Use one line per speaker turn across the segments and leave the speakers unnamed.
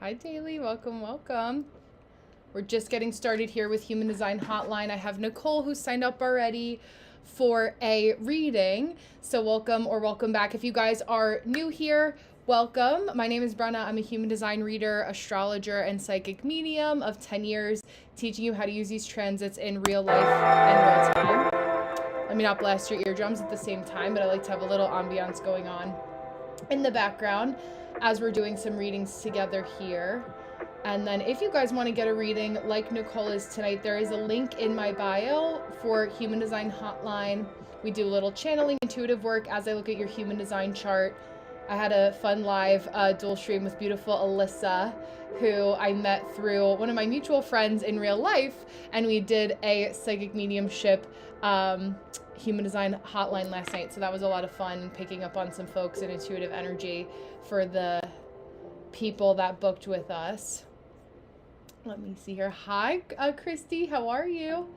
Hi, Daily. Welcome, welcome. We're just getting started here with Human Design Hotline. I have Nicole who signed up already for a reading. So welcome or welcome back. If you guys are new here, welcome. My name is Brenna. I'm a human design reader, astrologer, and psychic medium of 10 years, teaching you how to use these transits in real life and real time. Let me not blast your eardrums at the same time, but I like to have a little ambiance going on in the background as we're doing some readings together here. And then if you guys want to get a reading like Nicole is tonight, there is a link in my bio for Human Design Hotline. We do a little channeling, intuitive work as I look at your human design chart. I had a fun live dual stream with beautiful Alyssa, who I met through one of my mutual friends in real life, and we did a psychic mediumship Human Design Hotline last night. So that was a lot of fun, picking up on some folks and intuitive energy for the people that booked with us. Let me see here. Hi, Christy. How are you?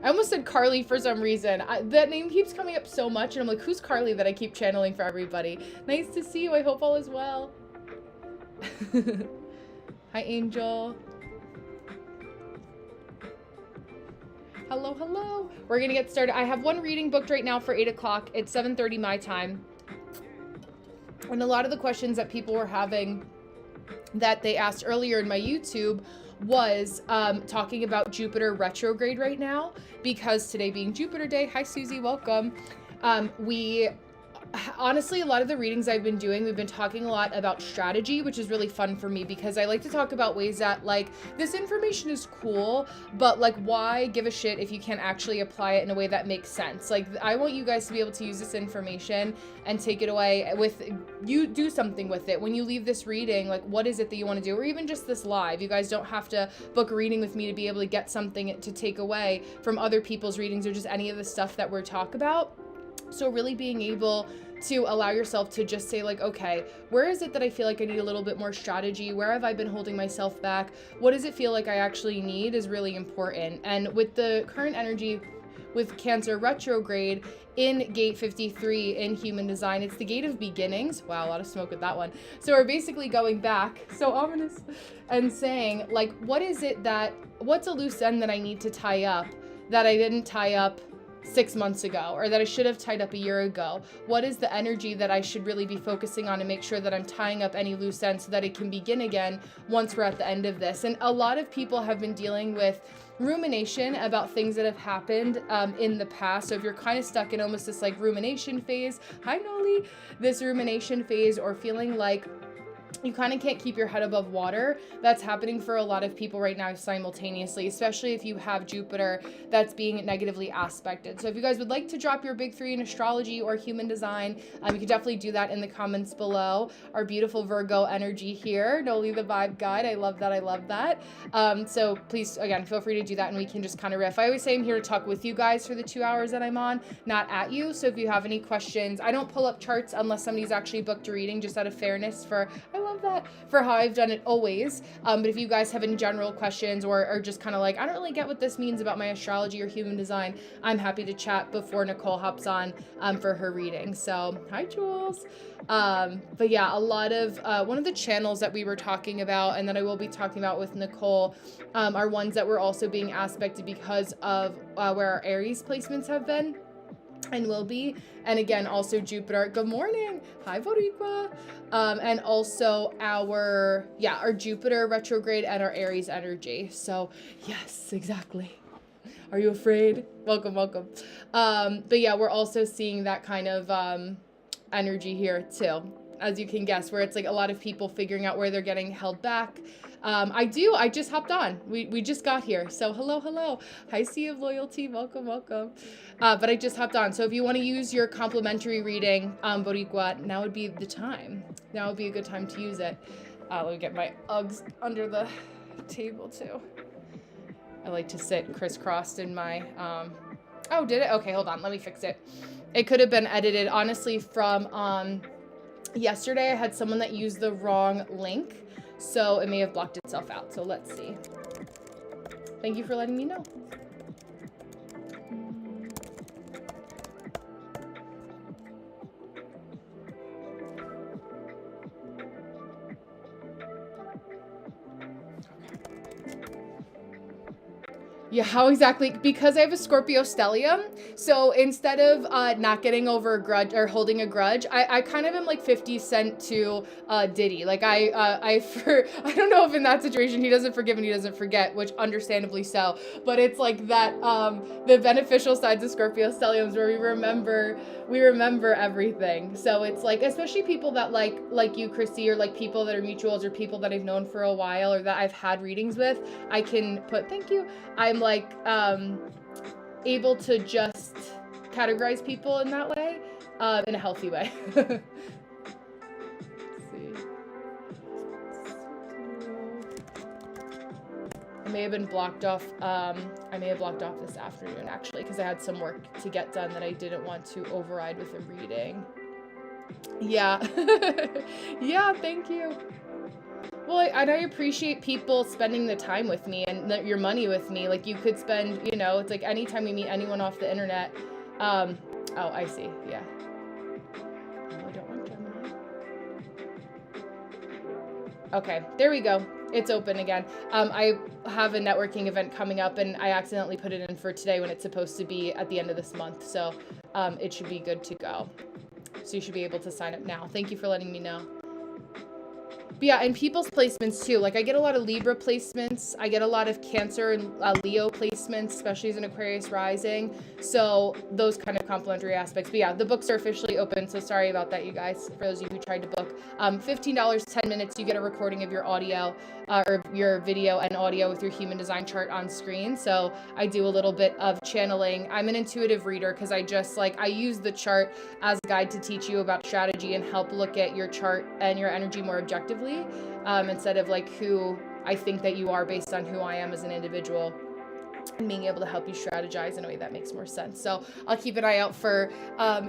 I almost said Carly for some reason. That name keeps coming up so much, and I'm like, who's Carly that I keep channeling for everybody? Nice to see you. I hope all is well. Hi, Angel. Hello, hello. We're going to get started. I have one reading booked right now for 8 o'clock. It's 7:30 my time. And a lot of the questions that people were having that they asked earlier in my YouTube was talking about Jupiter retrograde right now, because today being Jupiter Day. Hi, Susie. Welcome. Honestly, a lot of the readings I've been doing, we've been talking a lot about strategy, which is really fun for me because I like to talk about ways that, like, this information is cool, but like, why give a shit if you can't actually apply it in a way that makes sense? Like, I want you guys to be able to use this information and take it away with you, do something with it. When you leave this reading, like, what is it that you want to do? Or even just this live. You guys don't have to book a reading with me to be able to get something to take away from other people's readings or just any of the stuff that we're talking about. So really being able to allow yourself to just say, like, okay, where is it that I feel like I need a little bit more strategy? Where have I been holding myself back? What does it feel like I actually need is really important. And with the current energy with Cancer retrograde in gate 53 in human design, it's the gate of beginnings. Wow, a lot of smoke with that one. So we're basically going back, so ominous, and saying, like, what's a loose end that I need to tie up that I didn't tie up 6 months ago, or that I should have tied up a year ago? What is the energy that I should really be focusing on to make sure that I'm tying up any loose ends so that it can begin again once we're at the end of this? And a lot of people have been dealing with rumination about things that have happened in the past. So if you're kind of stuck in almost this like rumination phase, hi Noli, this rumination phase, or feeling like you kind of can't keep your head above water, that's happening for a lot of people right now simultaneously, especially if you have Jupiter that's being negatively aspected. So if you guys would like to drop your big three in astrology or human design, you can definitely do that in the comments below. Our beautiful Virgo energy here, Noli the vibe guide. I love that. I love that. So please, again, feel free to do that, and we can just kind of riff. I always say I'm here to talk with you guys for the 2 hours that I'm on, not at you. So if you have any questions, I don't pull up charts unless somebody's actually booked a reading, just out of fairness I love that, for how I've done it always. But if you guys have any general questions or just kind of like, I don't really get what this means about my astrology or human design, I'm happy to chat before Nicole hops on for her reading. So hi, Jules. But yeah, a lot of one of the channels that we were talking about and that I will be talking about with Nicole are ones that were also being aspected because of where our Aries placements have been and will be. And again, also Jupiter. Good morning. Hi, Boricua. And also our Jupiter retrograde and our Aries energy. So yes, exactly. Are you afraid? Welcome, welcome. But yeah, we're also seeing that kind of energy here too, as you can guess, where it's like a lot of people figuring out where they're getting held back. I just hopped on. We just got here. So hello. Hi, Sea of Loyalty. Welcome. But I just hopped on. So if you want to use your complimentary reading, Boricua, now would be the time. Now would be a good time to use it. Let me get my Uggs under the table too. I like to sit crisscrossed in my, oh, did it? Okay, hold on. Let me fix it. It could have been edited, honestly, from, yesterday I had someone that used the wrong link. So it may have blocked itself out. So let's see. Thank you for letting me know. Yeah, how exactly? Because I have a Scorpio stellium, so instead of not getting over a grudge or holding a grudge, I kind of am like 50 Cent to Diddy. Like I don't know if in that situation he doesn't forgive and he doesn't forget, which understandably so. But it's like that the beneficial sides of Scorpio stelliums where we remember everything. So it's like, especially people that like you, Christy, or like people that are mutuals or people that I've known for a while or that I've had readings with, I can put thank you. I'm like able to just categorize people in that way, in a healthy way. Let's see. I may have been blocked off. I may have blocked off this afternoon actually because I had some work to get done that I didn't want to override with a reading. Yeah. Yeah, thank you. Well, and I appreciate people spending the time with me and your money with me. Like you could spend, you know, it's like anytime we meet anyone off the internet. Oh, I see. Yeah. Oh, I don't want Gemini. Okay, there we go. It's open again. I have a networking event coming up and I accidentally put it in for today when it's supposed to be at the end of this month. So it should be good to go. So you should be able to sign up now. Thank you for letting me know. But yeah, and people's placements too. Like I get a lot of Libra placements. I get a lot of Cancer and Leo placements, especially as an Aquarius rising. So those kind of complementary aspects. But yeah, the books are officially open. So sorry about that, you guys, for those of you who tried to book. $15, 10 minutes, you get a recording of your audio or your video and audio with your human design chart on screen. So I do a little bit of channeling. I'm an intuitive reader because I use the chart as a guide to teach you about strategy and help look at your chart and your energy more objectively. Instead of like who I think that you are based on who I am as an individual, and being able to help you strategize in a way that makes more sense. So I'll keep an eye out for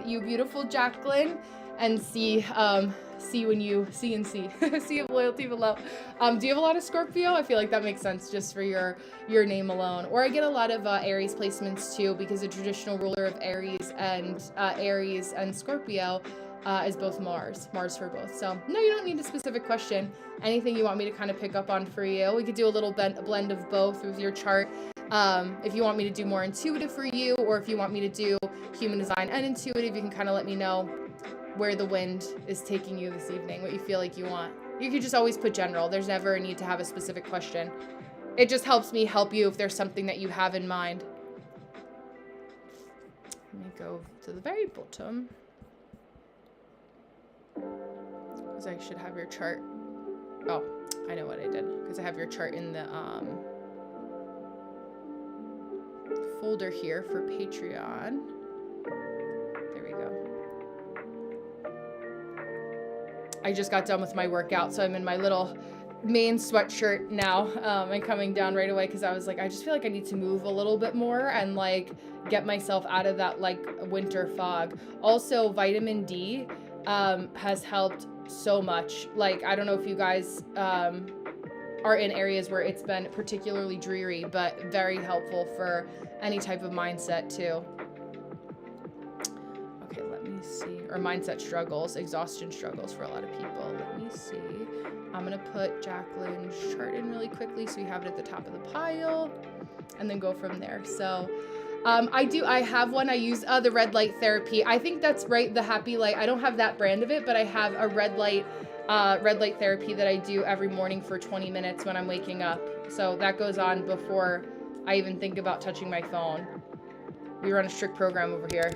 you, beautiful Jacqueline, and see when you see if loyalty below. Do you have a lot of Scorpio? I feel like that makes sense just for your name alone. Or I get a lot of Aries placements too, because the traditional ruler of Aries and Scorpio is both Mars for both. So no, you don't need a specific question. Anything you want me to kind of pick up on for you. We could do a little blend of both with your chart. If you want me to do more intuitive for you, or if you want me to do human design and intuitive, you can kind of let me know where the wind is taking you this evening, what you feel like you want. You could just always put general. There's never a need to have a specific question. It just helps me help you if there's something that you have in mind. Let me go to the very bottom. Because I should have your chart. Oh, I know what I did. Because I have your chart in the folder here for Patreon. There we go. I just got done with my workout, so I'm in my little main sweatshirt now, and coming down right away because I was like, I just feel like I need to move a little bit more and like get myself out of that like winter fog. Also, vitamin D has helped so much. Like, I don't know if you guys are in areas where it's been particularly dreary, but very helpful for any type of mindset too. Okay, let me see. Or mindset struggles, exhaustion struggles for a lot of people. Let me see. I'm gonna put Jacqueline's chart in really quickly so we have it at the top of the pile and then go from there. So I have one. I use the red light therapy. I think that's right, the happy light. I don't have that brand of it, but I have a red light therapy that I do every morning for 20 minutes when I'm waking up. So that goes on before I even think about touching my phone. We run a strict program over here.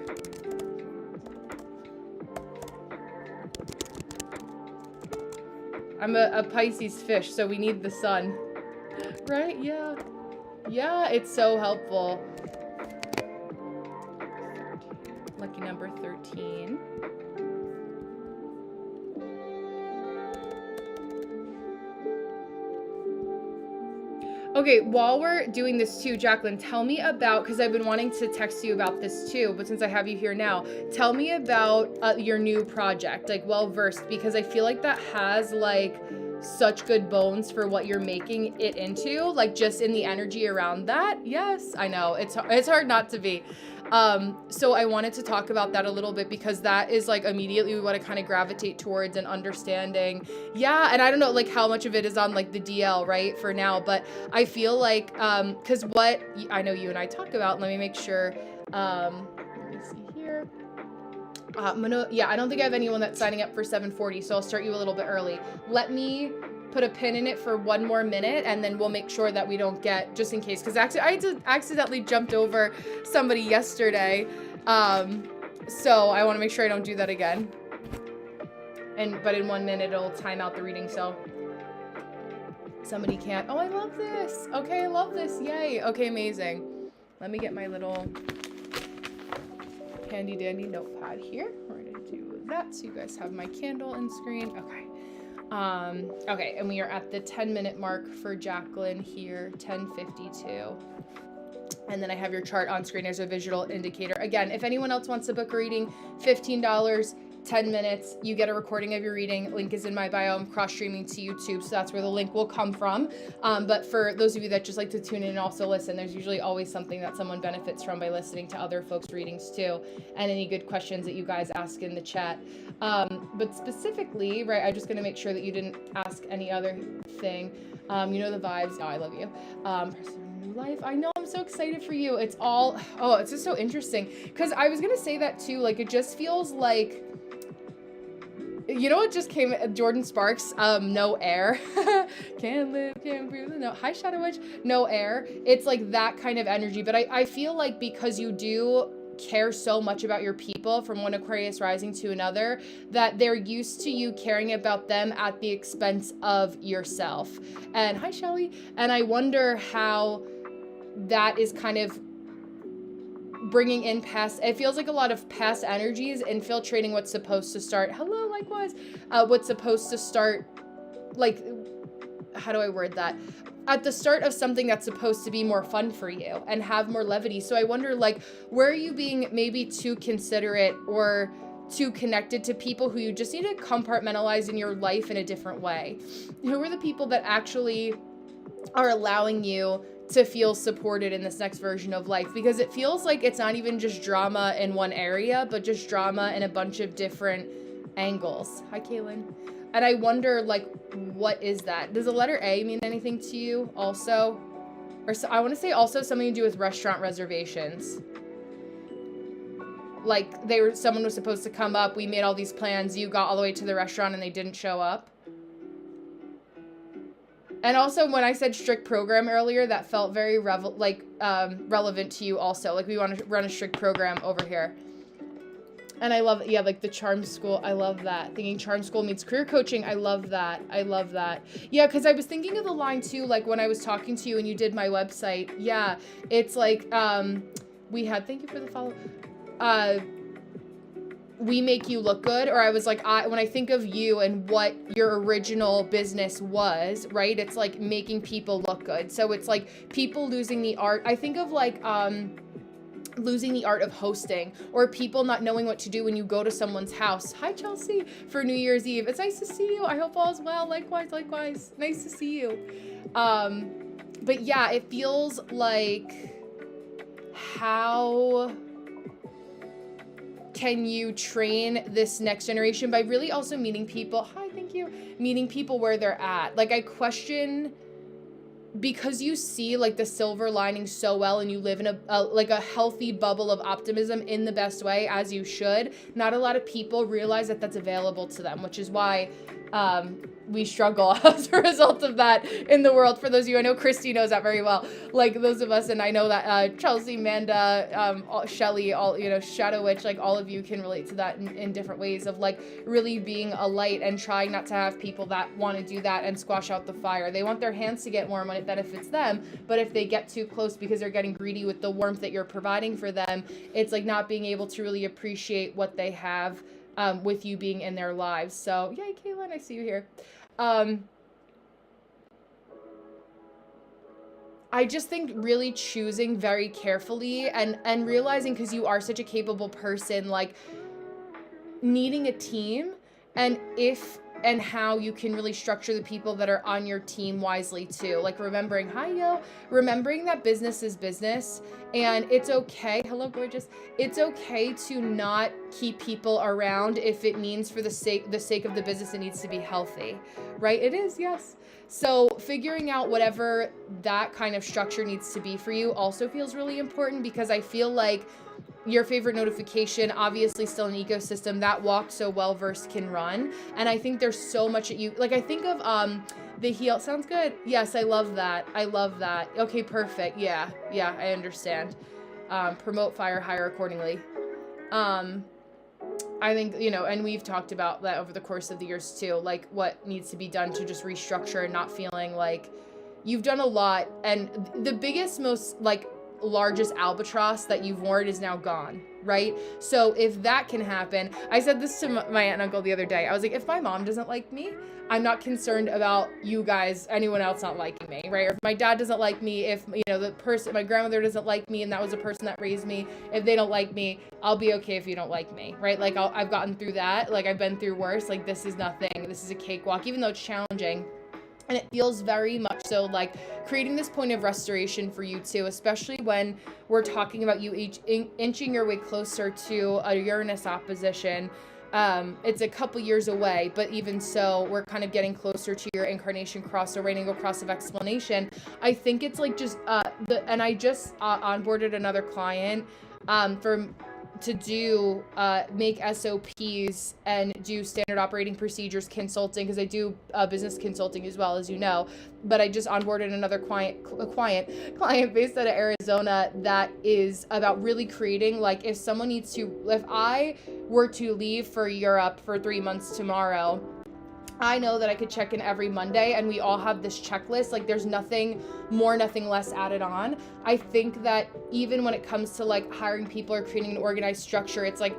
I'm a Pisces fish, so we need the sun. Right? Yeah. Yeah, it's so helpful. Lucky number 13. Okay, while we're doing this too, Jacqueline, tell me about, because I've been wanting to text you about this too, but since I have you here now, tell me about your new project, like well-versed, because I feel like that has like such good bones for what you're making it into, like just in the energy around that. Yes, I know, it's hard not to be. So I wanted to talk about that a little bit because that is like immediately we want to kind of gravitate towards and understanding. Yeah, and I don't know like how much of it is on like the DL, right, for now, but I feel like because what I know you and I talk about, let me make sure. Let me see here. I don't think I have anyone that's signing up for 7:40, so I'll start you a little bit early. Let me put a pin in it for one more minute, and then we'll make sure that we don't get, just in case, because actually I accidentally jumped over somebody yesterday, so I want to make sure I don't do that again. But in 1 minute it'll time out the reading, so somebody can't. Oh, I love this. Okay, I love this. Yay. Okay, amazing. Let me get my little handy dandy notepad here. We're gonna do that so you guys have my candle and screen. Okay. Okay, and we are at the 10-minute mark for Jacqueline here, 10:52. And then I have your chart on screen as a visual indicator. Again, if anyone else wants to book a reading, $15, 10 minutes, you get a recording of your reading. Link is in my bio. I'm cross-streaming to YouTube, so that's where the link will come from. But for those of you that just like to tune in and also listen, there's usually always something that someone benefits from by listening to other folks' readings too, and any good questions that you guys ask in the chat. But specifically, right, I'm just gonna make sure that you didn't ask any other thing. You know the vibes. Oh, I love you. New life. I know, I'm so excited for you. It's all, oh, it's just so interesting. Because I was gonna say that too, like it just feels like, you know what just came, Jordan Sparks, no air. Can't live, can't breathe, no. Hi, Shadow Witch. No air. It's like that kind of energy. But I feel like because you do care so much about your people from one Aquarius rising to another, that they're used to you caring about them at the expense of yourself. And hi, Shelly. And I wonder how that is kind of bringing in past, it feels like a lot of past energies infiltrating what's supposed to start, hello, likewise, what's supposed to start, like, how do I word that? At the start of something that's supposed to be more fun for you and have more levity. So I wonder, like, where are you being maybe too considerate or too connected to people who you just need to compartmentalize in your life in a different way? Who are the people that actually are allowing you to feel supported in this next version of life? Because it feels like it's not even just drama in one area, but just drama in a bunch of different angles. Hi, Kaylin. And I wonder, like, what is that? Does the letter A mean anything to you also? Or so, I want to say also something to do with restaurant reservations. Like, someone was supposed to come up, we made all these plans, you got all the way to the restaurant and they didn't show up. And also, when I said strict program earlier, that felt very relevant to you also. Like, we want to run a strict program over here. And I love, yeah, like the charm school. I love that. Thinking charm school means career coaching. I love that. I love that. Yeah, because I was thinking of the line too, like when I was talking to you and you did my website. Yeah, it's like, we had, thank you for the follow. We make you look good. Or I was like, when I think of you and what your original business was, right? It's like making people look good. So it's like people losing the art. I think of like, losing the art of hosting, or people not knowing what to do when you go to someone's house. Hi, Chelsea, for New Year's Eve. It's nice to see you. I hope all is well. Likewise, likewise. Nice to see you. But yeah, it feels like, how can you train this next generation by really also meeting people? Hi, thank you. Meeting people where they're at. Like, I question, because you see like the silver lining so well and you live in a healthy bubble of optimism in the best way, as you should, not a lot of people realize that that's available to them, which is why we struggle as a result of that in the world. For those of you, I know Christy knows that very well, like those of us, and I know that Chelsea, Amanda, Shelly, all, you know, Shadow Witch, like all of you can relate to that in different ways of like really being a light and trying not to have people that want to do that and squash out the fire. They want their hands to get warm when it benefits them, but if they get too close because they're getting greedy with the warmth that you're providing for them, it's like not being able to really appreciate what they have with you being in their lives. So yay, Kaylin, I see you here. I just think really choosing very carefully and realizing, because you are such a capable person, like needing a team. And if and how you can really structure the people that are on your team wisely too. Like remembering, hi yo, remembering that business is business, and it's okay. Hello, gorgeous. It's okay to not keep people around if it means for the sake of the business it needs to be healthy, right? It is, yes. So figuring out whatever that kind of structure needs to be for you also feels really important, because I feel like your favorite notification, obviously still an ecosystem that walk so well versed can run. And I think there's so much that you, like I think of the heal, sounds good. Yes, I love that. I love that. Okay, perfect. Yeah, I understand. Promote fire, hire accordingly. I think, you know, and we've talked about that over the course of the years too, like what needs to be done to just restructure and not feeling like you've done a lot. And the biggest, most like largest albatross that you've worn is now gone, right? So if that can happen, I said this to my aunt and uncle the other day. I was like, if my mom doesn't like me, I'm not concerned about you guys, anyone else not liking me, right? Or if my dad doesn't like me, if, you know, the person, my grandmother doesn't like me and that was the person that raised me, if they don't like me, I'll be okay if you don't like me, right? Like I've gotten through that. Like I've been through worse. Like this is nothing. This is a cakewalk, even though it's challenging. And it feels very much so like creating this point of restoration for you too, especially when we're talking about you inching your way closer to a Uranus opposition. It's a couple years away, but even so, we're kind of getting closer to your incarnation cross or right angle cross of explanation. I think it's like just, and I just onboarded another client to do make SOPs and do standard operating procedures consulting, because I do business consulting as well, as you know. But I just onboarded another client based out of Arizona that is about really creating, like, if I were to leave for Europe for 3 months tomorrow, I know that I could check in every Monday and we all have this checklist. Like there's nothing more, nothing less added on. I think that even when it comes to like hiring people or creating an organized structure, it's like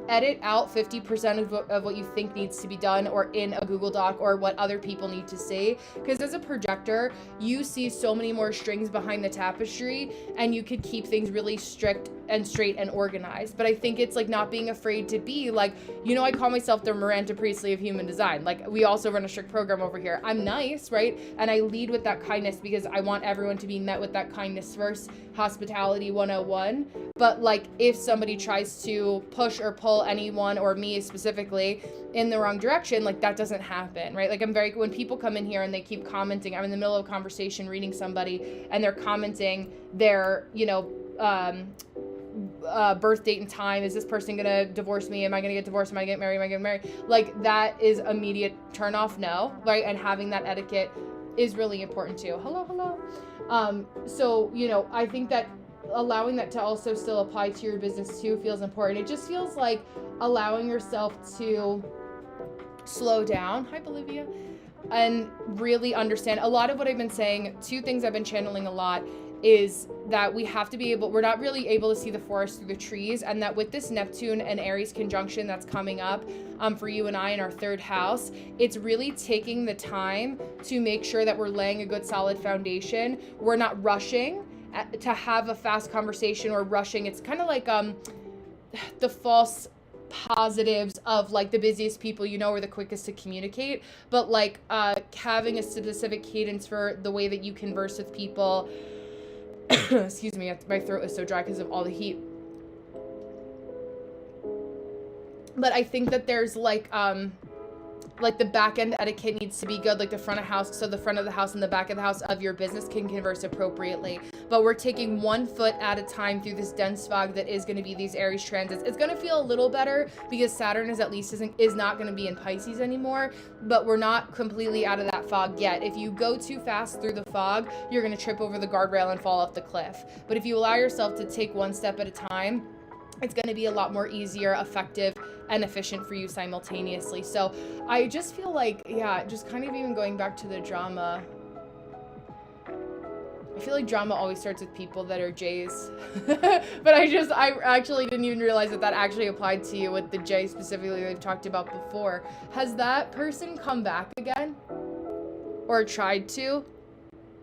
edit out 50% of what you think needs to be done or in a Google Doc or what other people need to see. Because as a projector, you see so many more strings behind the tapestry and you could keep things really strict and straight and organized. But I think it's like not being afraid to be like, you know, I call myself the Miranda Priestley of human design. Like we also run a strict program over here. I'm nice, right? And I lead with that kindness because I want everyone to be met with that kindness first, hospitality 101. But like if somebody tries to push or pull anyone or me specifically in the wrong direction, like that doesn't happen, right? Like when people come in here and they keep commenting, I'm in the middle of a conversation reading somebody and they're commenting their, you know, birth date and time. Is this person gonna divorce me? Am I gonna get divorced? Am I gonna get married? Am I gonna marry? Like that is immediate turn off, no, right? And having that etiquette is really important too. Hello. So, you know, I think that allowing that to also still apply to your business too feels important. It just feels like allowing yourself to slow down. Hi, Bolivia. And really understand a lot of what I've been saying. 2 things I've been channeling a lot is that we're not really able to see the forest through the trees, and that with this Neptune and Aries conjunction that's coming up for you and I in our 3rd house, it's really taking the time to make sure that we're laying a good solid foundation. We're not rushing to have a fast conversation or rushing. It's kind of like the false positives of like the busiest people, you know, are the quickest to communicate, but like having a specific cadence for the way that you converse with people. Excuse me, my throat is so dry because of all the heat. But I think that there's like the back end etiquette needs to be good, like the front of house, so the front of the house and the back of the house of your business can converse appropriately. But we're taking 1 foot at a time through this dense fog that is going to be these Aries transits. It's going to feel a little better because Saturn is not going to be in Pisces anymore, but we're not completely out of that fog yet. If you go too fast through the fog, you're going to trip over the guardrail and fall off the cliff. But if you allow yourself to take 1 step at a time, it's going to be a lot more easier, effective, and efficient for you simultaneously. So I just feel like, yeah, just kind of even going back to the drama, I feel like drama always starts with people that are J's. But I actually didn't even realize that actually applied to you with the J specifically we've talked about before. Has that person come back again? Or tried to?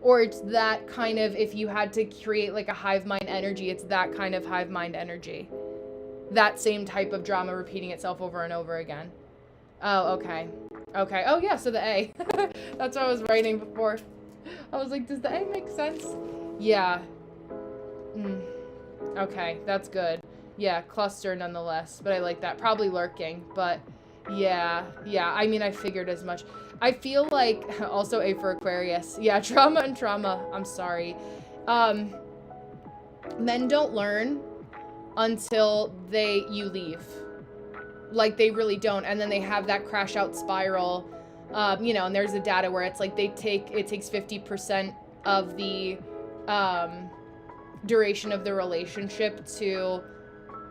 Or it's that kind of, if you had to create like a hive mind energy, it's that kind of hive mind energy. That same type of drama repeating itself over and over again. Oh, okay. Okay. Oh, yeah, so the A. That's what I was writing before. I was like, does the A make sense? Yeah. Mm. Okay, that's good. Yeah, cluster nonetheless, but I like that. Probably lurking, but yeah, yeah. I mean, I figured as much. I feel like also A for Aquarius. Yeah, trauma and trauma. I'm sorry. Um, Men don't learn until you leave. Like they really don't, and then they have that crash out spiral. And there's the data where it's like it takes 50% of the duration of the relationship to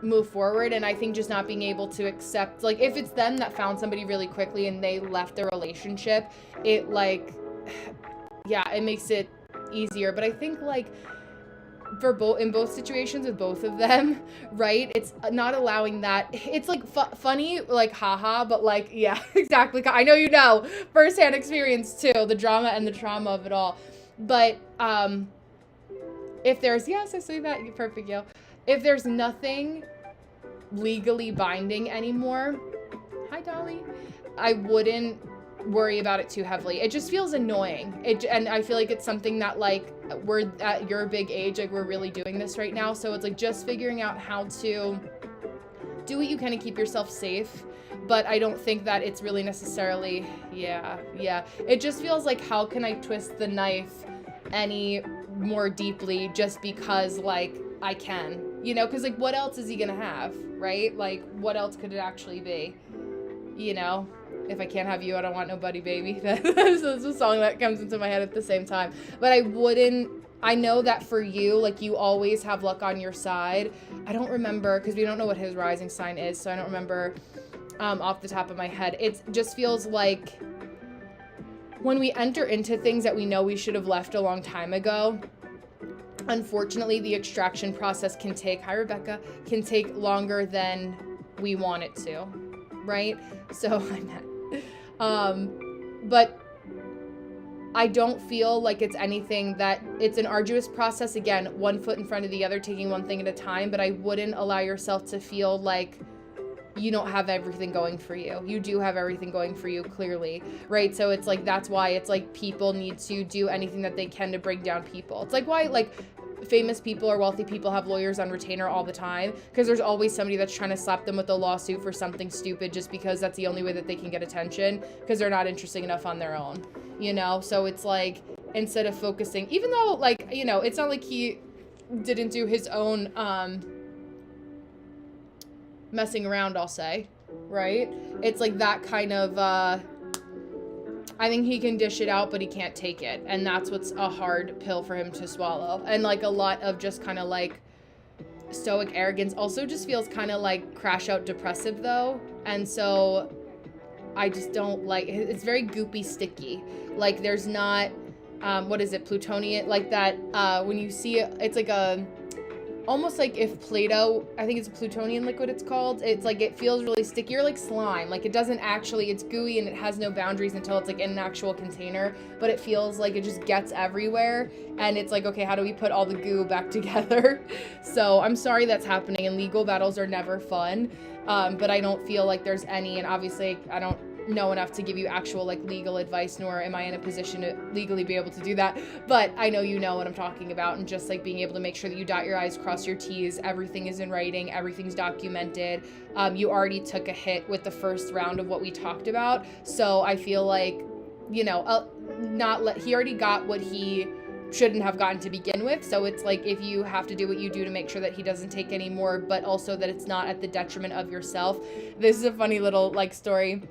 move forward. And I think just not being able to accept, like, if it's them that found somebody really quickly and they left the relationship, it like, yeah, it makes it easier. But I think like in both situations with both of them, right, it's not allowing that. It's like funny, like haha, but like, yeah, exactly. I know, firsthand experience too, the drama and the trauma of it all. But if there's, yes, I say that, you're perfect, yo. If there's nothing legally binding anymore, hi Dolly, I wouldn't worry about it too heavily. It just feels annoying. And I feel like it's something that, like, we're at your big age, like we're really doing this right now. So it's like just figuring out how to do what you can to keep yourself safe. But I don't think that it's really necessarily, yeah. It just feels like, how can I twist the knife any more deeply just because, like, I can, because like, what else is he gonna have, right? Like, what else could it actually be? If I can't have you, I don't want nobody, baby. That's a song that comes into my head at the same time. But I know that for you, like, you always have luck on your side. I don't remember, because we don't know what his rising sign is, so I don't remember off the top of my head. It just feels like when we enter into things that we know we should have left a long time ago, unfortunately, the extraction process can take longer than we want it to, right? So but I don't feel like it's anything that it's an arduous process. Again, one foot in front of the other, taking one thing at a time, but I wouldn't allow yourself to feel like you don't have everything going for you. You do have everything going for you, clearly, right? So it's like, that's why it's like people need to do anything that they can to bring down people. It's like why, like, famous people or wealthy people have lawyers on retainer all the time, because there's always somebody that's trying to slap them with a lawsuit for something stupid just because that's the only way that they can get attention, because they're not interesting enough on their own, So it's like, instead of focusing, even though, like, it's not like he didn't do his own messing around, I'll say, right? It's like that kind of I think he can dish it out, but he can't take it. And that's what's a hard pill for him to swallow. And like a lot of just kind of like stoic arrogance also just feels kind of like crash out depressive though. And so I just don't like, it's very goopy, sticky. Like there's not, what is it, plutonian, like that, when you see it, it's like almost like if Play-Doh, I think it's a plutonian liquid it's called, it's like, it feels really sticky, or like slime, like it doesn't actually, it's gooey and it has no boundaries until it's like in an actual container, but it feels like it just gets everywhere, and it's like, okay, how do we put all the goo back together? So I'm sorry that's happening, and legal battles are never fun, but I don't feel like there's any, and obviously I don't know enough to give you actual like legal advice, nor am I in a position to legally be able to do that, but I know you know what I'm talking about, and just like being able to make sure that you dot your I's, cross your T's, everything is in writing, everything's documented. You already took a hit with the first round of what we talked about, so I feel like, he already got what he shouldn't have gotten to begin with, so it's like, if you have to do what you do to make sure that he doesn't take any more, but also that it's not at the detriment of yourself. This is a funny little like story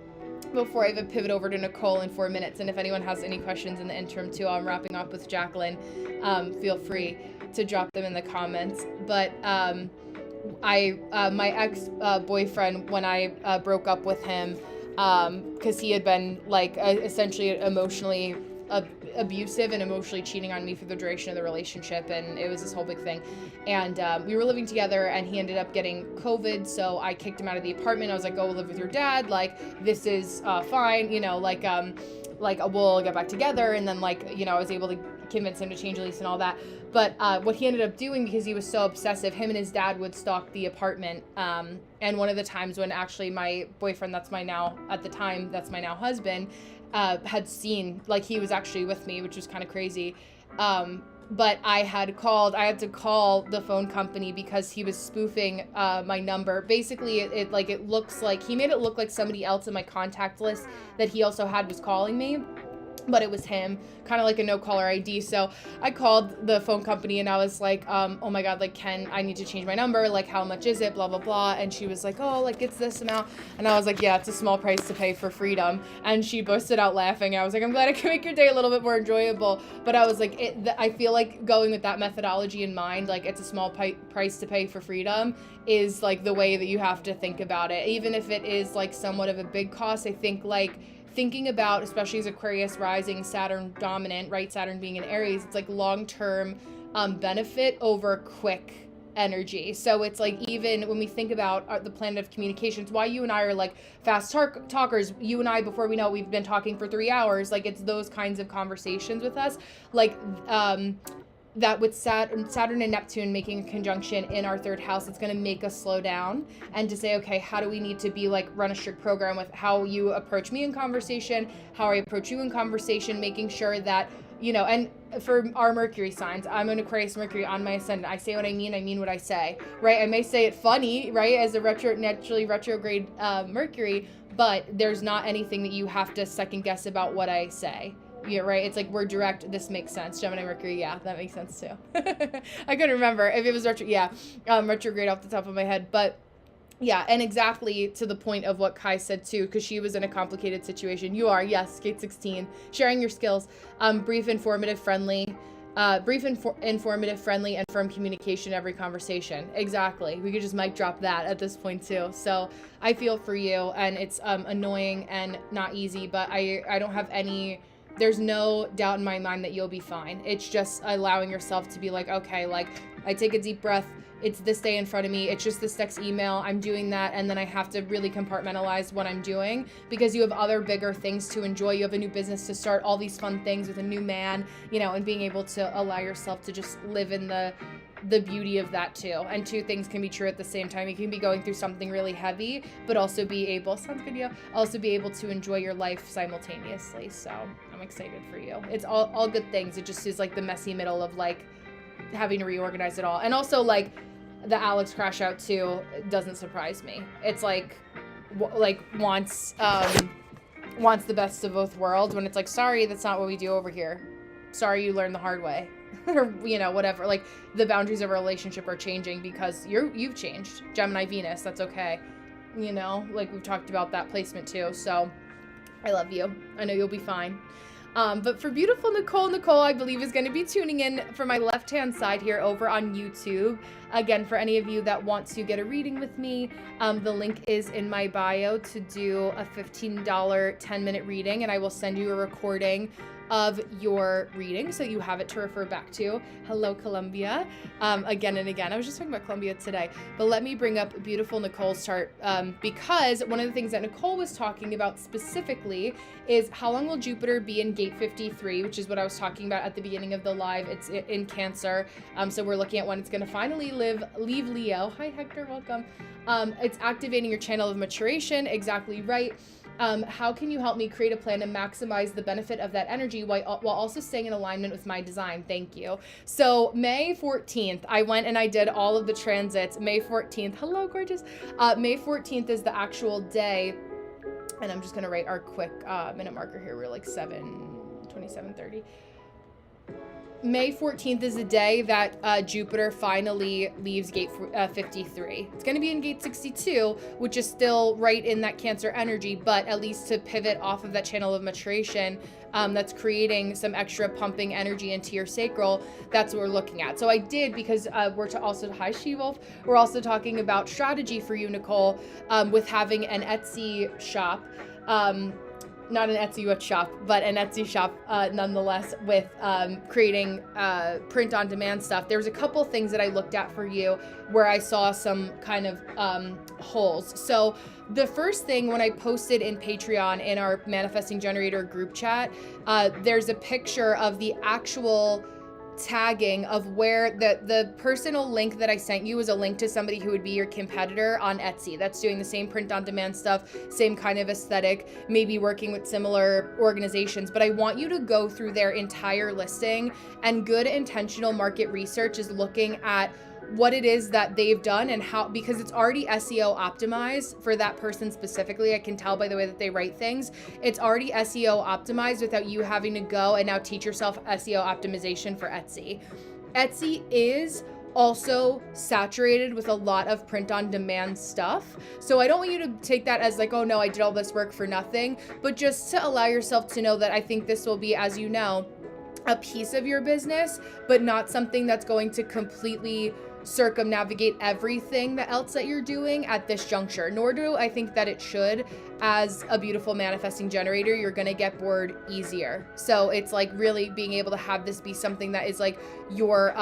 before I even pivot over to Nicole in 4 minutes. And if anyone has any questions in the interim too, I'm wrapping up with Jacqueline. Feel free to drop them in the comments. But my ex-boyfriend, when I broke up with him, because he had been like essentially emotionally abusive and emotionally cheating on me for the duration of the relationship, and it was this whole big thing, and we were living together, and he ended up getting COVID, so I kicked him out of the apartment. I was like, go live with your dad, like, this is fine, we'll get back together. And then, like, I was able to convince him to change the lease and all that. But what he ended up doing, because he was so obsessive, him and his dad would stalk the apartment. And one of the times when actually my boyfriend, that's my now husband, had seen, like, he was actually with me, which was kind of crazy. But I had to call the phone company because he was spoofing my number. Basically, it looks like he made it look like somebody else in my contact list that he also had was calling me, but it was him, kind of like a no caller ID. So I called the phone company and I was like, oh my God, like, I need to change my number. Like, how much is it? Blah, blah, blah. And she was like, oh, like, it's this amount. And I was like, yeah, it's a small price to pay for freedom. And she busted out laughing. I was like, I'm glad I can make your day a little bit more enjoyable. But I was like, I feel like going with that methodology in mind, like, it's a small price to pay for freedom is like the way that you have to think about it. Even if it is like somewhat of a big cost, I think like, thinking about, especially as Aquarius rising, Saturn dominant, right? Saturn being in Aries, it's like long-term benefit over quick energy. So it's like, even when we think about the planet of communications, why you and I are like fast talkers, you and I, before we know, we've been talking for 3 hours. Like, it's those kinds of conversations with us. Like, that with Saturn and Neptune making a conjunction in our third house, it's going to make us slow down and to say, okay, how do we need to be like, run a strict program with how you approach me in conversation, how I approach you in conversation, making sure that, you know, and for our Mercury signs, I'm an Aquarius Mercury on my ascendant. I say what I mean what I say, right? I may say it funny, right, as a naturally retrograde Mercury, but there's not anything that you have to second guess about what I say. Yeah, right. It's like, we're direct. This makes sense. Gemini, Mercury. Yeah, that makes sense too. I couldn't remember if it was retrograde off the top of my head. But yeah, and exactly to the point of what Kai said too, because she was in a complicated situation. You are, yes, Gate 16, sharing your skills, brief, informative, friendly, and firm communication every conversation. Exactly. We could just mic drop that at this point too. So I feel for you, and it's annoying and not easy, but I don't have there's no doubt in my mind that you'll be fine. It's just allowing yourself to be like, okay, like, I take a deep breath. It's this day in front of me. It's just this next email. I'm doing that. And then I have to really compartmentalize what I'm doing, because you have other bigger things to enjoy. You have a new business to start, all these fun things with a new man, you know, and being able to allow yourself to just live in the beauty of that too. And two things can be true at the same time. You can be going through something really heavy, but also be able, also be able to enjoy your life simultaneously. So I'm excited for you. It's all good things. It just is like the messy middle of like having to reorganize it all. And also like the Alex crash out too doesn't surprise me. It's like wants the best of both worlds, when it's like, sorry, that's not what we do over here. Sorry, you learned the hard way. Or, you know, whatever. Like, the boundaries of a relationship are changing because you've changed. Gemini, Venus, that's okay. You know, like, we've talked about that placement too. So I love you. I know you'll be fine. But for beautiful Nicole, I believe, is going to be tuning in for my left-hand side here over on YouTube. Again, for any of you that want to get a reading with me, the link is in my bio to do a $15 10-minute reading, and I will send you a recording of your reading so you have it to refer back to. Hello, Colombia. Again and again. I was just talking about Colombia today, but let me bring up beautiful Nicole's chart, because one of the things that Nicole was talking about specifically is how long will Jupiter be in gate 53, which is what I was talking about at the beginning of the live. It's in Cancer. So we're looking at when it's going to finally leave Leo. Hi, Hector. Welcome. It's activating your channel of maturation. Exactly right. How can you help me create a plan to maximize the benefit of that energy while also staying in alignment with my design? Thank you. So May 14th, I went and I did all of the transits. May 14th. Hello, gorgeous. May 14th is the actual day. And I'm just going to write our quick minute marker here. We're like 7:27:30. May 14th is the day that Jupiter finally leaves gate 53. It's going to be in gate 62, which is still right in that Cancer energy, but at least to pivot off of that channel of maturation, that's creating some extra pumping energy into your sacral. That's what we're looking at. So I did, because we're also, hi She-Wolf, we're also talking about strategy for you, Nicole, with having an Etsy shop. not an Etsy shop, but an Etsy shop nonetheless, with creating print on demand stuff, there was a couple things that I looked at for you where I saw some kind of holes. So the first thing, when I posted in Patreon in our Manifesting Generator group chat, there's a picture of the actual tagging of where the personal link that I sent you was a link to somebody who would be your competitor on Etsy that's doing the same print on demand stuff, same kind of aesthetic, maybe working with similar organizations. But I want you to go through their entire listing, and good intentional market research is looking at what it is that they've done and how, because it's already SEO optimized for that person specifically. I can tell by the way that they write things. It's already SEO optimized without you having to go and now teach yourself SEO optimization for Etsy. Etsy is also saturated with a lot of print on demand stuff. So I don't want you to take that as like, oh no, I did all this work for nothing, but just to allow yourself to know that I think this will be, as you know, a piece of your business, but not something that's going to completely circumnavigate everything else that you're doing at this juncture. Nor do I think that it should. As a beautiful manifesting generator, you're gonna get bored easier. So it's like really being able to have this be something that is like your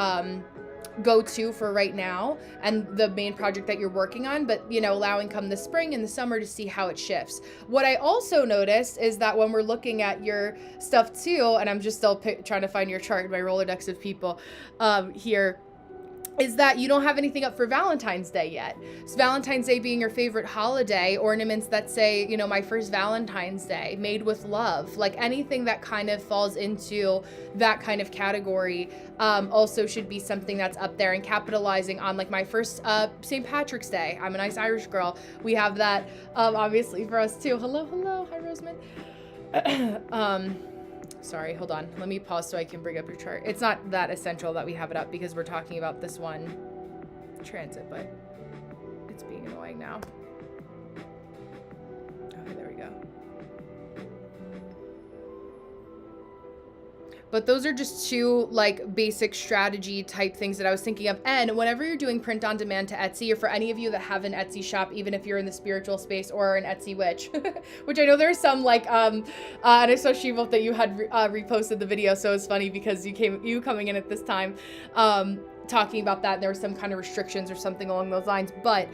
go-to for right now and the main project that you're working on, but you know, allowing come the spring and the summer to see how it shifts. What I also noticed is that when we're looking at your stuff too, and I'm just still trying to find your chart, my Rolodex of people here, is that you don't have anything up for Valentine's Day yet. So Valentine's Day being your favorite holiday, ornaments that say, you know, my first Valentine's Day, made with love, like anything that kind of falls into that kind of category also should be something that's up there, and capitalizing on like my first St. Patrick's Day. I'm a nice Irish girl. We have that obviously for us too. Hello. Hi, Rosamond. Sorry, hold on. Let me pause so I can bring up your chart. It's not that essential that we have it up because we're talking about this one transit, but it's being annoying now. Okay, there we go. But those are just two like basic strategy type things that I was thinking of. And whenever you're doing print on demand to Etsy, or for any of you that have an Etsy shop, even if you're in the spiritual space or an Etsy witch, which I know there's some like, and I saw Shiva that you had reposted the video. So it's funny because you coming in at this time, talking about that, and there were some kind of restrictions or something along those lines. But,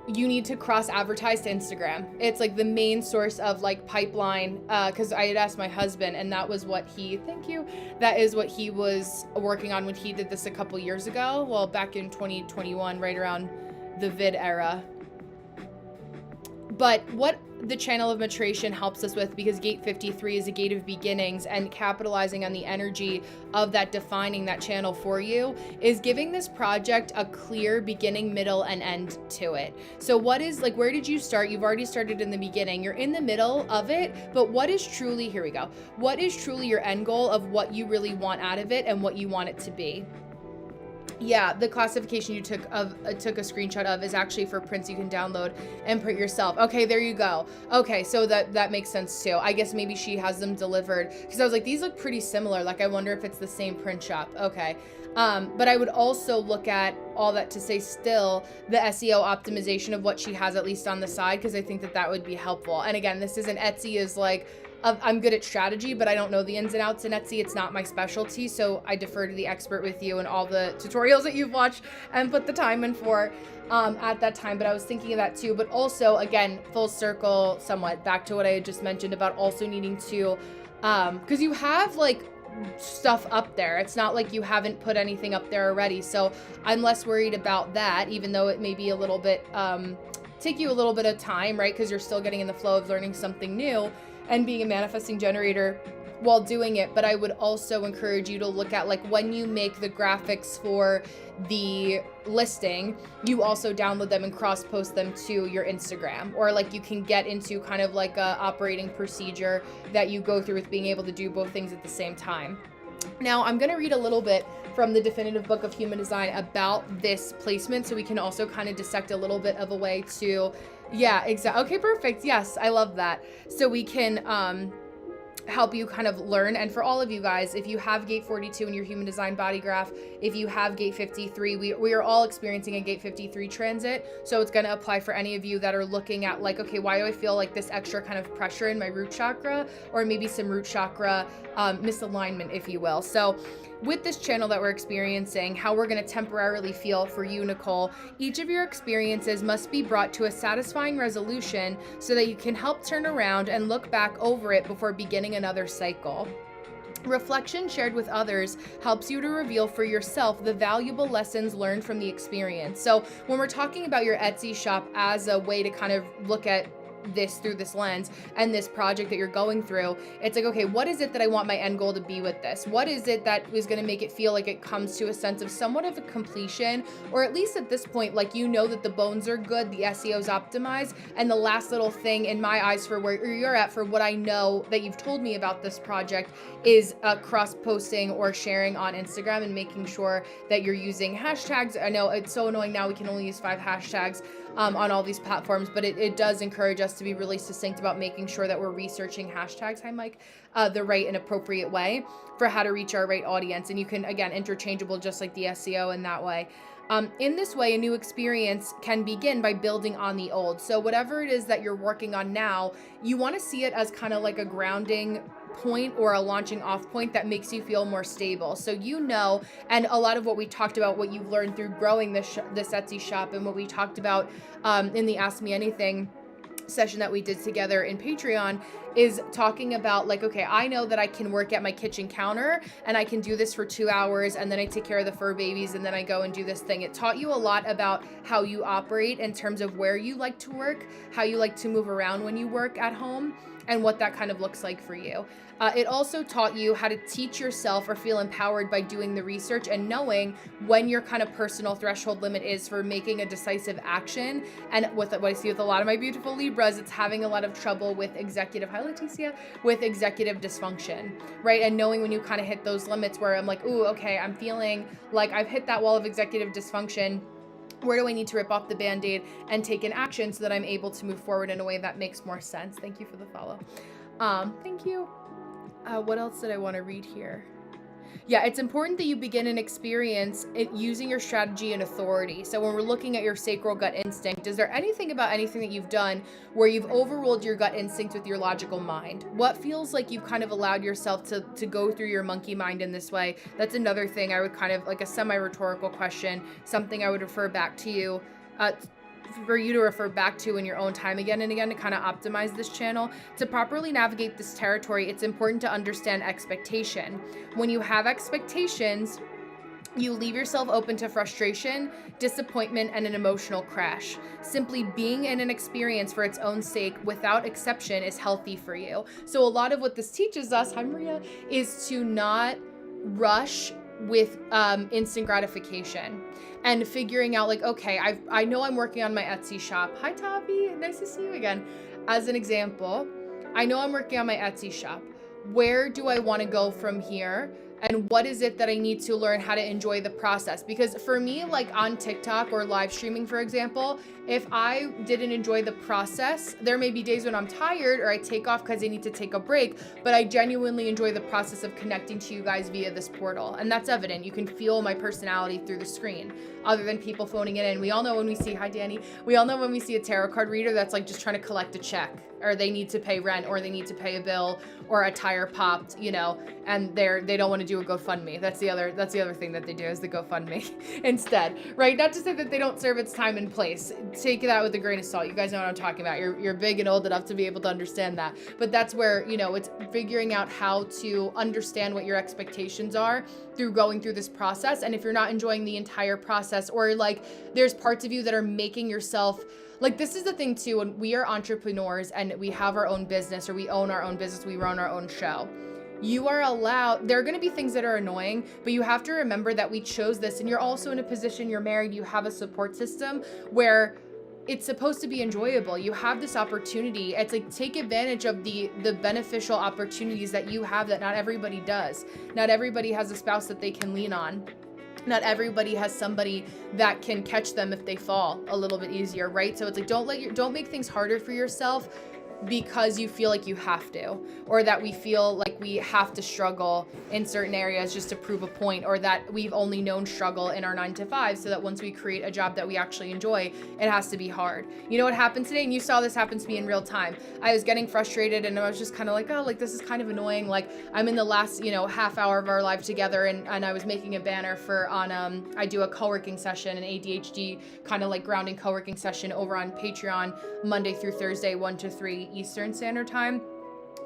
you need to cross advertise to Instagram. It's like the main source of like pipeline. Cause I had asked my husband, and that was what that is what he was working on when he did this a couple years ago. Well, back in 2021, right around the vid era. But what the channel of maturation helps us with, because gate 53 is a gate of beginnings, and capitalizing on the energy of that, defining that channel for you, is giving this project a clear beginning, middle, and end to it. So what is like, where did you start? You've already started in the beginning. You're in the middle of it, but what is truly, here we go. What is truly your end goal of what you really want out of it and what you want it to be? Yeah, the classification you took a screenshot of is actually for prints you can download and print yourself. Okay, there you go. Okay, so that makes sense too. I guess maybe she has them delivered, because I was like, these look pretty similar. Like, I wonder if it's the same print shop. Okay. But I would also look at all that to say still the SEO optimization of what she has at least on the side, because I think that would be helpful. And again, this isn't Etsy is like, I'm good at strategy, but I don't know the ins and outs in Etsy. It's not my specialty. So I defer to the expert with you and all the tutorials that you've watched and put the time in for at that time. But I was thinking of that too. But also, again, full circle somewhat back to what I had just mentioned about also needing to, because you have like stuff up there. It's not like you haven't put anything up there already. So I'm less worried about that, even though it may be a little bit, take you a little bit of time, right? Because you're still getting in the flow of learning something new and being a manifesting generator while doing it. But I would also encourage you to look at, like, when you make the graphics for the listing, you also download them and cross post them to your Instagram, or like you can get into kind of like a operating procedure that you go through with being able to do both things at the same time. Now, I'm going to read a little bit from the definitive book of human design about this placement, so we can also kind of dissect a little bit of a way to, yeah, exactly. Okay, perfect. Yes, I love that. So we can help you kind of learn. And for all of you guys, if you have gate 42 in your human design body graph, if you have gate 53, we are all experiencing a gate 53 transit. So it's going to apply for any of you that are looking at like, okay, why do I feel like this extra kind of pressure in my root chakra, or maybe some root chakra misalignment, if you will. So with this channel that we're experiencing, how we're going to temporarily feel for you, Nicole, each of your experiences must be brought to a satisfying resolution so that you can help turn around and look back over it before beginning another cycle. Reflection shared with others helps you to reveal for yourself the valuable lessons learned from the experience. So when we're talking about your Etsy shop as a way to kind of look at this through this lens and this project that you're going through, it's like, okay, what is it that I want my end goal to be with this? What is it that is going to make it feel like it comes to a sense of somewhat of a completion, or at least at this point, like, you know that the bones are good, the SEO's optimized, and the last little thing in my eyes for where you're at, for what I know that you've told me about this project, is cross posting or sharing on Instagram and making sure that you're using hashtags. I know it's so annoying now, we can only use 5 hashtags on all these platforms, but it does encourage us to be really succinct about making sure that we're researching hashtags, hi Mike, the right and appropriate way for how to reach our right audience. And you can, again, interchangeable just like the SEO in that way. In this way, a new experience can begin by building on the old. So whatever it is that you're working on now, you want to see it as kind of like a grounding point or a launching off point that makes you feel more stable. So and a lot of what we talked about, what you've learned through growing this Etsy shop, and what we talked about in the Ask Me Anything session that we did together in Patreon, is talking about like, okay, I know that I can work at my kitchen counter and I can do this for 2 hours, and then I take care of the fur babies, and then I go and do this thing. It taught you a lot about how you operate in terms of where you like to work, how you like to move around when you work at home, and what that kind of looks like for you. It also taught you how to teach yourself or feel empowered by doing the research and knowing when your kind of personal threshold limit is for making a decisive action. And with what I see with a lot of my beautiful Libras, it's having a lot of trouble with executive, hi Leticia, with executive dysfunction, right? And knowing when you kind of hit those limits where I'm like, ooh, okay, I'm feeling like I've hit that wall of executive dysfunction. Where do I need to rip off the Band-Aid and take an action so that I'm able to move forward in a way that makes more sense? Thank you for the follow. Thank you. What else did I want to read here? Yeah, it's important that you begin an experience using your strategy and authority. So when we're looking at your sacral gut instinct, is there anything about anything that you've done where you've overruled your gut instinct with your logical mind? What feels like you've kind of allowed yourself to go through your monkey mind in this way? That's another thing I would kind of, like a semi-rhetorical question, something I would refer back to you, for you to refer back to in your own time again and again to kind of optimize this channel. To properly navigate this territory, it's important to understand expectation. When you have expectations, you leave yourself open to frustration, disappointment, and an emotional crash. Simply being in an experience for its own sake, without exception, is healthy for you. So a lot of what this teaches us, hi Maria, is to not rush with instant gratification and figuring out like, okay, I know I'm working on my Etsy shop. Hi Tavi, nice to see you again. As an example, I know I'm working on my Etsy shop. Where do I want to go from here? And what is it that I need to learn how to enjoy the process? Because for me, like on TikTok or live streaming, for example, if I didn't enjoy the process, there may be days when I'm tired or I take off because I need to take a break, but I genuinely enjoy the process of connecting to you guys via this portal. And that's evident. You can feel my personality through the screen, other than people phoning it in. We all know when we see, hi Danny, we all know when we see a tarot card reader that's like just trying to collect a check, or they need to pay rent, or they need to pay a bill, or a tire popped, you know, and they don't want to do a GoFundMe. That's the other thing that they do, is the GoFundMe instead, right? Not to say that they don't serve its time and place. Take that with a grain of salt. You guys know what I'm talking about. You're big and old enough to be able to understand that. But that's where, you know, it's figuring out how to understand what your expectations are through going through this process. And if you're not enjoying the entire process, or like there's parts of you that are making yourself, like, this is the thing too, when we are entrepreneurs and we have our own business, or we own our own business, we run our own show. You are allowed, there are going to be things that are annoying, but you have to remember that we chose this, and you're also in a position, you're married, you have a support system where it's supposed to be enjoyable. You have this opportunity. It's like, take advantage of the beneficial opportunities that you have that not everybody does. Not everybody has a spouse that they can lean on. Not everybody has somebody that can catch them if they fall a little bit easier, right? So it's like, don't make things harder for yourself. because you feel like you have to, or that we feel like we have to struggle in certain areas just to prove a point, or that we've only known struggle in our 9 to 5, so that once we create a job that we actually enjoy, it has to be hard. You know what happened today? And you saw this happen to me in real time. I was getting frustrated and I was just kind of like, oh, like this is kind of annoying. Like I'm in the last, half hour of our live together, and I was making a banner for I do a co-working session, an ADHD kind of like grounding co-working session over on Patreon, Monday through Thursday, 1 to 3 Eastern Standard Time.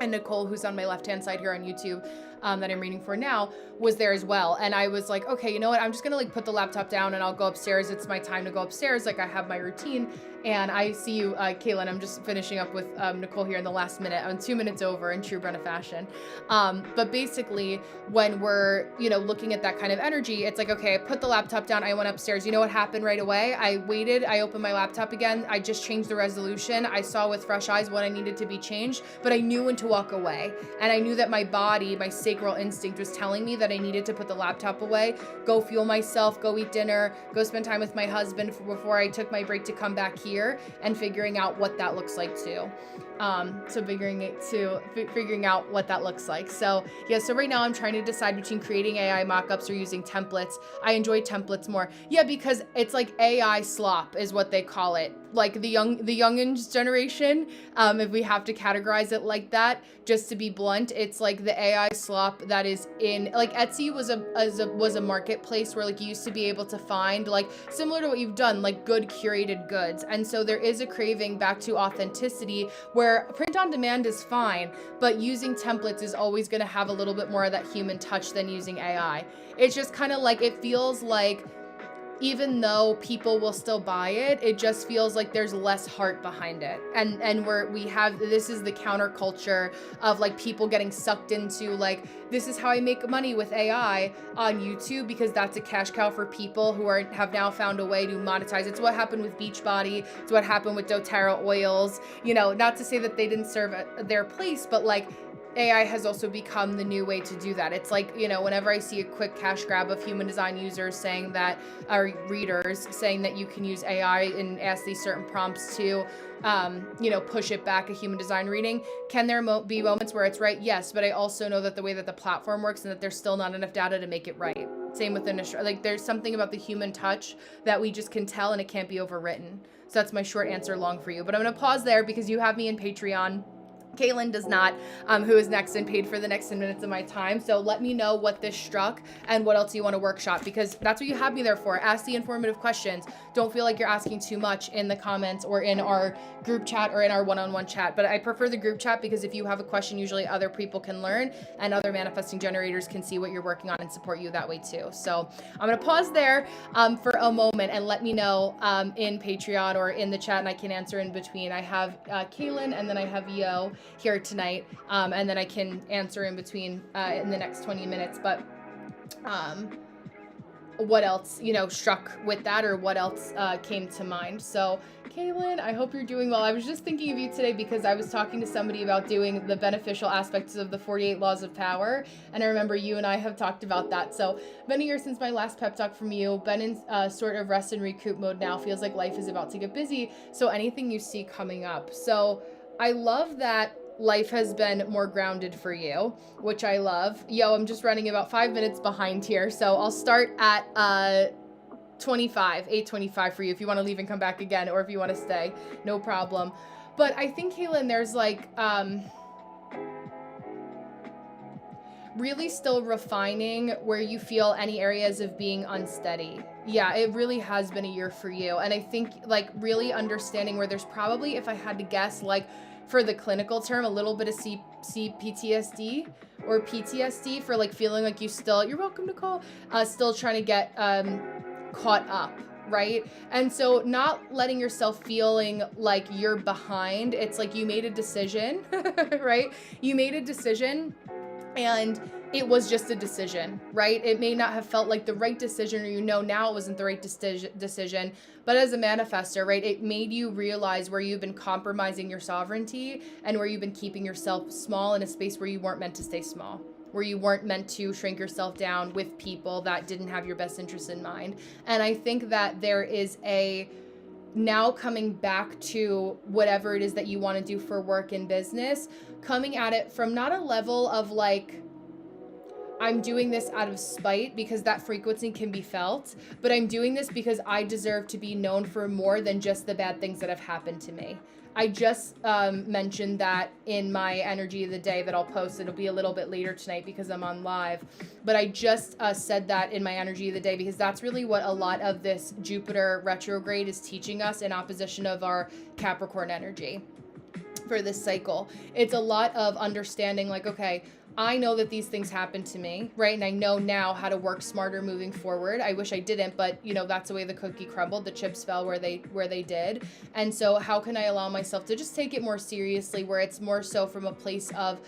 And Nicole, who's on my left-hand side here on YouTube, that I'm reading for now, was there as well. And I was like, okay, you know what? I'm just gonna like put the laptop down and I'll go upstairs. It's my time to go upstairs. Like I have my routine. And I see you, Kaylin. I'm just finishing up with Nicole here in the last minute. I'm 2 minutes over in true Brenna fashion. But basically, when we're, looking at that kind of energy, it's like, okay, I put the laptop down. I went upstairs. You know what happened right away? I waited. I opened my laptop again. I just changed the resolution. I saw with fresh eyes what I needed to be changed, but I knew when to walk away. And I knew that my body, my sacral instinct was telling me that I needed to put the laptop away, go fuel myself, go eat dinner, go spend time with my husband before I took my break to come back here, and figuring out what that looks like too. Figuring out what that looks like. So yeah, so right now I'm trying to decide between creating AI mockups or using templates. I enjoy templates more. Yeah, because it's like AI slop is what they call it. Like the youngins generation, if we have to categorize it like that, just to be blunt, it's like the AI slop that is in, like Etsy was a marketplace where like you used to be able to find, like similar to what you've done, like good curated goods. And so there is a craving back to authenticity where print on demand is fine, but using templates is always going to have a little bit more of that human touch than using AI. It's just kind of like, it feels like even though people will still buy it, it just feels like there's less heart behind it. And this is the counterculture of like people getting sucked into like, this is how I make money with AI on YouTube, because that's a cash cow for people who have now found a way to monetize. It's what happened with Beachbody. It's what happened with doTERRA oils. Not to say that they didn't serve their place, but like AI has also become the new way to do that. It's like, whenever I see a quick cash grab of human design users saying that, or readers saying that you can use AI and ask these certain prompts to, push it back a human design reading. Can there be moments where it's right? Yes, but I also know that the way that the platform works and that there's still not enough data to make it right. Same with like there's something about the human touch that we just can tell and it can't be overwritten. So that's my short answer long for you. But I'm going to pause there because you have me in Patreon. Kaylin does not, who is next and paid for the next 10 minutes of my time. So let me know what this struck and what else you want to workshop, because that's what you have me there for. Ask the informative questions. Don't feel like you're asking too much in the comments or in our group chat or in our one-on-one chat. But I prefer the group chat because if you have a question, usually other people can learn and other manifesting generators can see what you're working on and support you that way too. So I'm going to pause there for a moment and let me know in Patreon or in the chat, and I can answer in between. I have Kaylin and then I have Yo here tonight, and then I can answer in between in the next 20 minutes. But what else, struck with that, or what else came to mind? So Kaylin, I hope you're doing well. I was just thinking of you today because I was talking to somebody about doing the beneficial aspects of the 48 laws of power, and I remember you and I have talked about that. So been a year since my last pep talk from you. Been in sort of rest and recoup mode now. Feels like life is about to get busy. So anything you see coming up. So I love that life has been more grounded for you, which I love. Yo, I'm just running about 5 minutes behind here, so I'll start at 8:25 for you if you want to leave and come back again, or if you want to stay, no problem. But I think, Kaylin, there's like really still refining where you feel any areas of being unsteady. Yeah, it really has been a year for you. And I think like really understanding where there's probably, if I had to guess, like for the clinical term, a little bit of CPTSD or PTSD for like feeling like you're welcome to call, still trying to get caught up, right? And so not letting yourself feeling like you're behind. It's like you made a decision, right? You made a decision and it was just a decision, right? It may not have felt like the right decision, or now it wasn't the right decision, but as a manifestor, right, it made you realize where you've been compromising your sovereignty and where you've been keeping yourself small in a space where you weren't meant to stay small, where you weren't meant to shrink yourself down with people that didn't have your best interest in mind. And I think that there is now coming back to whatever it is that you want to do for work and business, coming at it from not a level of like, I'm doing this out of spite because that frequency can be felt, but I'm doing this because I deserve to be known for more than just the bad things that have happened to me. I just mentioned that in my energy of the day that I'll post. It'll be a little bit later tonight because I'm on live. But I just said that in my energy of the day because that's really what a lot of this Jupiter retrograde is teaching us in opposition of our Capricorn energy for this cycle. It's a lot of understanding like, okay, I know that these things happened to me, right? And I know now how to work smarter moving forward. I wish I didn't, but you know, that's the way the cookie crumbled. The chips fell where they did. And so how can I allow myself to just take it more seriously, where it's more so from a place of,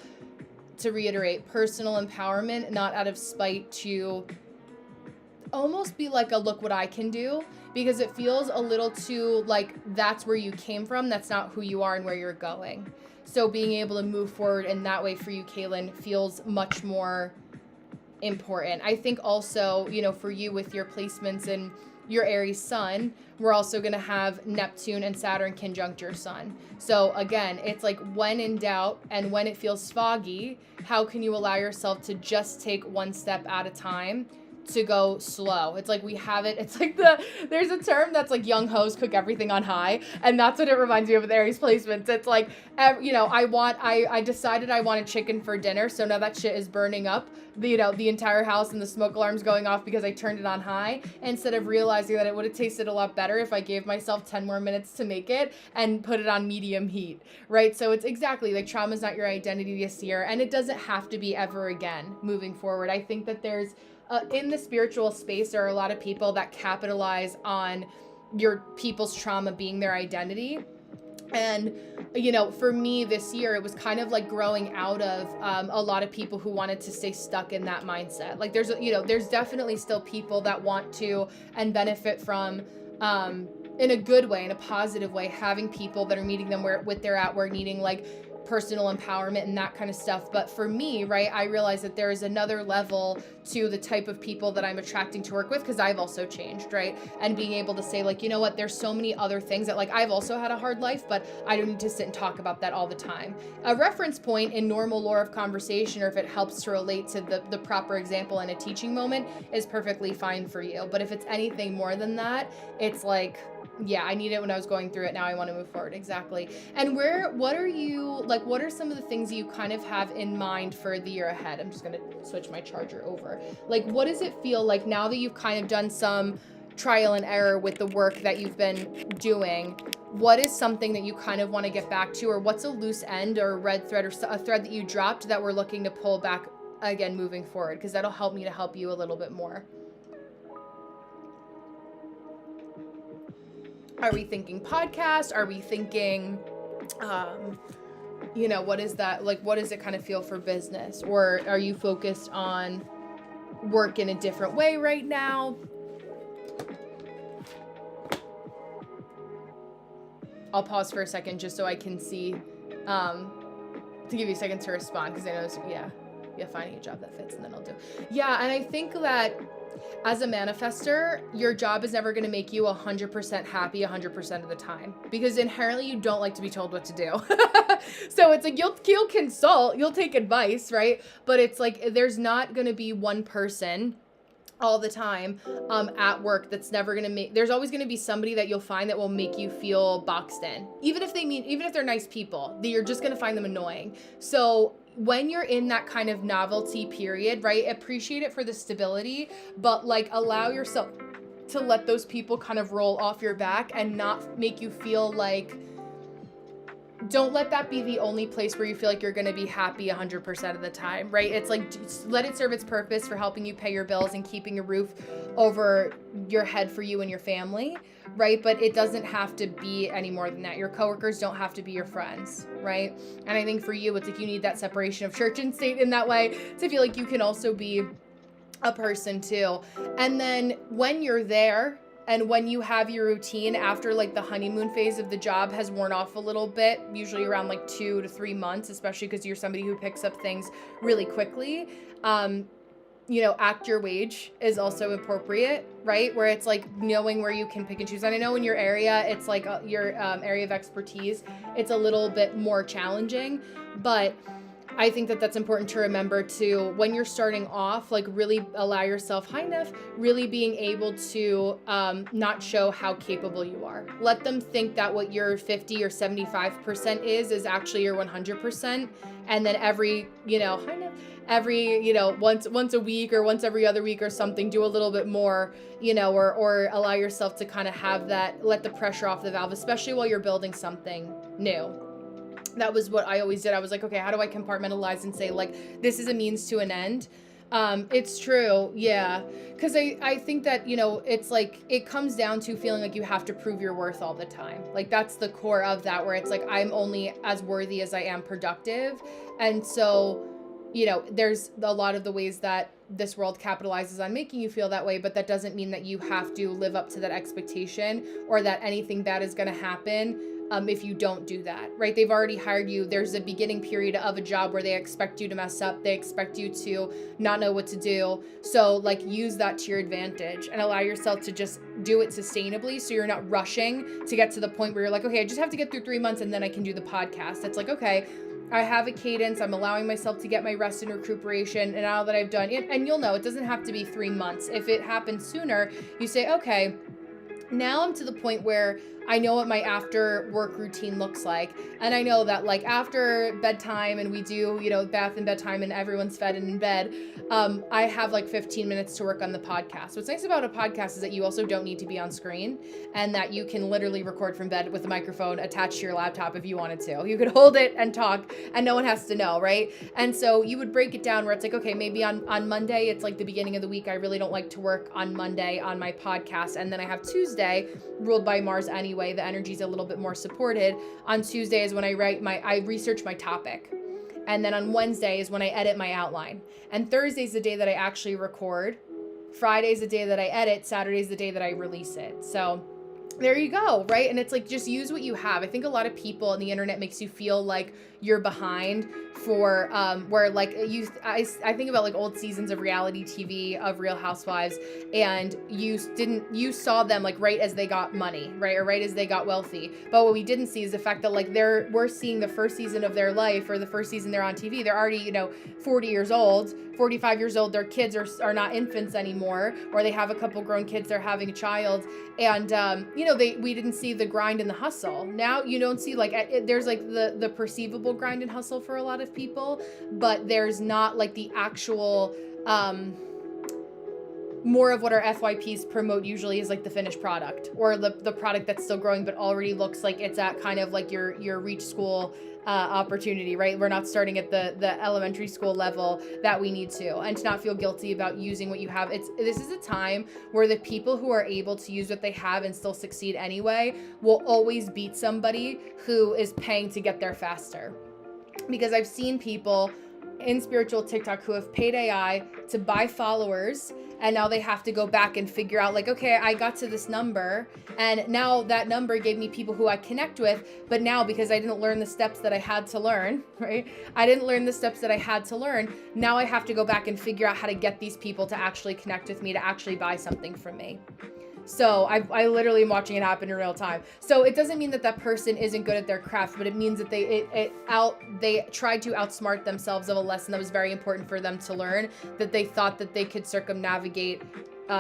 to reiterate, personal empowerment, not out of spite, to almost be like a look what I can do, because it feels a little too like that's where you came from. That's not who you are and where you're going. So being able to move forward in that way for you, Kaylin, feels much more important. I think also, you know, for you with your placements and your Aries sun, we're also going to have Neptune and Saturn conjunct your sun. So again, it's like when in doubt and when it feels foggy, how can you allow yourself to just take one step at a time to go slow? It's like we have it. It's like there's a term that's like young hoes cook everything on high. And that's what it reminds me of with Aries placements. It's like, you know, I decided I wanted chicken for dinner. So now that shit is burning up, the entire house and the smoke alarm's going off because I turned it on high, instead of realizing that it would have tasted a lot better if I gave myself 10 more minutes to make it and put it on medium heat, right? So it's exactly like trauma's not your identity this year, and it doesn't have to be ever again moving forward. I think that there's in the spiritual space, there are a lot of people that capitalize on your people's trauma being their identity. And, you know, for me this year, it was kind of like growing out of a lot of people who wanted to stay stuck in that mindset. Like there's definitely still people that want to and benefit from, in a good way, in a positive way, having people that are meeting them where they're at, where needing like personal empowerment and that kind of stuff. But for me, right, I realized that there is another level to the type of people that I'm attracting to work with, because I've also changed, right? And being able to say like, you know what, there's so many other things that like I've also had a hard life, but I don't need to sit and talk about that all the time. A reference point in normal lore of conversation, or if it helps to relate to the proper example in a teaching moment, is perfectly fine for you. But if it's anything more than that, it's like, yeah, I need it when I was going through it. Now I want to move forward. Exactly. And what are some of the things you kind of have in mind for the year ahead? I'm just going to switch my charger over. Like, what does it feel like now that you've kind of done some trial and error with the work that you've been doing? What is something that you kind of want to get back to, or what's a loose end or a red thread or a thread that you dropped that we're looking to pull back again moving forward? Because that'll help me to help you a little bit more. Are we thinking podcast? Are we thinking, you know, what is that? Like, what does it kind of feel for business? Or are you focused on work in a different way right now? I'll pause for a second just so I can see, to give you a second to respond, because I know, finding a job that fits, and then I'll do. Yeah, and I think that as a manifester, your job is never going to make you 100% happy 100% of the time, because inherently you don't like to be told what to do. So it's like you'll consult, you'll take advice, right? But it's like there's not going to be one person all the time at work that's never going to make, there's always going to be somebody that you'll find that will make you feel boxed in. Even if they're nice people, you're just going to find them annoying. So when you're in that kind of novelty period, right, appreciate it for the stability, but like allow yourself to let those people kind of roll off your back and not make you feel like, don't let that be the only place where you feel like you're going to be happy 100% of the time, right? It's like, just let it serve its purpose for helping you pay your bills and keeping a roof over your head for you and your family, right? But it doesn't have to be any more than that. Your coworkers don't have to be your friends, right? And I think for you, it's like you need that separation of church and state in that way to feel like you can also be a person too. And then when you're there, and when you have your routine after like the honeymoon phase of the job has worn off a little bit, usually around like 2 to 3 months, especially because you're somebody who picks up things really quickly, act your wage is also appropriate, right? Where it's like knowing where you can pick and choose. And I know in your area, it's like your area of expertise, it's a little bit more challenging, but I think that that's important to remember too. When you're starting off, like really allow yourself, hi Neff, really being able to not show how capable you are. Let them think that what your 50 or 75% is actually your 100%. And then every, hi Neff, every, once a week or once every other week or something, do a little bit more, or allow yourself to kind of have that, let the pressure off the valve, especially while you're building something new. That was what I always did. I was like, okay, how do I compartmentalize and say, like, this is a means to an end? It's true. Yeah. Cause I think that, it's like, it comes down to feeling like you have to prove your worth all the time. Like that's the core of that, where it's like, I'm only as worthy as I am productive. And so, there's a lot of the ways that this world capitalizes on making you feel that way, but that doesn't mean that you have to live up to that expectation or that anything bad is going to happen. If you don't do that, right? They've already hired you. There's a beginning period of a job where they expect you to mess up. They expect you to not know what to do. So like use that to your advantage and allow yourself to just do it sustainably. So you're not rushing to get to the point where you're like, okay, I just have to get through 3 months and then I can do the podcast. It's like, okay, I have a cadence. I'm allowing myself to get my rest and recuperation. And now that I've done it, and you'll know it doesn't have to be 3 months. If it happens sooner, you say, okay, now I'm to the point where I know what my after work routine looks like. And I know that like after bedtime and we do, bath and bedtime and everyone's fed and in bed, I have like 15 minutes to work on the podcast. What's nice about a podcast is that you also don't need to be on screen and that you can literally record from bed with a microphone attached to your laptop if you wanted to. You could hold it and talk and no one has to know, right? And so you would break it down where it's like, okay, maybe on Monday, it's like the beginning of the week. I really don't like to work on Monday on my podcast. And then I have Tuesday ruled by Mars anyway. The energy's a little bit more supported. On Tuesday is when I research my topic. And then on Wednesday is when I edit my outline. And Thursday's the day that I actually record. Friday's the day that I edit. Saturday's the day that I release it. So there you go, right? And it's like, just use what you have. I think a lot of people on the internet makes you feel like you're behind for where like I think about like old seasons of reality TV of Real Housewives, and you saw them like right as they got money, right? Or right as they got wealthy. But what we didn't see is the fact that like we're seeing the first season of their life or the first season they're on TV. They're already, 40 years old, 45 years old. Their kids are not infants anymore, or they have a couple grown kids, they're having a child. And, we didn't see the grind and the hustle. Now you don't see like, there's like the perceivable grind and hustle for a lot of people, but there's not like the actual, more of what our FYPs promote usually is like the finished product or the product that's still growing, but already looks like it's at kind of like your reach school opportunity, right? We're not starting at the elementary school level that we need to, and to not feel guilty about using what you have. This is a time where the people who are able to use what they have and still succeed anyway will always beat somebody who is paying to get there faster. Because I've seen people in spiritual TikTok who have paid AI to buy followers, and now they have to go back and figure out like, okay, I got to this number and now that number gave me people who I connect with, but now because I didn't learn the steps that I had to learn, right? I didn't learn the steps that I had to learn. Now I have to go back and figure out how to get these people to actually connect with me, to actually buy something from me. So I literally am watching it happen in real time. So it doesn't mean that person isn't good at their craft, but it means that they tried to outsmart themselves of a lesson that was very important for them to learn, that they thought that they could circumnavigate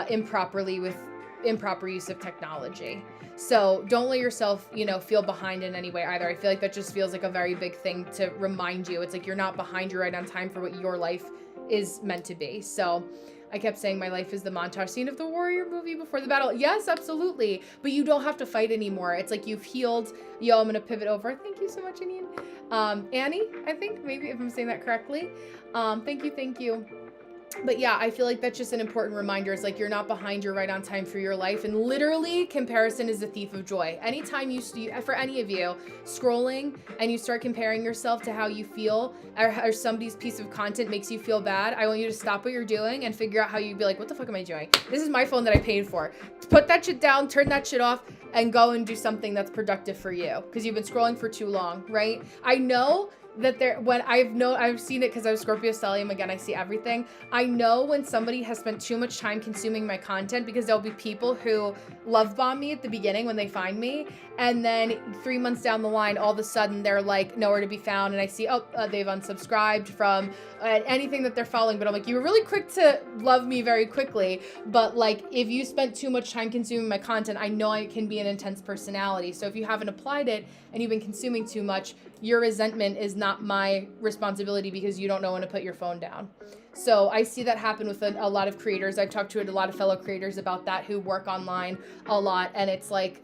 improperly with improper use of technology. So don't let yourself, feel behind in any way either. I feel like that just feels like a very big thing to remind you. It's like you're not behind, you're right on time for what your life is meant to be. So I kept saying my life is the montage scene of the warrior movie before the battle. Yes, absolutely. But you don't have to fight anymore. It's like you've healed. I'm going to pivot over. Thank you so much, Annie, I think, maybe if I'm saying that correctly. Thank you. But yeah, I feel like that's just an important reminder. It's like you're not behind, you're right on time for your life. And literally, comparison is the thief of joy. Anytime for any of you, scrolling and you start comparing yourself to how you feel or somebody's piece of content makes you feel bad, I want you to stop what you're doing and figure out how you'd be like, what the fuck am I doing? This is my phone that I paid for. Put that shit down, turn that shit off, and go and do something that's productive for you because you've been scrolling for too long, right? I know that when I've seen it because I was Scorpio stellium, again, I see everything. I know when somebody has spent too much time consuming my content, because there'll be people who love bomb me at the beginning when they find me, and then 3 months down the line, all of a sudden they're like nowhere to be found, and I see, they've unsubscribed from anything that they're following. But I'm like, you were really quick to love me very quickly, but like if you spent too much time consuming my content, I know I can be an intense personality. So if you haven't applied it and you've been consuming too much, your resentment is not my responsibility, because you don't know when to put your phone down. So I see that happen with a lot of creators. I've talked to a lot of fellow creators about that who work online a lot, and it's like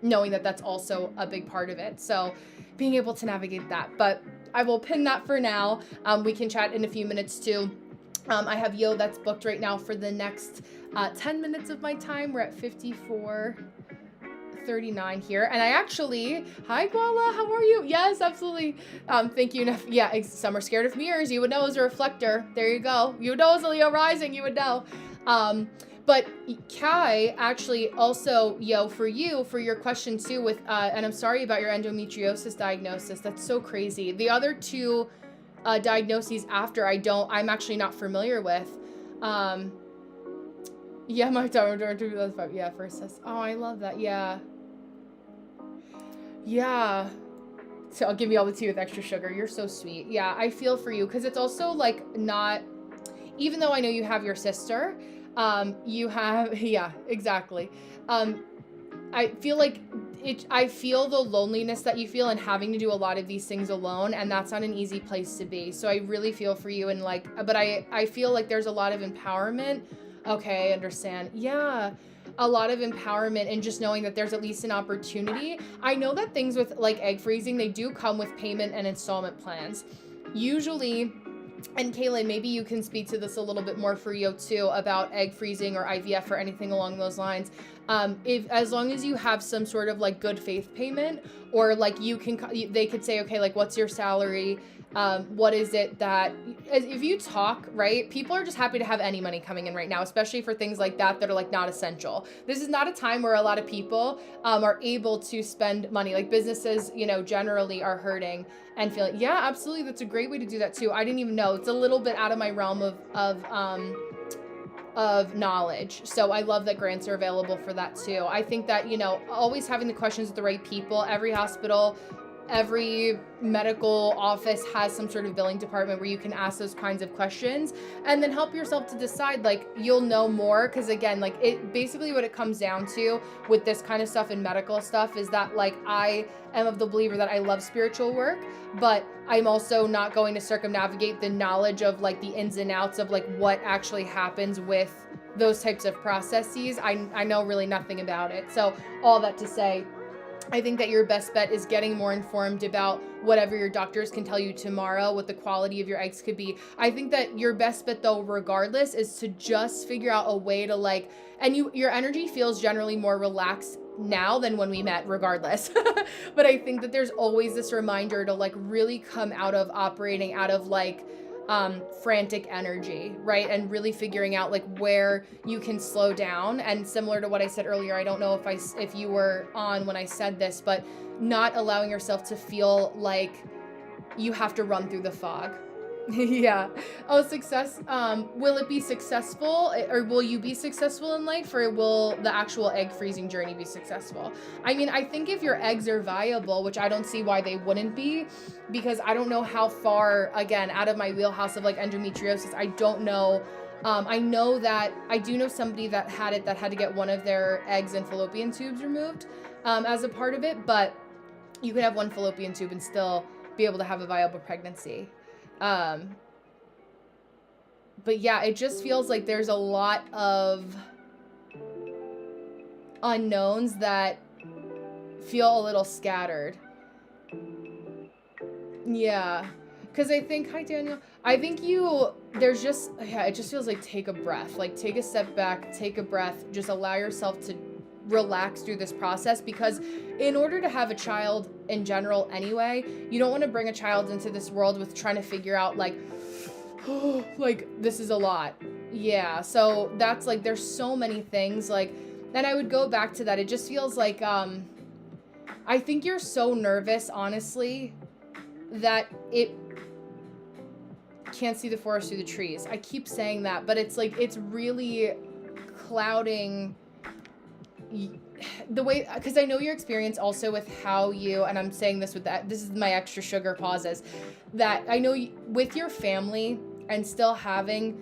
knowing that that's also a big part of it. So being able to navigate that. But I will pin that for now. We can chat in a few minutes too. I have Yo that's booked right now for the next 10 minutes of my time. We're at 54:39 here. And I actually, hi Koala, how are you? Yes, absolutely. Thank you. Yeah, some are scared of mirrors. You would know as a reflector. There you go. You would know as a Leo rising. You would know. But Kai, actually also, Yo, for your question too with, and I'm sorry about your endometriosis diagnosis. That's so crazy. The other two diagnoses after I'm actually not familiar with. Yeah, my daughter, yeah, first says, oh, I love that. Yeah. Yeah. So I'll give you all the tea with extra sugar. You're so sweet. Yeah, I feel for you, because it's also like not, even though I know you have your sister, you have, yeah, exactly. I feel like I feel the loneliness that you feel and having to do a lot of these things alone, and that's not an easy place to be. So I really feel for you, and like, but I feel like there's a lot of empowerment. Okay, I understand. Yeah, a lot of empowerment and just knowing that there's at least an opportunity. I know that things with like egg freezing, they do come with payment and installment plans. Usually, and Kaylin, maybe you can speak to this a little bit more for you too about egg freezing or IVF or anything along those lines. If as long as you have some sort of like good faith payment, or like they could say, okay, like what's your salary? What is it that, if you talk, right, people are just happy to have any money coming in right now, especially for things like that are like not essential. This is not a time where a lot of people are able to spend money. Like businesses, generally are hurting and feeling, yeah, absolutely. That's a great way to do that too. I didn't even know. It's a little bit out of my realm of knowledge. So I love that grants are available for that too. I think that, always having the questions with the right people. Every hospital, every medical office has some sort of billing department where you can ask those kinds of questions, and then help yourself to decide, like, you'll know more. Because again, like, it basically what it comes down to with this kind of stuff and medical stuff is that, like, I am of the believer that I love spiritual work, but I'm also not going to circumnavigate the knowledge of like the ins and outs of like what actually happens with those types of processes. I know really nothing about it. So all that to say, I think that your best bet is getting more informed about whatever your doctors can tell you tomorrow, what the quality of your eggs could be. I think that your best bet though, regardless, is to just figure out a way to like, and your energy feels generally more relaxed now than when we met, regardless. But I think that there's always this reminder to like really come out of operating out of like frantic energy, right? And really figuring out like where you can slow down. And similar to what I said earlier, I don't know if you were on when I said this, but not allowing yourself to feel like you have to run through the fog. Yeah. Oh, success. Will it be successful, or will you be successful in life, or will the actual egg freezing journey be successful? I mean, I think if your eggs are viable, which I don't see why they wouldn't be, because I don't know how far, again, out of my wheelhouse of like endometriosis, I don't know. I know that I do know somebody that had to get one of their eggs and fallopian tubes removed as a part of it, but you could have one fallopian tube and still be able to have a viable pregnancy. But yeah, it just feels like there's a lot of unknowns that feel a little scattered. Yeah. Because I think, hi Daniel, I think it just feels like take a breath, like take a step back, take a breath, just allow yourself to relax through this process, because in order to have a child in general anyway, you don't want to bring a child into this world with trying to figure out like, oh, like this is a lot. Yeah. So that's like, there's so many things like, and I would go back to that. It just feels like, I think you're so nervous, honestly, that it can't see the forest through the trees. I keep saying that, but it's like, it's really clouding the way, because I know your experience also with how you, and I'm saying this with that, this is my extra sugar pauses, that I know with your family and still having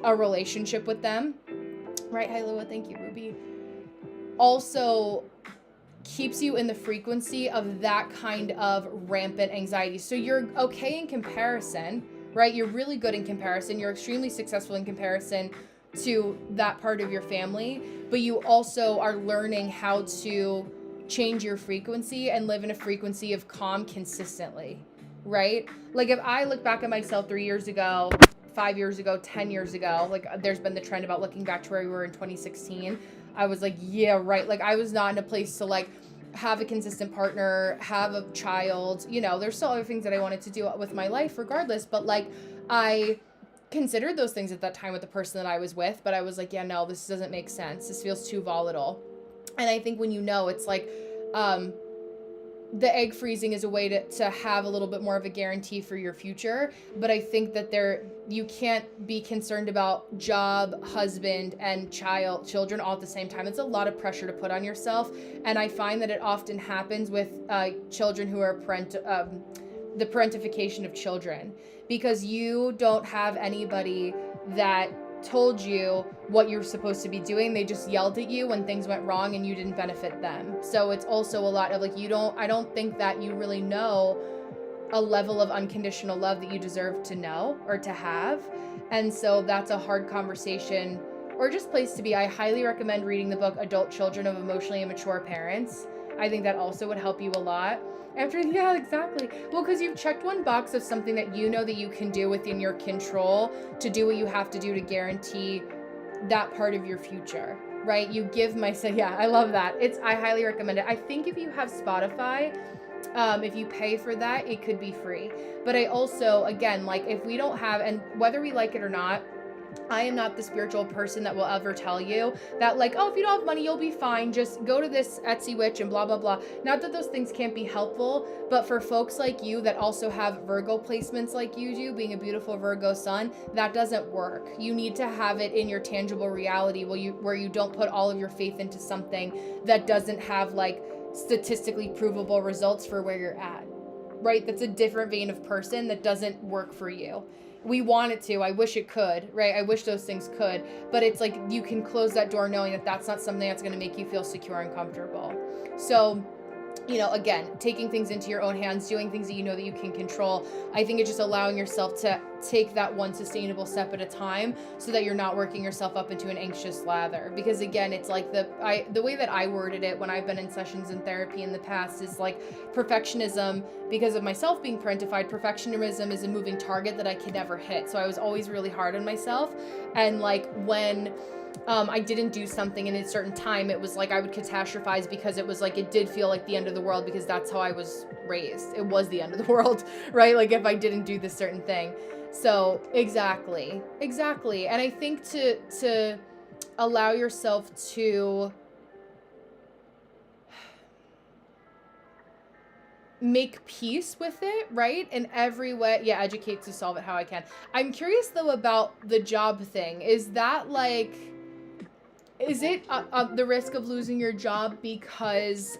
a relationship with them, right? Hi, Lua, thank you, Ruby. Also keeps you in the frequency of that kind of rampant anxiety. So you're okay in comparison, right? You're really good in comparison. You're extremely successful in comparison to that part of your family, but you also are learning how to change your frequency and live in a frequency of calm consistently, right? Like if I look back at myself 3 years ago, 5 years ago, 10 years ago, like there's been the trend about looking back to where we were in 2016. I was like, yeah, right. Like I was not in a place to like have a consistent partner, have a child, you know, there's still other things that I wanted to do with my life regardless. But like I considered those things at that time with the person that I was with, but I was like, yeah, no, this doesn't make sense. This feels too volatile. And I think when you know, it's like, the egg freezing is a way to have a little bit more of a guarantee for your future. But I think that you can't be concerned about job, husband, and children all at the same time. It's a lot of pressure to put on yourself. And I find that it often happens with children who are the parentification of children, because you don't have anybody that told you what you're supposed to be doing. They just yelled at you when things went wrong and you didn't benefit them. So it's also a lot of like, I don't think that you really know a level of unconditional love that you deserve to know or to have. And so that's a hard conversation or just place to be. I highly recommend reading the book Adult Children of Emotionally Immature Parents. I think that also would help you a lot. Yeah, exactly. Well, because you've checked one box of something that you know that you can do within your control to do what you have to do to guarantee that part of your future, right? You give myself, yeah, I love that. I highly recommend it. I think if you have Spotify, if you pay for that, it could be free. But I also, again, like if we don't have, and whether we like it or not, I am not the spiritual person that will ever tell you that like, oh, if you don't have money, you'll be fine. Just go to this Etsy witch and blah, blah, blah. Not that those things can't be helpful, but for folks like you that also have Virgo placements like you do, being a beautiful Virgo sun, that doesn't work. You need to have it in your tangible reality where you don't put all of your faith into something that doesn't have like statistically provable results for where you're at, right? That's a different vein of person that doesn't work for you. We want it to. I wish it could, right? I wish those things could. But it's like you can close that door knowing that that's not something that's going to make you feel secure and comfortable. So, you know, again, taking things into your own hands, doing things that you know that you can control. I think it's just allowing yourself to take that one sustainable step at a time so that you're not working yourself up into an anxious lather. Because again, it's like the way that I worded it when I've been in sessions in therapy in the past is like perfectionism, because of myself being parentified, perfectionism is a moving target that I could never hit. So I was always really hard on myself. And like when I didn't do something in a certain time, it was like I would catastrophize because it was like it did feel like the end of the world because that's how I was raised. It was the end of the world, right? Like if I didn't do this certain thing. So exactly. And I think to allow yourself to make peace with it, right? In every way. Yeah, educate to solve it how I can. I'm curious though about the job thing. Is that like, is it the risk of losing your job because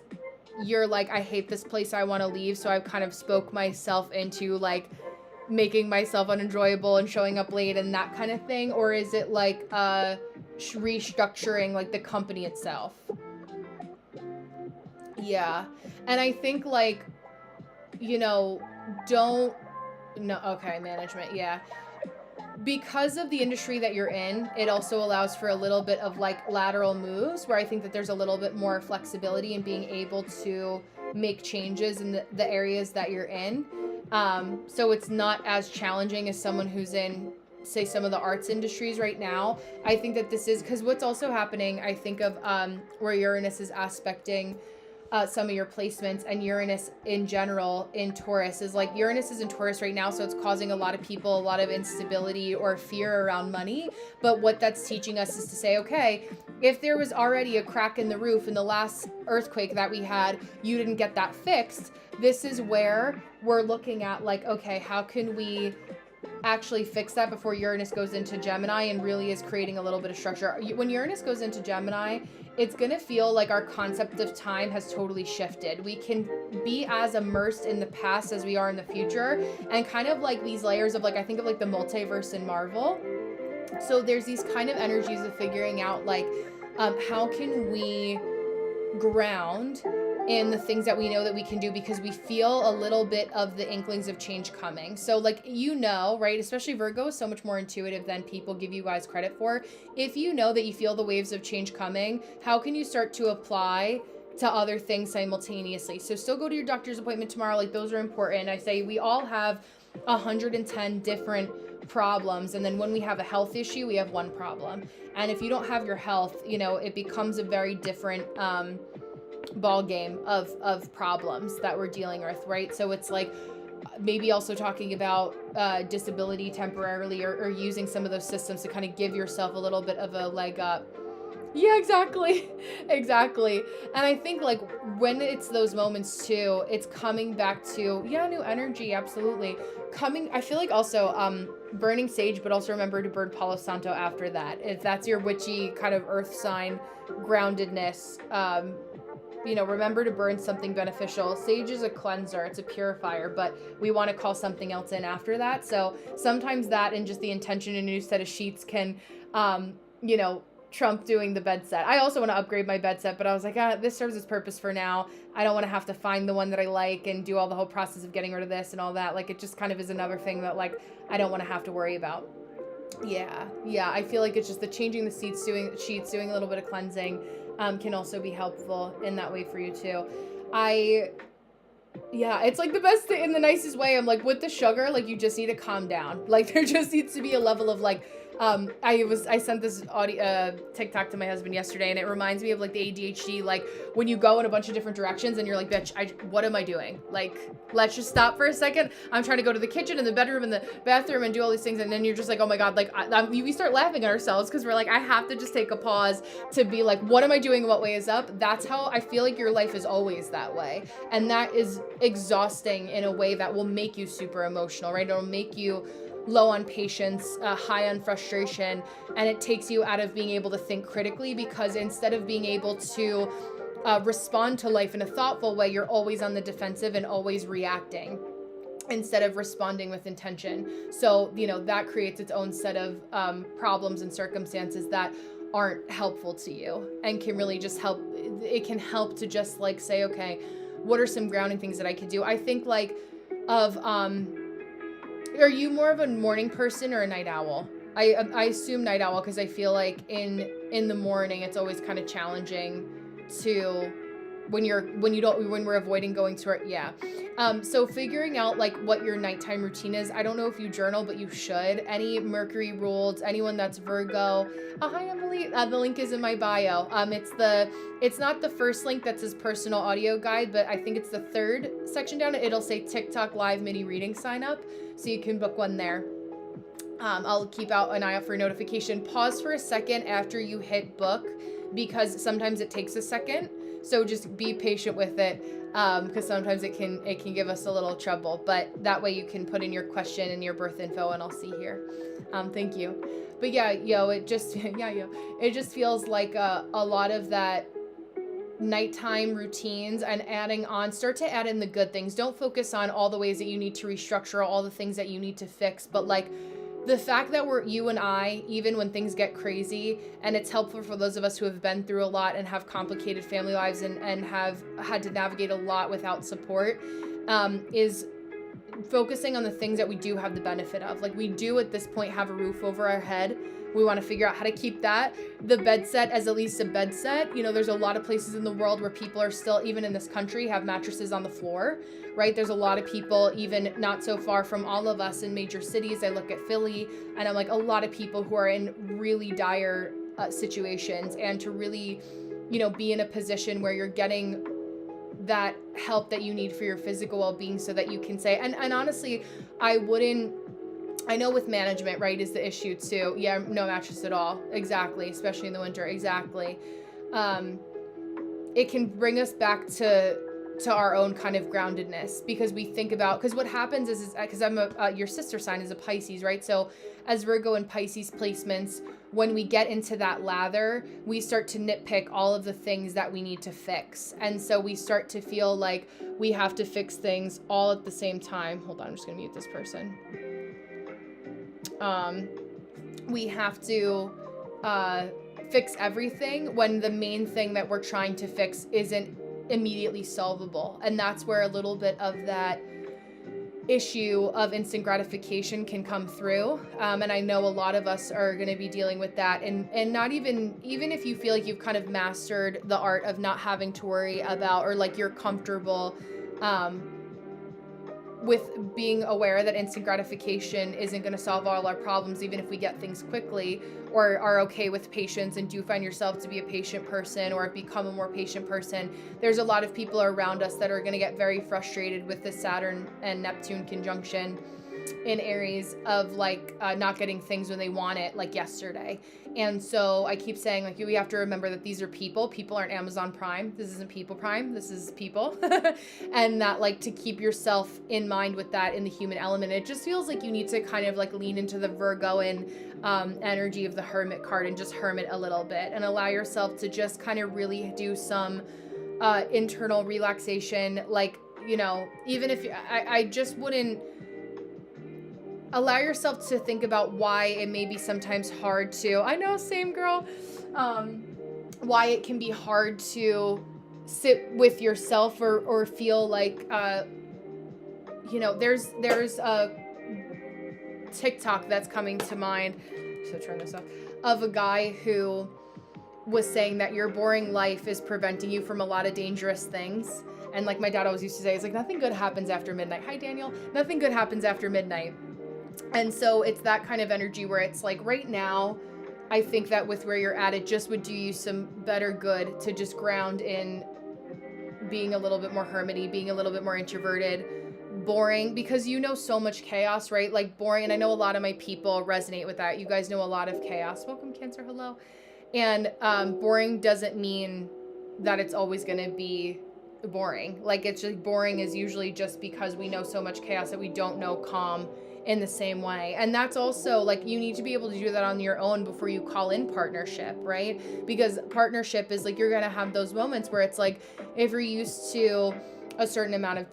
you're like, I hate this place, I want to leave, so I've kind of spoke myself into like making myself unenjoyable and showing up late and that kind of thing? Or is it like restructuring like the company itself? Yeah. And I think like, you know, management, yeah. Because of the industry that you're in, it also allows for a little bit of like lateral moves where I think that there's a little bit more flexibility in being able to make changes in the areas that you're in. So it's not as challenging as someone who's in, say, some of the arts industries right now. I think that this is because what's also happening, I think of where Uranus is aspecting some of your placements, and Uranus in general in Taurus is like, Uranus is in Taurus right now, so it's causing a lot of people a lot of instability or fear around money. But what that's teaching us is to say, okay, if there was already a crack in the roof in the last earthquake that we had, you didn't get that fixed. This is where we're looking at like, okay, how can we actually fix that before Uranus goes into Gemini and really is creating a little bit of structure. When Uranus goes into Gemini, it's going to feel like our concept of time has totally shifted. We can be as immersed in the past as we are in the future, and kind of like these layers of like, I think of like the multiverse in Marvel. So there's these kind of energies of figuring out like, how can we ground in the things that we know that we can do, because we feel a little bit of the inklings of change coming. So like, right, especially Virgo is so much more intuitive than people give you guys credit for. If you know that you feel the waves of change coming, how can you start to apply to other things simultaneously? So still go to your doctor's appointment tomorrow. Like, those are important. I say we all have 110 different problems, and then when we have a health issue, we have one problem. And if you don't have your health, it becomes a very different ball game of problems that we're dealing with, right? So it's like maybe also talking about disability temporarily, or using some of those systems to kind of give yourself a little bit of a leg up. Yeah, exactly. Exactly. And I think like when it's those moments too, it's coming back to, new energy. Absolutely. I feel like also burning sage, but also remember to burn Palo Santo after that. If that's your witchy kind of earth sign groundedness, remember to burn something beneficial. Sage is a cleanser, it's a purifier, but we want to call something else in after that. So sometimes that and just the intention in a new set of sheets can, trump doing the bed set. I also want to upgrade my bed set, but I was like, this serves its purpose for now. I don't want to have to find the one that I like and do all the whole process of getting rid of this and all that. Like, it just kind of is another thing that like, I don't want to have to worry about. Yeah. I feel like it's just the changing the sheets, doing a little bit of cleansing, can also be helpful in that way for you too. It's like the best thing in the nicest way. I'm like, with the sugar, like, you just need to calm down. Like, there just needs to be a level of like, I sent this audio TikTok to my husband yesterday, and it reminds me of like the ADHD, like when you go in a bunch of different directions and you're like, bitch, what am I doing? Like, let's just stop for a second. I'm trying to go to the kitchen and the bedroom and the bathroom and do all these things, and then you're just like, oh my god, like we start laughing at ourselves because we're like, I have to just take a pause to be like, what am I doing? What way is up? That's how I feel like your life is always that way, and that is exhausting in a way that will make you super emotional, right? It'll make you low on patience, high on frustration, and it takes you out of being able to think critically, because instead of being able to respond to life in a thoughtful way, you're always on the defensive and always reacting instead of responding with intention. So, that creates its own set of problems and circumstances that aren't helpful to you, and can really just help. It can help to just like say, okay, what are some grounding things that I could do? I think like of, are you more of a morning person or a night owl? I assume night owl, because I feel like in the morning it's always kind of challenging to when we're avoiding going to our, yeah. So figuring out like what your nighttime routine is. I don't know if you journal, but you should. Any Mercury ruled, anyone that's Virgo. Hi Emily. The link is in my bio. It's not the first link that says personal audio guide, but I think it's the third section down. It'll say TikTok live mini reading sign up, so you can book one there. I'll keep an eye out for a notification. Pause for a second after you hit book, because sometimes it takes a second. So just be patient with it, because sometimes it can give us a little trouble. But that way you can put in your question and your birth info, and I'll see here. Thank you. But yeah, it just feels like a lot of that nighttime routines, and start to add in the good things. Don't focus on all the ways that you need to restructure, all the things that you need to fix, but like the fact that you and I, even when things get crazy, and it's helpful for those of us who have been through a lot and have complicated family lives and have had to navigate a lot without support, is focusing on the things that we do have the benefit of. Like, we do at this point have a roof over our head. We want to figure out how to keep that. The bed set as at least a bed set. There's a lot of places in the world where people are still, even in this country, have mattresses on the floor, right? There's a lot of people, even not so far from all of us, in major cities. I look at Philly, and I'm like, a lot of people who are in really dire situations, and to really, be in a position where you're getting that help that you need for your physical well-being, so that you can say, and honestly, I know with management, right, is the issue too. Yeah, no mattress at all. Exactly. Especially in the winter. Exactly. It can bring us back to our own kind of groundedness, because we think about, because what happens is because I'm your sister sign is a Pisces, right? So as Virgo and Pisces placements, when we get into that lather, we start to nitpick all of the things that we need to fix. And so we start to feel like we have to fix things all at the same time. Hold on, I'm just gonna mute this person. We have to fix everything when the main thing that we're trying to fix isn't immediately solvable. And that's where a little bit of that issue of instant gratification can come through. And I know a lot of us are going to be dealing with that. And not even if you feel like you've kind of mastered the art of not having to worry about, or like you're comfortable with being aware that instant gratification isn't going to solve all our problems, even if we get things quickly, or are okay with patience and do find yourself to be a patient person, or have become a more patient person. There's a lot of people around us that are going to get very frustrated with the Saturn and Neptune conjunction in Aries of like not getting things when they want it, like yesterday. And so I keep saying, like, we have to remember that these are people. People aren't Amazon Prime. This isn't People Prime. This is people. And that, like, to keep yourself in mind with that in the human element. It just feels like you need to kind of like lean into the Virgoan energy of the Hermit card and just hermit a little bit and allow yourself to just kind of really do some internal relaxation. Like, you know, even if I just wouldn't allow yourself to think about why it may be sometimes hard to, I know, same girl, why it can be hard to sit with yourself or feel like, you know, there's a TikTok that's coming to mind, so turn this off, of a guy who was saying that your boring life is preventing you from a lot of dangerous things. And like my dad always used to say, it's like, nothing good happens after midnight. Hi, Daniel. Nothing good happens after midnight. And so it's that kind of energy where it's like right now, I think that with where you're at, it just would do you some better good to just ground in being a little bit more hermity, being a little bit more introverted, boring, because you know so much chaos, right? Like boring. And I know a lot of my people resonate with that. You guys know a lot of chaos. Welcome, Cancer. Hello. And boring doesn't mean that it's always going to be boring. Like it's just boring is usually just because we know so much chaos that we don't know calm in the same way. And that's also like, you need to be able to do that on your own before you call in partnership, right? Because partnership is like, you're going to have those moments where it's like, if you're used to a certain amount of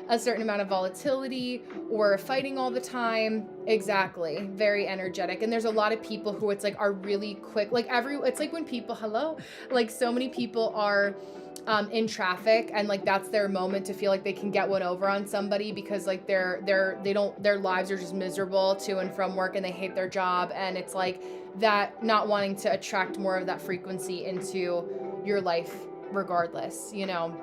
a certain amount of volatility or fighting all the time. Exactly. Very energetic. And there's a lot of people who it's like are really quick. Like it's like when people, like so many people are in traffic and like that's their moment to feel like they can get one over on somebody because like their lives are just miserable to and from work and they hate their job, and it's like that not wanting to attract more of that frequency into your life regardless, you know.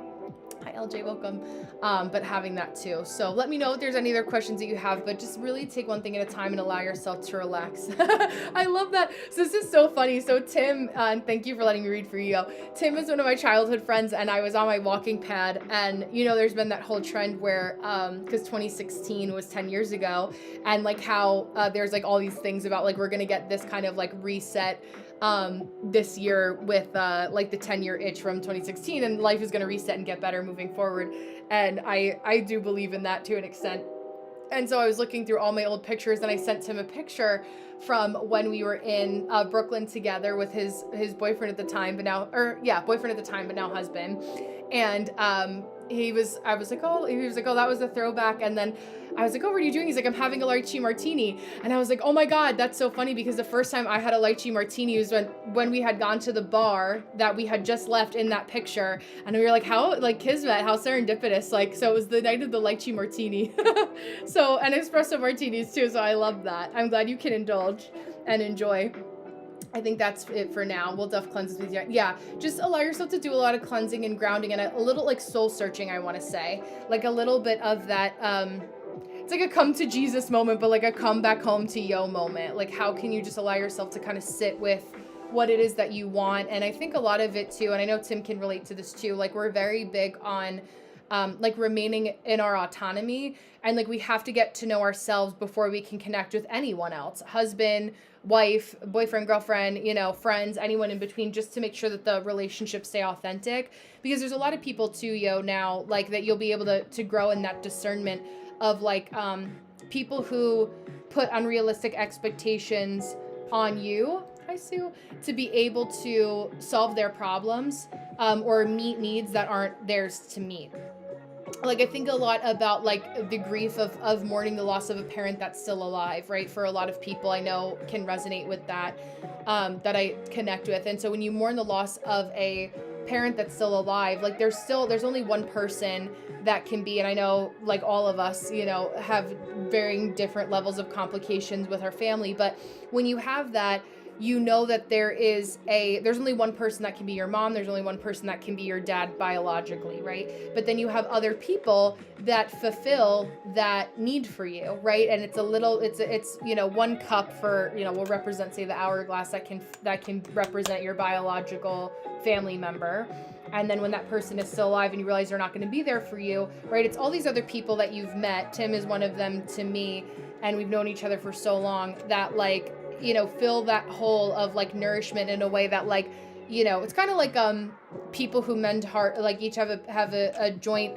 Hi LJ, welcome. But having that too. So let me know if there's any other questions that you have, but just really take one thing at a time and allow yourself to relax. I love that. So this is so funny. So Tim, and thank you for letting me read for you. Tim is one of my childhood friends, and I was on my walking pad, and you know, there's been that whole trend where, because 2016 was 10 years ago, and like how there's like all these things about like we're gonna get this kind of like reset this year with like the 10-year itch from 2016, and life is going to reset and get better moving forward. And I do believe in that to an extent. And so I was looking through all my old pictures, and I sent him a picture from when we were in Brooklyn together with his boyfriend at the time, but now husband. And he was like, oh, that was a throwback. And then I was like, oh, what are you doing? He's like, I'm having a lychee martini. And I was like, oh my God, that's so funny, because the first time I had a lychee martini was when we had gone to the bar that we had just left in that picture. And we were like, how, like, kismet, how serendipitous. Like, so it was the night of the lychee martini. So, and espresso martinis too. So I love that. I'm glad you can indulge and enjoy. I think that's it for now. We'll def cleanse with you. Yeah, just allow yourself to do a lot of cleansing and grounding and a little like soul searching, I want to say. Like a little bit of that, it's like a come to Jesus moment, but like a come back home to yo moment. Like how can you just allow yourself to kind of sit with what it is that you want. And I think a lot of it too, and I know Tim can relate to this too, like we're very big on like remaining in our autonomy, and like we have to get to know ourselves before we can connect with anyone else, husband, wife, boyfriend, girlfriend, you know, friends, anyone in between, just to make sure that the relationships stay authentic. Because there's a lot of people too, now, like that you'll be able to grow in that discernment of like people who put unrealistic expectations on you, hi Sue, to be able to solve their problems or meet needs that aren't theirs to meet. Like I think a lot about like the grief of mourning the loss of a parent that's still alive, right? For a lot of people I know can resonate with that, that I connect with. And so when you mourn the loss of a parent that's still alive, like there's only one person that can be, and I know like all of us, you know, have varying different levels of complications with our family, but when you have that, you know that there's only one person that can be your mom, there's only one person that can be your dad biologically, right? But then you have other people that fulfill that need for you, right? And it's you know, one cup for, you know, will represent, say, the hourglass that can represent your biological family member. And then when that person is still alive and you realize they're not going to be there for you, right? It's all these other people that you've met. Tim is one of them to me, and we've known each other for so long that like, you know, fill that hole of like nourishment in a way that like, you know, it's kind of like people who mend heart, like each have a joint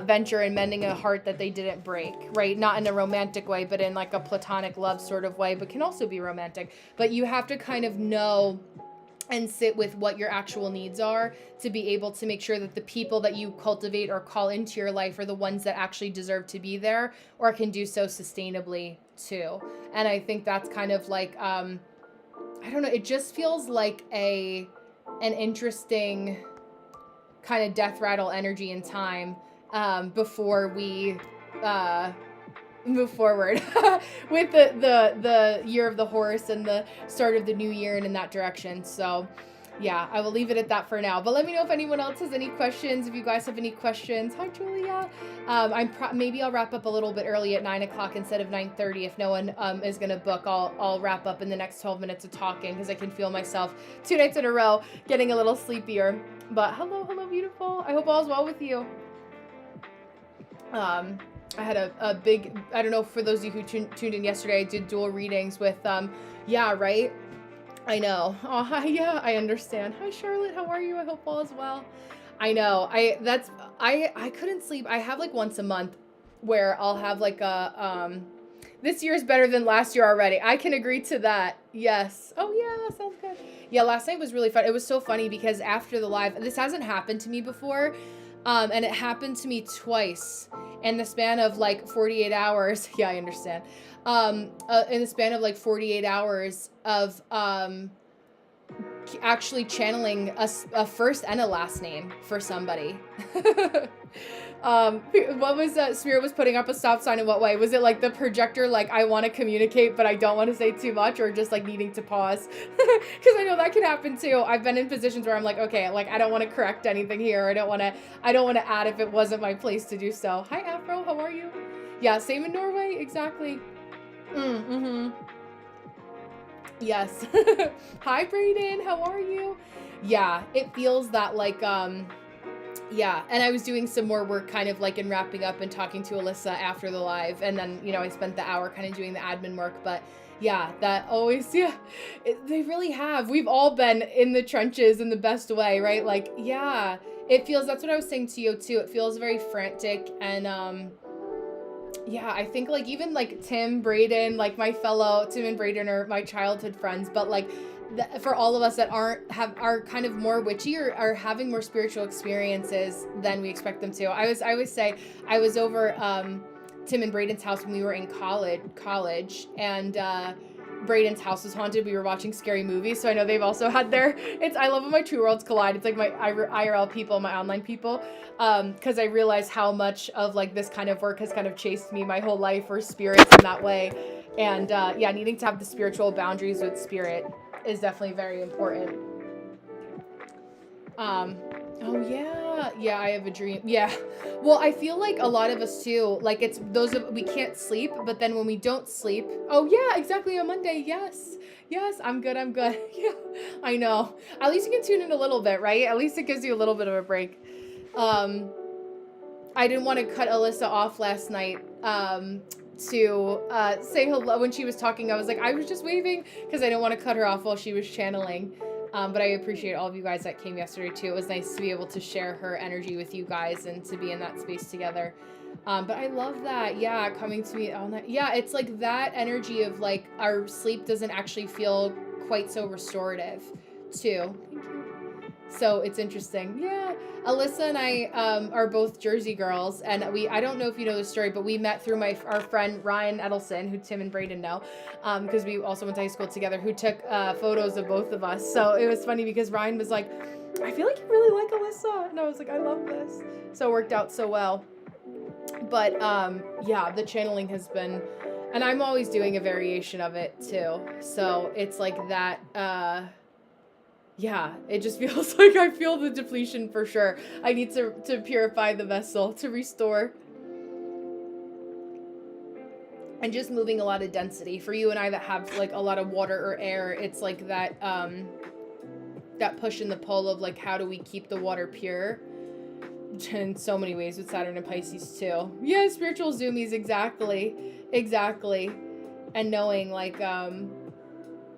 venture in mending a heart that they didn't break, right? Not in a romantic way, but in like a platonic love sort of way, but can also be romantic. But you have to kind of know and sit with what your actual needs are to be able to make sure that the people that you cultivate or call into your life are the ones that actually deserve to be there or can do so sustainably too. And I think that's kind of like, I don't know, it just feels like an interesting kind of death rattle energy in time before we move forward with the year of the horse and the start of the new year and in that direction. So yeah, I will leave it at that for now. But let me know if anyone else has any questions. If you guys have any questions, hi Julia. Maybe I'll wrap up a little bit early at 9:00 instead of 9:30. If no one is gonna book, I'll wrap up in the next 12 minutes of talking because I can feel myself 2 nights in a row getting a little sleepier. But hello, beautiful. I hope all is well with you. I had a big, I don't know, for those of you who tuned in yesterday, I did dual readings with, yeah, right? I know. Oh, hi, yeah, I understand. Hi, Charlotte, how are you? I hope all is well. I know, I couldn't sleep. I have like once a month where I'll have like this year's better than last year already. I can agree to that. Yes. Oh yeah, sounds good. Yeah, last night was really fun. It was so funny because after the live, this hasn't happened to me before. And it happened to me twice in the span of like 48 hours. Yeah, I understand. In the span of like 48 hours of actually channeling a first and a last name for somebody. What was that? Spirit was putting up a stop sign in what way? Was it like the projector, like I want to communicate, but I don't want to say too much, or just like needing to pause? Because I know that can happen too. I've been in positions where I'm like, okay, like I don't want to correct anything here. I don't want to add if it wasn't my place to do so. Hi, Afro. How are you? Yeah, same in Norway. Exactly. Mm-hmm. Yes. Hi, Brayden. How are you? Yeah, it feels that like, yeah, and I was doing some more work kind of like in wrapping up and talking to Alyssa after the live, and then, you know, I spent the hour kind of doing the admin work, but yeah, that always, yeah, they really have. We've all been in the trenches in the best way, right? Like, yeah, it feels, that's what I was saying to you too. It feels very frantic, and yeah, I think like even like Tim, Brayden, like Tim and Brayden are my childhood friends, but like for all of us that are kind of more witchy or are having more spiritual experiences than we expect them to. I always say I was over Tim and Brayden's house when we were in college, and Brayden's house was haunted. We were watching scary movies, so I know they've also had their, I love when my two worlds collide. It's like my IRL people, my online people, because I realize how much of like this kind of work has kind of chased me my whole life, or spirits in that way. And yeah, needing to have the spiritual boundaries with spirit is definitely very important. Oh yeah. Yeah, I have a dream. Yeah. Well, I feel like a lot of us too, like it's those of we can't sleep, but then when we don't sleep, oh yeah, exactly on Monday. Yes. Yes, I'm good. I'm good. Yeah. I know. At least you can tune in a little bit, right? At least it gives you a little bit of a break. Um I didn't want to cut Alyssa off last night to say hello when she was talking. I was like, I was just waving because I didn't want to cut her off while she was channeling. But I appreciate all of you guys that came yesterday too. It was nice to be able to share her energy with you guys and to be in that space together. But I love that. Yeah, coming to me all night. Yeah, it's like that energy of like our sleep doesn't actually feel quite so restorative too. Thank you. So it's interesting. Yeah. Alyssa and I are both Jersey girls, and I don't know if you know the story, but we met through our friend Ryan Edelson, who Tim and Braden know, because we also went to high school together, who took photos of both of us. So it was funny because Ryan was like, I feel like you really like Alyssa. And I was like, I love this. So it worked out so well. But yeah, the channeling has been, and I'm always doing a variation of it too. So it's like that, yeah, it just feels like I feel the depletion for sure. I need to purify the vessel, to restore. And just moving a lot of density. For you and I that have like a lot of water or air, it's like that that push and the pull of like how do we keep the water pure? In so many ways with Saturn and Pisces too. Yeah, spiritual zoomies, exactly. Exactly. And knowing like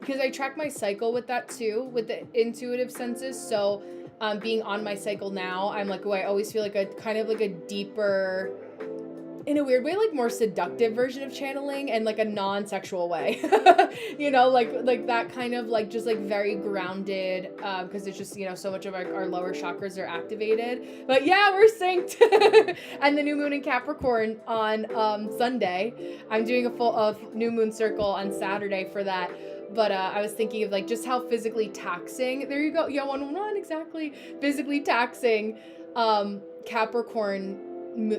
because I track my cycle with that too, with the intuitive senses. So being on my cycle now, I'm like, oh, I always feel like a kind of like a deeper, in a weird way, like more seductive version of channeling, and like a non-sexual way. You know, like that kind of like just like very grounded, because it's just, you know, so much of our lower chakras are activated. But yeah, we're synced. And the new moon in Capricorn on Sunday. I'm doing a full new moon circle on Saturday for that. But I was thinking of like just how physically taxing, there you go, yeah, 111, exactly, physically taxing Capricorn,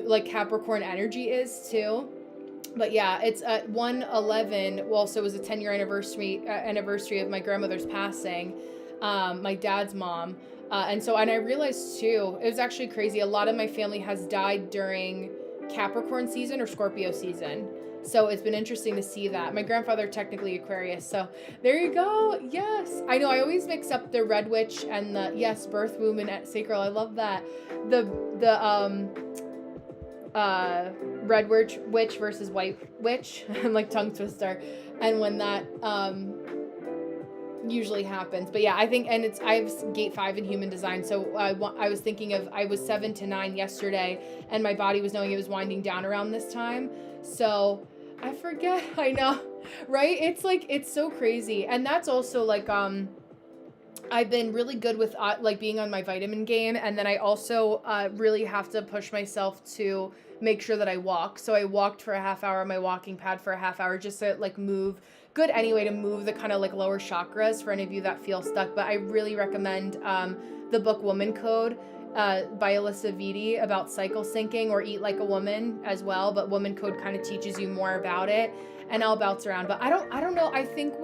like Capricorn energy is too. But yeah, it's at 111. Well, so it was a 10-year anniversary of my grandmother's passing, my dad's mom. And I realized too, it was actually crazy. A lot of my family has died during Capricorn season or Scorpio season. So it's been interesting to see that. My grandfather technically Aquarius. So there you go. Yes. I know I always mix up the Red Witch and the, yes, Birth Womb and Sacral. I love that. The Red Witch versus White Witch. I'm like tongue twister. And when that usually happens. But yeah, I think, and I have gate 5 in Human Design. So I was thinking of, I was 7 to 9 yesterday, and my body was knowing it was winding down around this time. So I forget. I know, right? It's like, it's so crazy. And that's also like, I've been really good with like being on my vitamin game. And then I also really have to push myself to make sure that I walk. So I walked for a half hour on my walking pad for a half hour just to like move. Good anyway to move the kind of like lower chakras for any of you that feel stuck. But I really recommend the book Woman Code by Alyssa Vitti about cycle syncing, or Eat Like a Woman as well. But Woman Code kind of teaches you more about it. And I'll bounce around. But I don't know. I think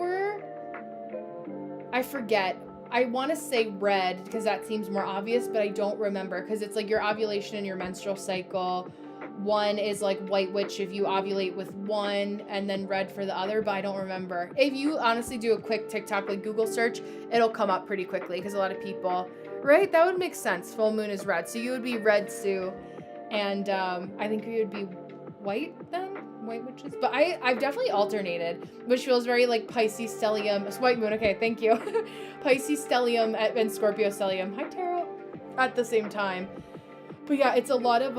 I forget. I want to say red because that seems more obvious, but I don't remember because it's like your ovulation and your menstrual cycle. One is like White Witch if you ovulate with one, and then red for the other, but I don't remember. If you honestly do a quick TikTok, like Google search, it'll come up pretty quickly because a lot of people, right? That would make sense. Full moon is red. So you would be red, Sue. And I think you would be white then? White witches? But I've definitely alternated, which feels very like Pisces stellium. It's white moon. Okay, thank you. Pisces stellium and Scorpio stellium. Hi, Tarot. At the same time. But yeah, it's a lot of,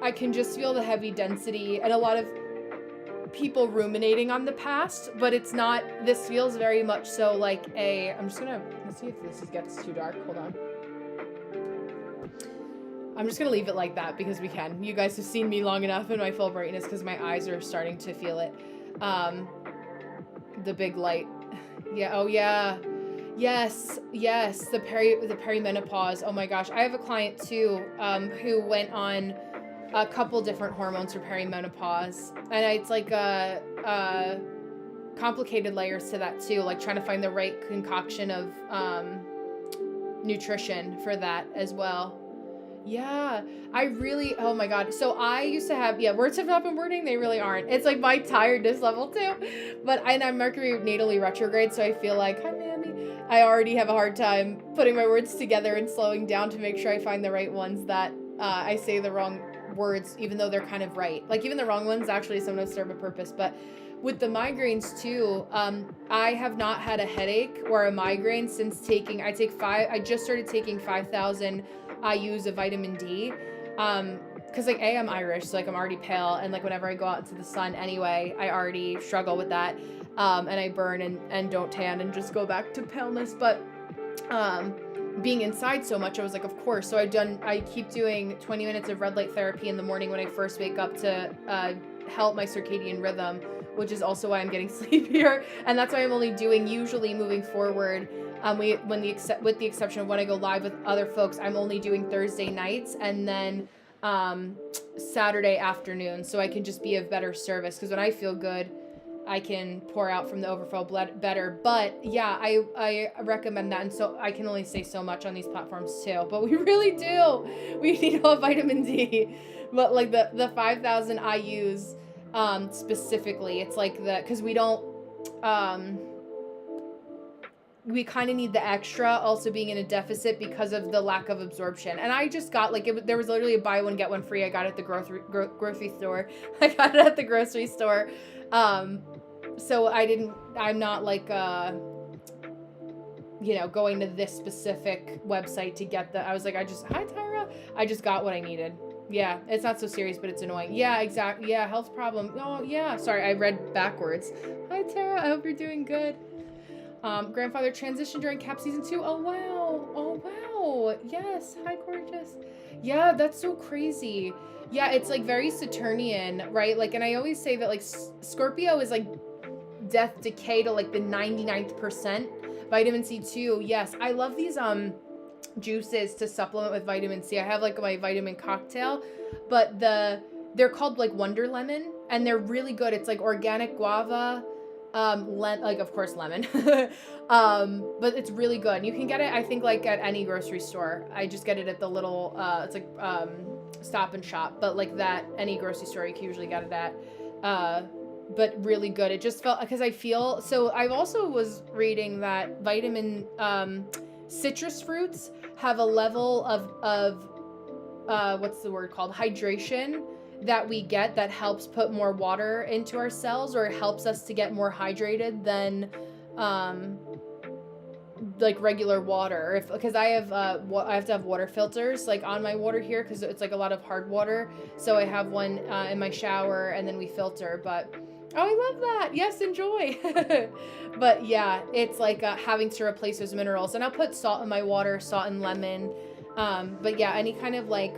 I can just feel the heavy density and a lot of people ruminating on the past, but it's not, this feels very much so like let's see if this gets too dark. Hold on. I'm just going to leave it like that because we can. You guys have seen me long enough in my full brightness because my eyes are starting to feel it. The big light. Yeah. Oh yeah. Yes. The perimenopause. Oh my gosh. I have a client too, who went on a couple different hormones for perimenopause. And it's like complicated layers to that too. Like trying to find the right concoction of, nutrition for that as well. Yeah, I really, oh my God. So I used to have, yeah, words have not been wording. They really aren't. It's like my tiredness level too. But I'm Mercury natally retrograde. So I feel like, hi, Mammy. I already have a hard time putting my words together and slowing down to make sure I find the right ones that I say the wrong words, even though they're kind of right. Like even the wrong ones actually sometimes serve a purpose. But with the migraines too, I have not had a headache or a migraine since I just started taking 5,000 IUs of vitamin D. Cause like I'm Irish, so like I'm already pale, and like whenever I go out into the sun anyway, I already struggle with that. And I burn and don't tan and just go back to paleness. But being inside so much, I was like, of course. So I keep doing 20 minutes of red light therapy in the morning when I first wake up to help my circadian rhythm, which is also why I'm getting sleepier. And that's why I'm only doing, usually moving forward, with the exception of when I go live with other folks, I'm only doing Thursday nights and then Saturday afternoon, so I can just be of better service. Because when I feel good, I can pour out from the overflow better. But yeah, I recommend that. And so I can only say so much on these platforms too, but we really do. We need all vitamin D. But like the 5,000 IUs specifically, it's like because we don't, we kind of need the extra also being in a deficit because of the lack of absorption. And I just got there was literally a buy one, get one free. I got it at the grocery store. I got it at the grocery store. So I'm not like, going to this specific website to get I was like, hi Tyra. I just got what I needed. Yeah, it's not so serious, but it's annoying. Yeah, exactly. Yeah, health problem. Oh, yeah. Sorry, I read backwards. Hi Tara, I hope you're doing good. Grandfather transitioned during Cap season 2. Oh wow. Yes. Hi, gorgeous. Yeah, that's so crazy. Yeah, it's like very Saturnian, right? Like, and I always say that like Scorpio is like death decay to like the 99th percent. Vitamin C too. Yes, I love these juices to supplement with vitamin C. I have like my vitamin cocktail, but they're called like Wonder Lemon, and they're really good. It's like organic guava. Like of course lemon, but it's really good. You can get it, I think, like at any grocery store. I just get it at the little, it's like, Stop and Shop, but like that, any grocery store you can usually get it at, but really good. It just felt, because so I also was reading that citrus fruits have a level of what's the word called? Hydration that we get that helps put more water into our cells, or helps us to get more hydrated than like regular water. Because I have to have water filters like on my water here, because it's like a lot of hard water, so I have one in my shower, and then we filter. But oh, I love that. Yes, enjoy. But yeah, it's like having to replace those minerals. And I'll put salt in my water, salt and lemon. But yeah, any kind of like,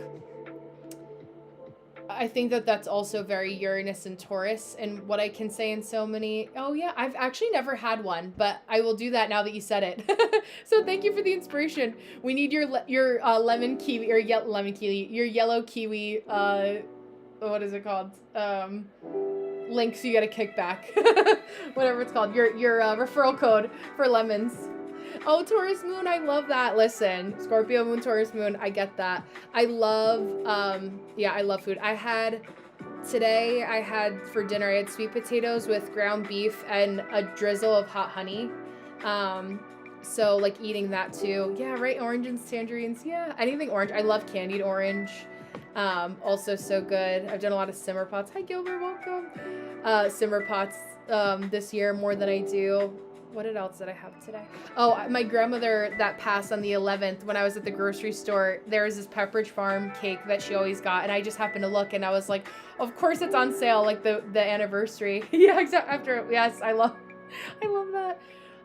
I think that's also very Uranus and Taurus, and what I can say in so many. Oh yeah, I've actually never had one, but I will do that now that you said it. So thank you for the inspiration. We need your lemon kiwi, or lemon kiwi, your yellow kiwi. What is it called? Link, so you get a kickback. Whatever it's called. Your referral code for lemons. Oh, Taurus moon, I love that. Listen, Scorpio moon, Taurus moon, I get that. I love, I love food. Today I had for dinner, I had sweet potatoes with ground beef and a drizzle of hot honey. So like eating that too. Yeah, right, oranges, tangerines, yeah, anything orange. I love candied orange. Also so good. I've done a lot of simmer pots. Hi Gilbert, welcome. Simmer pots this year more than I do. What else did I have today? Oh, my grandmother that passed on the 11th, when I was at the grocery store, there was this Pepperidge Farm cake that she always got, and I just happened to look, and I was like, of course it's on sale, like the anniversary. Yeah, exactly. Yes, I love that.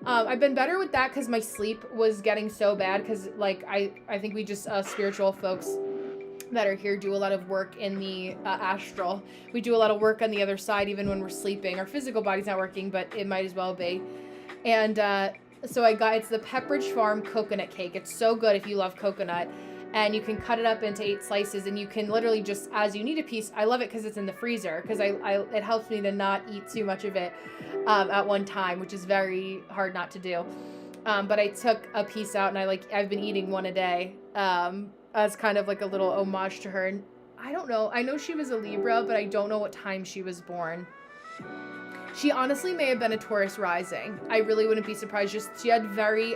I've been better with that because my sleep was getting so bad, because like I think we just spiritual folks that are here do a lot of work in the astral. We do a lot of work on the other side even when we're sleeping. Our physical body's not working, but it might as well be. And so it's the Pepperidge Farm coconut cake. It's so good if you love coconut. And you can cut it up into 8 slices, and you can literally just, as you need a piece, I love it because it's in the freezer, because it helps me to not eat too much of it at one time, which is very hard not to do. But I took a piece out, and I've been eating one a day, as kind of like a little homage to her. And I don't know. I know she was a Libra, but I don't know what time she was born. She honestly may have been a Taurus rising. I really wouldn't be surprised. Just she had very,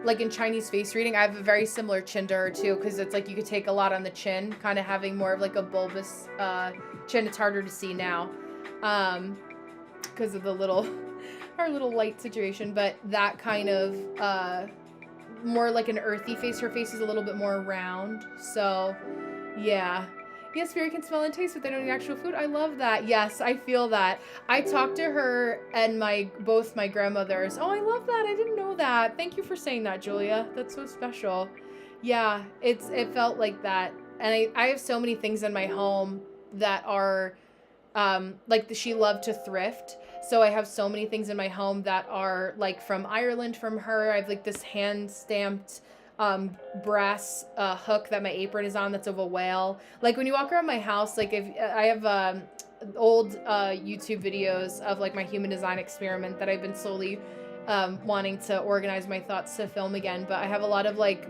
like in Chinese face reading, I have a very similar chin to her too, because it's like you could take a lot on the chin, kind of having more of like a bulbous chin. It's harder to see now, because of the our little light situation. But that kind of more like an earthy face. Her face is a little bit more round. So, yeah. Yes, Spirit can smell and taste, but they don't eat actual food. I love that. Yes, I feel that. I talked to her and both my grandmothers. Oh, I love that. I didn't know that. Thank you for saying that, Julia. That's so special. Yeah, it felt like that. And I have so many things in my home that are, she loved to thrift. So I have so many things in my home that are like from Ireland from her. I have like this hand stamped brass hook that my apron is on that's of a whale. Like when you walk around my house, like if I have old YouTube videos of like my human design experiment that I've been slowly wanting to organize my thoughts to film again, but I have a lot of like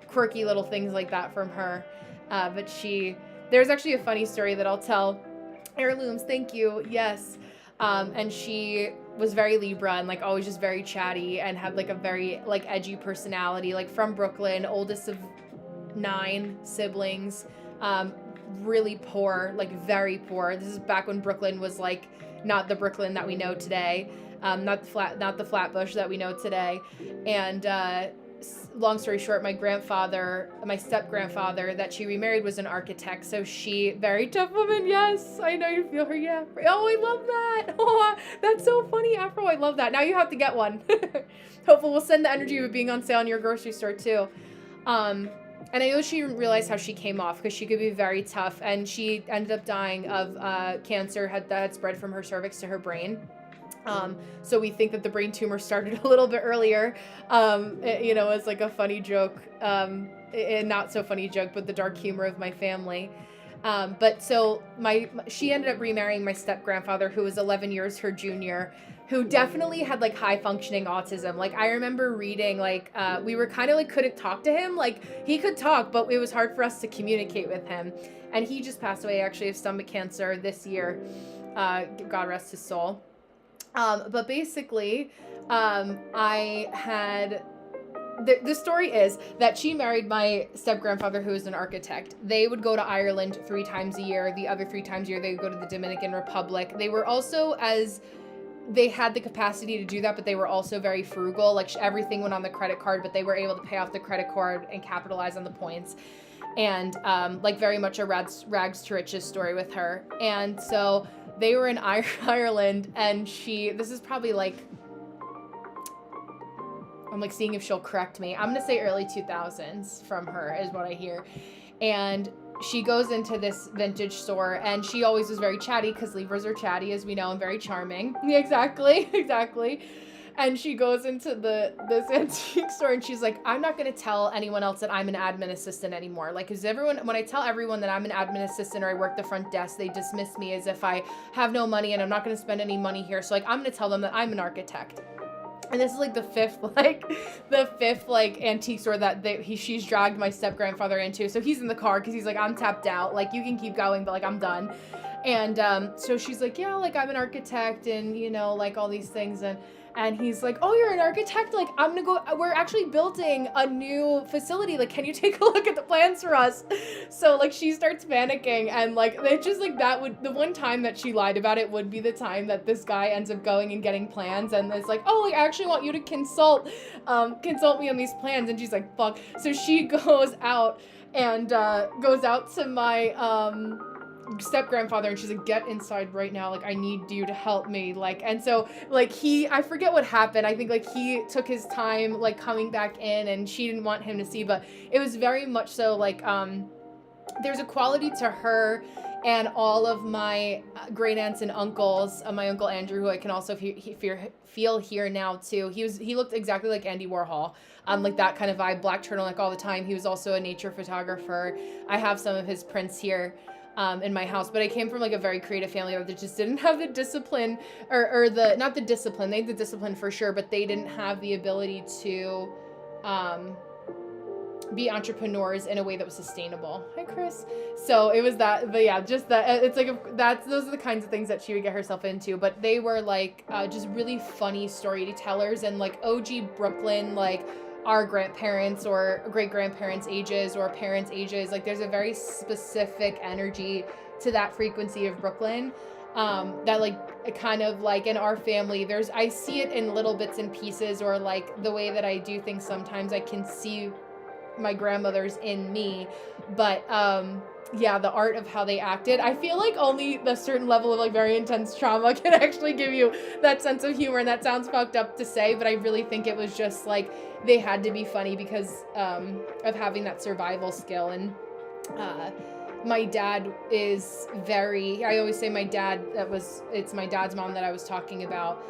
quirky little things like that from her. But there's actually a funny story that I'll tell. Heirlooms, thank you. Yes. And she was very Libra and like always just very chatty and had like a very like edgy personality, like from Brooklyn, oldest of 9 siblings, really poor, like very poor. This is back when Brooklyn was like not the Brooklyn that we know today, not the Flatbush that we know today. And long story short, my step grandfather that she remarried was an architect. So very tough woman. Yes, I know you feel her. Yeah. Oh, I love that. Oh, that's so funny, Afro. I love that. Now you have to get one. Hopefully we'll send the energy of it being on sale in your grocery store too. And I know she didn't realize how she came off because she could be very tough, and she ended up dying of cancer that had spread from her cervix to her brain. So we think that the brain tumor started a little bit earlier, as like a funny joke, and not so funny joke, but the dark humor of my family. But so she ended up remarrying my step grandfather, who was 11 years her junior, who definitely had like high functioning autism. Like I remember reading, like, we were kind of like, couldn't talk to him. Like he could talk, but it was hard for us to communicate with him. And he just passed away actually of stomach cancer this year. God rest his soul. But basically, I had, the story is that she married my step-grandfather, who is an architect. They would go to Ireland 3 times a year. The other 3 times a year, they would go to the Dominican Republic. They were also, they had the capacity to do that, but they were also very frugal. Like everything went on the credit card, but they were able to pay off the credit card and capitalize on the points. And like very much a rags to riches story with her. And so they were in Ireland, and this is probably like, I'm like seeing if she'll correct me. I'm going to say early 2000s from her is what I hear. And she goes into this vintage store, and she always was very chatty because Libras are chatty, as we know, and very charming. Yeah, exactly. And she goes into this antique store, and she's like, I'm not going to tell anyone else that I'm an admin assistant anymore. Like, because when I tell everyone that I'm an admin assistant or I work the front desk, they dismiss me as if I have no money and I'm not going to spend any money here. So like, I'm going to tell them that I'm an architect. And this is like the fifth antique store that she's dragged my step grandfather into. So he's in the car because he's like, I'm tapped out. Like, you can keep going, but like, I'm done. And so she's like, yeah, like I'm an architect, and like all these things. And he's like, oh, you're an architect? Like, we're actually building a new facility. Like, can you take a look at the plans for us? So, like, she starts panicking. And, like, it's just, like, the one time that she lied about it would be the time that this guy ends up going and getting plans. And it's like, oh, like, I actually want you to consult me on these plans. And she's like, fuck. So she goes out and goes out to my step grandfather, and she's like, get inside right now, like I need you to help me. Like, and so like I forget what happened. I think like he took his time like coming back in, and she didn't want him to see, but it was very much so like there's a quality to her and all of my great aunts and uncles. My uncle Andrew, who I can also feel here now too. He looked exactly like Andy Warhol. Like that kind of vibe, black turtleneck all the time. He was also a nature photographer. I have some of his prints here. in my house. But I came from like a very creative family that just didn't have the discipline, or the, not the discipline, they had the discipline for sure, but they didn't have the ability to be entrepreneurs in a way that was sustainable. Hi, Chris. So it was that, but yeah, just that, it's like, those are the kinds of things that she would get herself into, but they were like, just really funny storytellers, and like OG Brooklyn, like our grandparents or great grandparents ages or parents ages, like there's a very specific energy to that frequency of Brooklyn, that like kind of like in our family, I see it in little bits and pieces, or like the way that I do things sometimes I can see my grandmother's in me. But yeah, the art of how they acted, I feel like only a certain level of like very intense trauma can actually give you that sense of humor, and that sounds fucked up to say, but I really think it was just like they had to be funny because of having that survival skill. And my dad is very, I always say my dad, it's my dad's mom that I was talking about,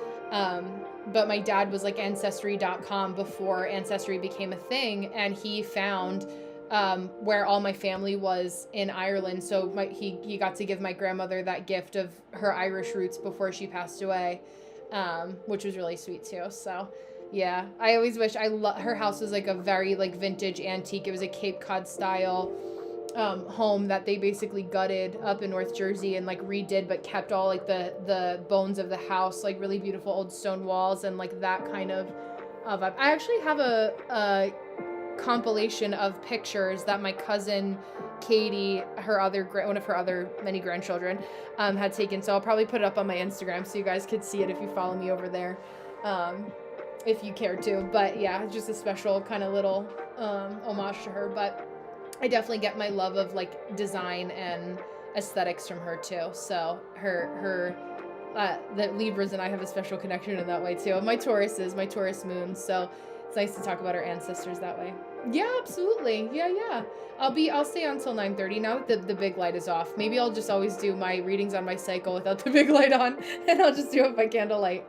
but my dad was like Ancestry.com before Ancestry became a thing, and he found where all my family was in Ireland. So he got to give my grandmother that gift of her Irish roots before she passed away, which was really sweet too. So yeah, I always wish, her house was like a very like vintage antique. It was a Cape Cod style home that they basically gutted up in North Jersey and like redid, but kept all like the bones of the house, like really beautiful old stone walls and like that kind of vibe. I actually have a compilation of pictures that my cousin Katie, one of her other many grandchildren, had taken. So I'll probably put it up on my Instagram so you guys could see it if you follow me over there, if you care to. But yeah, just a special kind of little homage to her. But I definitely get my love of like design and aesthetics from her too. So the Libras and I have a special connection in that way too. My Taurus moon. So it's nice to talk about our ancestors that way. Yeah, absolutely. Yeah. I'll stay on till 9:30 now that the big light is off. Maybe I'll just always do my readings on my cycle without the big light on, and I'll just do it by candlelight.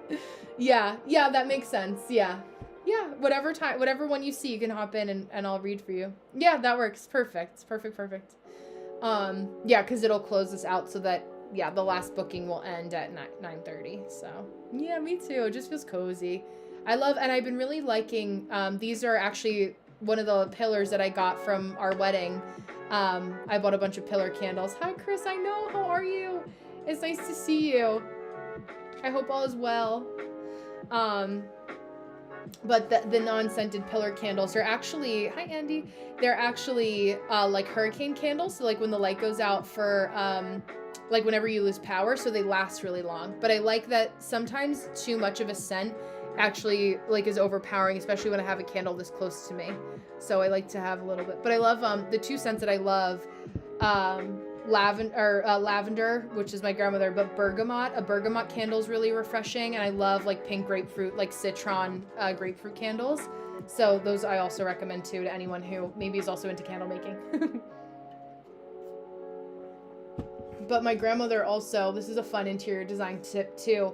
Yeah, that makes sense. Yeah, whatever one you see, you can hop in and I'll read for you. Yeah, that works. Perfect. Yeah, because it'll close us out so that, yeah, the last booking will end at 9:30. So yeah, me too. It just feels cozy. And I've been really liking, these are actually one of the pillars that I got from our wedding. I bought a bunch of pillar candles. Hi, Chris. I know. How are you? It's nice to see you. I hope all is well. But the non-scented pillar candles are actually, hi Andy, they're actually like hurricane candles. So like when the light goes out for like whenever you lose power, so they last really long. But I like that sometimes too much of a scent actually like is overpowering, especially when I have a candle this close to me. So I like to have a little bit. But I love the two scents that I love, lavender, which is my grandmother, but bergamot. A bergamot candle is really refreshing, and I love like pink grapefruit, like citron grapefruit candles. So those I also recommend too to anyone who maybe is also into candle making. But my grandmother also, this is a fun interior design tip too,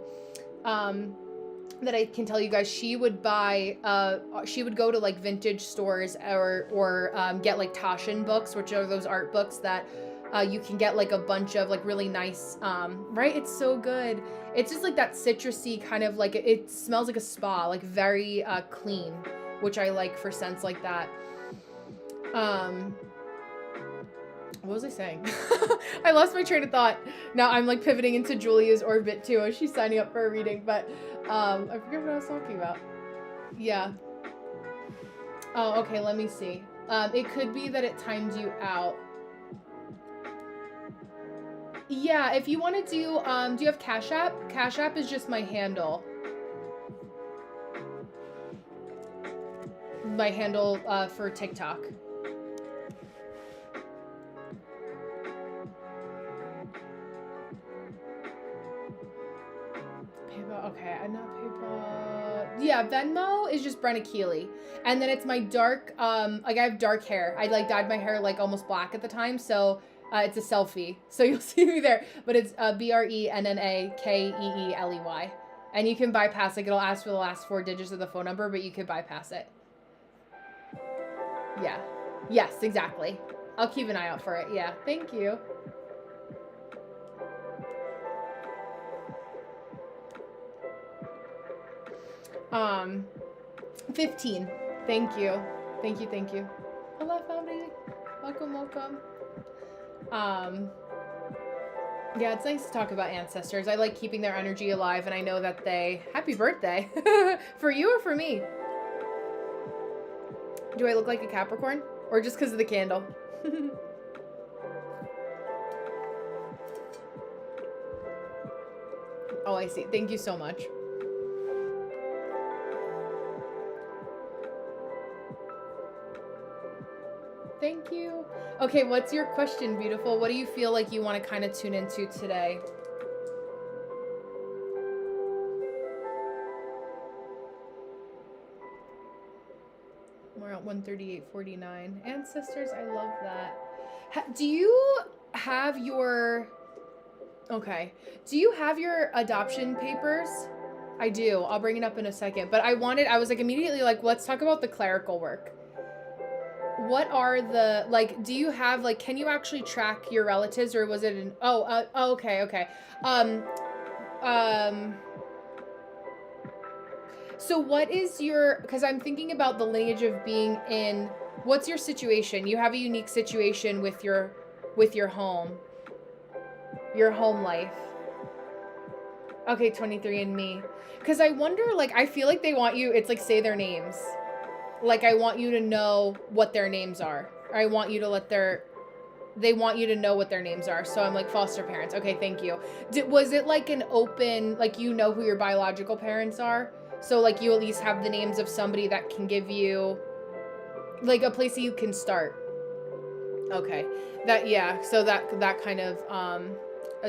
that I can tell you guys. She would go to like vintage stores or get like Taschen books, which are those art books that you can get like a bunch of like really nice, right? It's so good. It's just like that citrusy kind of like, it smells like a spa, like very clean, which I like for scents like that. What was I saying? I lost my train of thought. Now I'm like pivoting into Julia's orbit too as she's signing up for a reading, but I forget what I was talking about. Yeah. Oh, okay, let me see. It could be that it timed you out. Yeah, if you want to do you have Cash App? Cash App is just my handle. My handle for TikTok. PayPal, okay, I'm not PayPal. Yeah, Venmo is just Brenna Keeley. And then it's my dark, like I have dark hair. I like dyed my hair like almost black at the time, so it's a selfie, so you'll see me there. But it's BRENNAKEELEY, and you can bypass. Like it'll ask for the last 4 digits of the phone number, but you could bypass it. Yeah. Yes, exactly. I'll keep an eye out for it. Yeah. Thank you. Um, 15. Thank you. Thank you, thank you. Hello, Fabri. Welcome, welcome. Yeah, it's nice to talk about ancestors. I like keeping their energy alive, and I know that they... Happy birthday. For you or for me? Do I look like a Capricorn? Or just because of the candle? Oh, I see. Thank you so much. Thank you. Okay, what's your question, beautiful? What do you feel like you want to kind of tune into today? We're at 138.49. Ancestors, I love that. Do you have your... Okay. Do you have your adoption papers? I do. I'll bring it up in a second. But I was like immediately like, let's talk about the clerical work. What are the, like, do you have, like, can you actually track your relatives, or was it an, okay. So what is your, because I'm thinking about the lineage of being in, what's your situation? You have a unique situation with your home life. Okay, 23andMe. Because I wonder, like, I feel like they want you, it's like, say their names. Like, I want you to know what their names are. Or I want you to they want you to know what their names are. So I'm like, foster parents. Okay, thank you. Was it like an open, like, you know who your biological parents are? So, like, you at least have the names of somebody that can give you, like, a place that you can start. Okay. Yeah, so that kind of,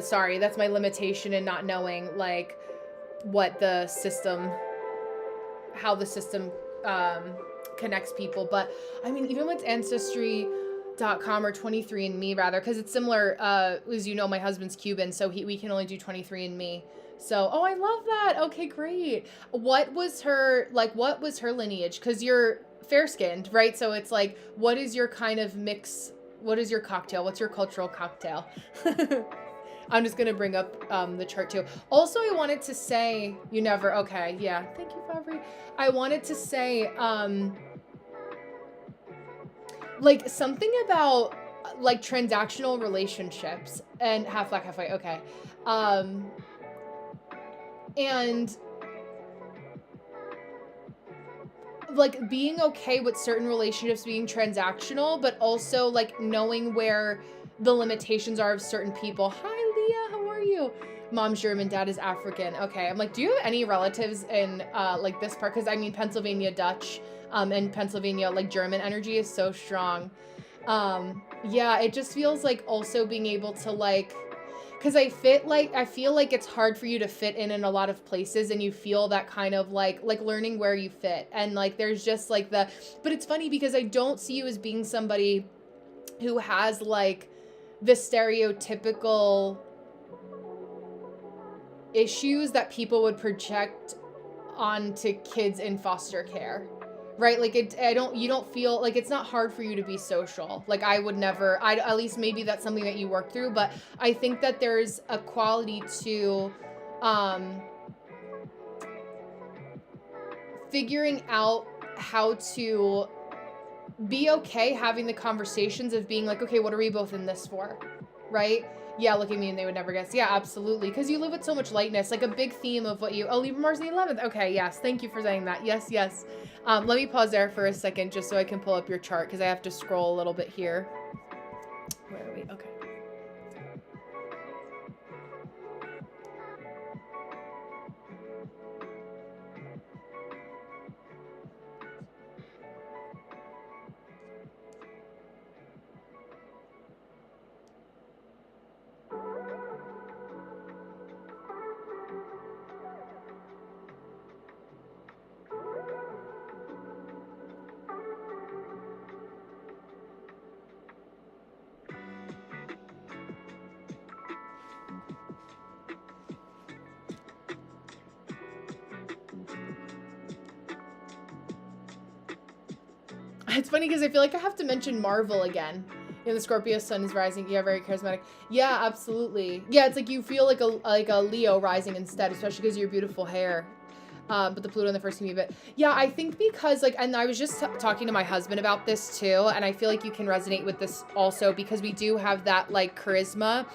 sorry, that's my limitation in not knowing, like, what the system, how the system, connects people. But I mean, even with ancestry.com or 23andMe rather, because it's similar, as you know, my husband's Cuban, so we can only do 23andMe. So, oh, I love that. Okay, great. What was her lineage? Because you're fair-skinned, right? So it's like, what is your kind of mix? What is your cocktail? What's your cultural cocktail? I'm just going to bring up the chart too. Also, I wanted to say, okay, yeah. Thank you, Fabri. I wanted to say, like, something about, like, transactional relationships and half black, half white. Okay. And, like, being okay with certain relationships being transactional, but also, like, knowing where the limitations are of certain people. Hi, Leah. How are you? Mom's German, dad is African. Okay. I'm like, do you have any relatives in, like, this part? Because, I mean, Pennsylvania Dutch, and Pennsylvania, like, German energy is so strong. Yeah, it just feels like also being able to, like, because I feel like it's hard for you to fit in a lot of places, and you feel that kind of like learning where you fit. And, like, there's just, like, but it's funny because I don't see you as being somebody who has, like, the stereotypical issues that people would project onto kids in foster care. Right? Like, you don't feel like it's not hard for you to be social. Like, I would never, at least maybe that's something that you work through, but I think that there's a quality to, figuring out how to be okay having the conversations of being like, okay, what are we both in this for? Right? Yeah, look at me and they would never guess. Yeah, absolutely. Because you live with so much lightness. Like, a big theme of what Libra Mars the 11th. Okay, yes. Thank you for saying that. Yes, yes. Let me pause there for a second just so I can pull up your chart because I have to scroll a little bit here. Where are we? Okay. It's funny because I feel like I have to mention Marvel again. You know, the Scorpio sun is rising. Yeah, very charismatic. Yeah, absolutely. Yeah, it's like you feel like a Leo rising instead, especially because of your beautiful hair. but the Pluto in the first can be a bit. Yeah, I think because like, and I was just talking to my husband about this too, and I feel like you can resonate with this also because we do have that like charisma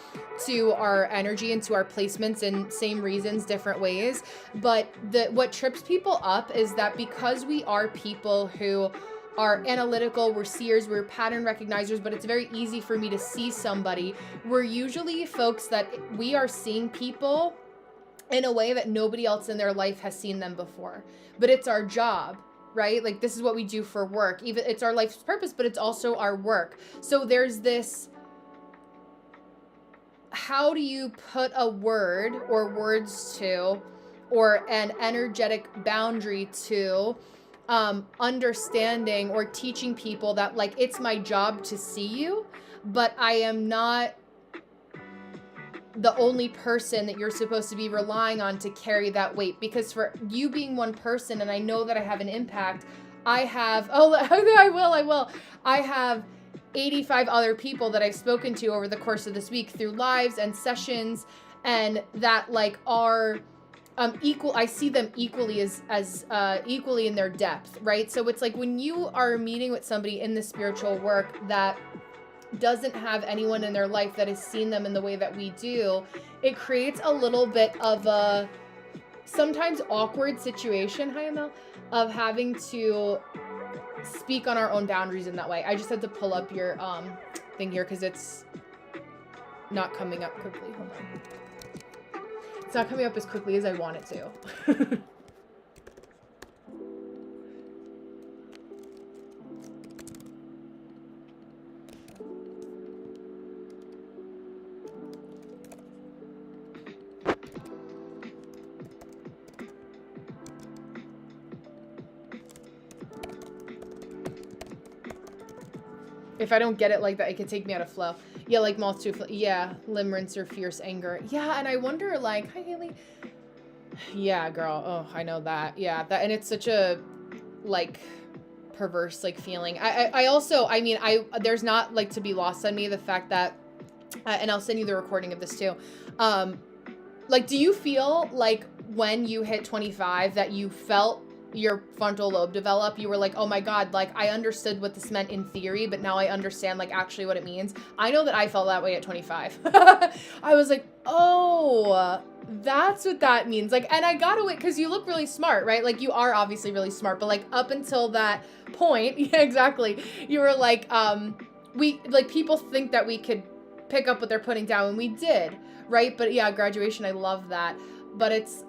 to our energy and to our placements in same reasons, different ways. But what trips people up is that because we are people who are analytical, we're seers, we're pattern recognizers, but it's very easy for me to see somebody. We're usually folks that we are seeing people in a way that nobody else in their life has seen them before. But it's our job, right? Like this is what we do for work. Even it's our life's purpose, but it's also our work. So there's this, how do you put a word or words to, or an energetic boundary to understanding or teaching people that like it's my job to see you, but I am not the only person that you're supposed to be relying on to carry that weight. Because for you being one person, and I know that I have an impact, I have, I have 85 other people that I've spoken to over the course of this week through lives and sessions, and that like are equal. I see them equally as equally in their depth, right? So it's like when you are meeting with somebody in the spiritual work that doesn't have anyone in their life that has seen them in the way that we do, it creates a little bit of a sometimes awkward situation, hi Emil, of having to speak on our own boundaries in that way. I just had to pull up your thing here because it's not coming up quickly. Hold on. It's not coming up as quickly as I want it to. If I don't get it like that, it could take me out of flow. Yeah, like moth to flow. Yeah, limerence or fierce anger. Yeah, and I wonder, like, hi Haley. Yeah, girl. Oh, I know that. Yeah, that, and it's such a like perverse like feeling. I also, I mean, there's not like to be lost on me the fact that, and I'll send you the recording of this too. Like, do you feel like when you hit 25 that you felt your frontal lobe develop, you were like, oh my God, like I understood what this meant in theory, but now I understand like actually what it means? I know that I felt that way at 25. I was like, oh, that's what that means. Like, and I got away because you look really smart, right? Like you are obviously really smart, but like up until that point, yeah, exactly. You were like, we like people think that we could pick up what they're putting down, and we did, right? But yeah, graduation, I love that. But it's,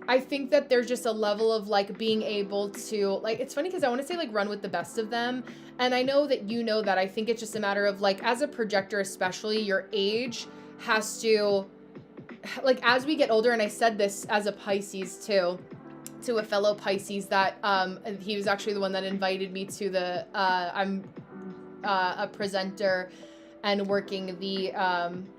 I think that there's just a level of like being able to like, it's funny because I want to say like run with the best of them. And I know that you know that. I think it's just a matter of like, as a projector, especially your age has to, like, as we get older, and I said this as a Pisces too, to a fellow Pisces that he was actually the one that invited me to the, I'm a presenter and working the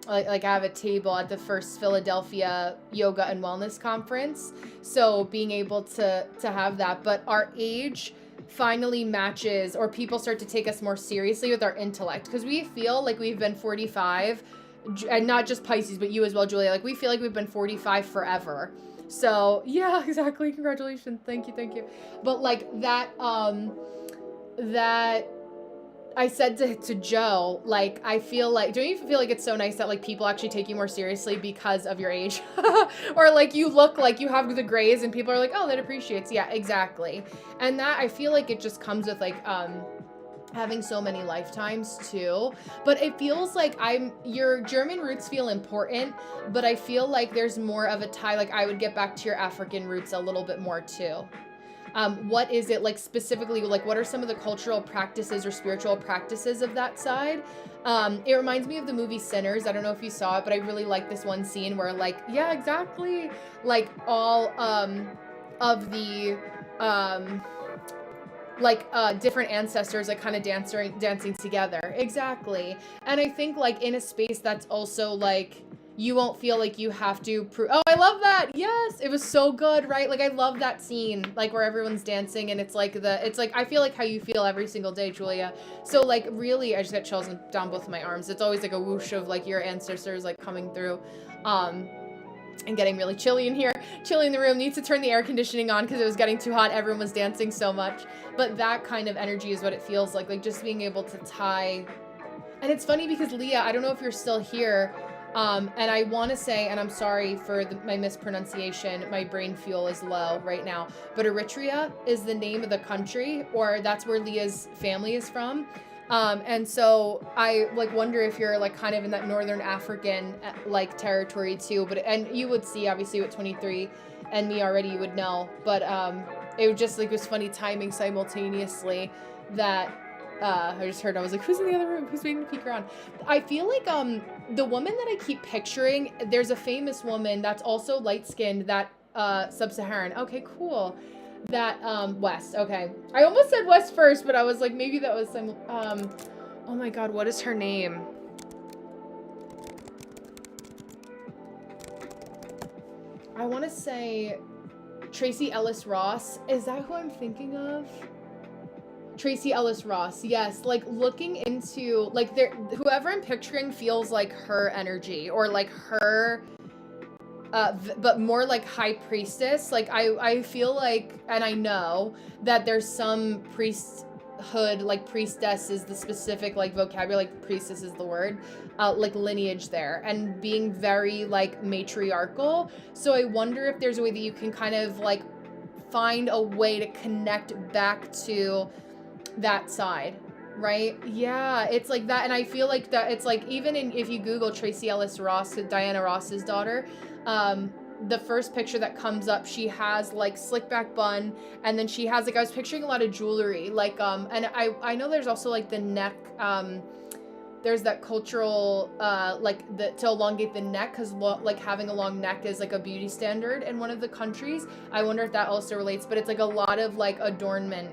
like I have a table at the first Philadelphia Yoga and Wellness Conference. So being able to have that, but our age finally matches, or people start to take us more seriously with our intellect, because we feel like we've been 45, and not just Pisces, but you as well, Julia. Like we feel like we've been 45 forever. So yeah, exactly. Congratulations. Thank you. But like that, that I said to Joe, like, I feel like, don't you feel like it's so nice that like people actually take you more seriously because of your age? Or like you look like you have the grays and people are like, oh, that appreciates. Yeah, exactly. And that, I feel like it just comes with like, having so many lifetimes too. But it feels like your German roots feel important, but I feel like there's more of a tie. Like I would get back to your African roots a little bit more too. What is it like specifically, like what are some of the cultural practices or spiritual practices of that side? It reminds me of the movie Sinners. I don't know if you saw it, but I really like this one scene where like, yeah, exactly. Like all of the different ancestors like kind of dancing together. Exactly. And I think like in a space that's also like, you won't feel like you have to prove. Oh, I love that. Yes, it was so good, right? Like I love that scene, like where everyone's dancing and it's like I feel like how you feel every single day, Julia. So like really, I just got chills down both of my arms. It's always like a whoosh of like your ancestors like coming through. and getting really chilly in here. Chilly in the room. Needs to turn the air conditioning on because it was getting too hot. Everyone was dancing so much. But that kind of energy is what it feels like just being able to tie. And it's funny because Leah, I don't know if you're still here, and I want to say, and I'm sorry for my mispronunciation, my brain fuel is low right now, but Eritrea is the name of the country, or that's where Leah's family is from. And so I wonder if you're kind of in that Northern African territory too, and you would see obviously with 23 and me already, you would know, but it was just was funny timing simultaneously that I just heard, I was like, who's in the other room? Who's waiting to peek around? I feel like the woman that I keep picturing, there's a famous woman that's also light-skinned, that sub-Saharan. Okay, cool. That West. Okay. I almost said West first, but I was like, maybe that was some oh my god, what is her name? I want to say Tracy Ellis Ross. Is that who I'm thinking of? Tracy Ellis Ross, yes. Looking into whoever I'm picturing feels like her energy, or her but more like high priestess. I feel like, and I know that there's some priesthood, priestess is the specific vocabulary, priestess is the word, lineage there, and being very matriarchal. So I wonder if there's a way that you can kind of find a way to connect back to that side, right? Yeah, it's like that. And I feel like that it's even if you Google Tracy Ellis Ross, Diana Ross's daughter, the first picture that comes up, she has slick back bun, and then she has I was picturing a lot of jewelry, and I know there's also the neck, there's that cultural to elongate the neck, because having a long neck is a beauty standard in one of the countries. I wonder if that also relates, but it's a lot of adornment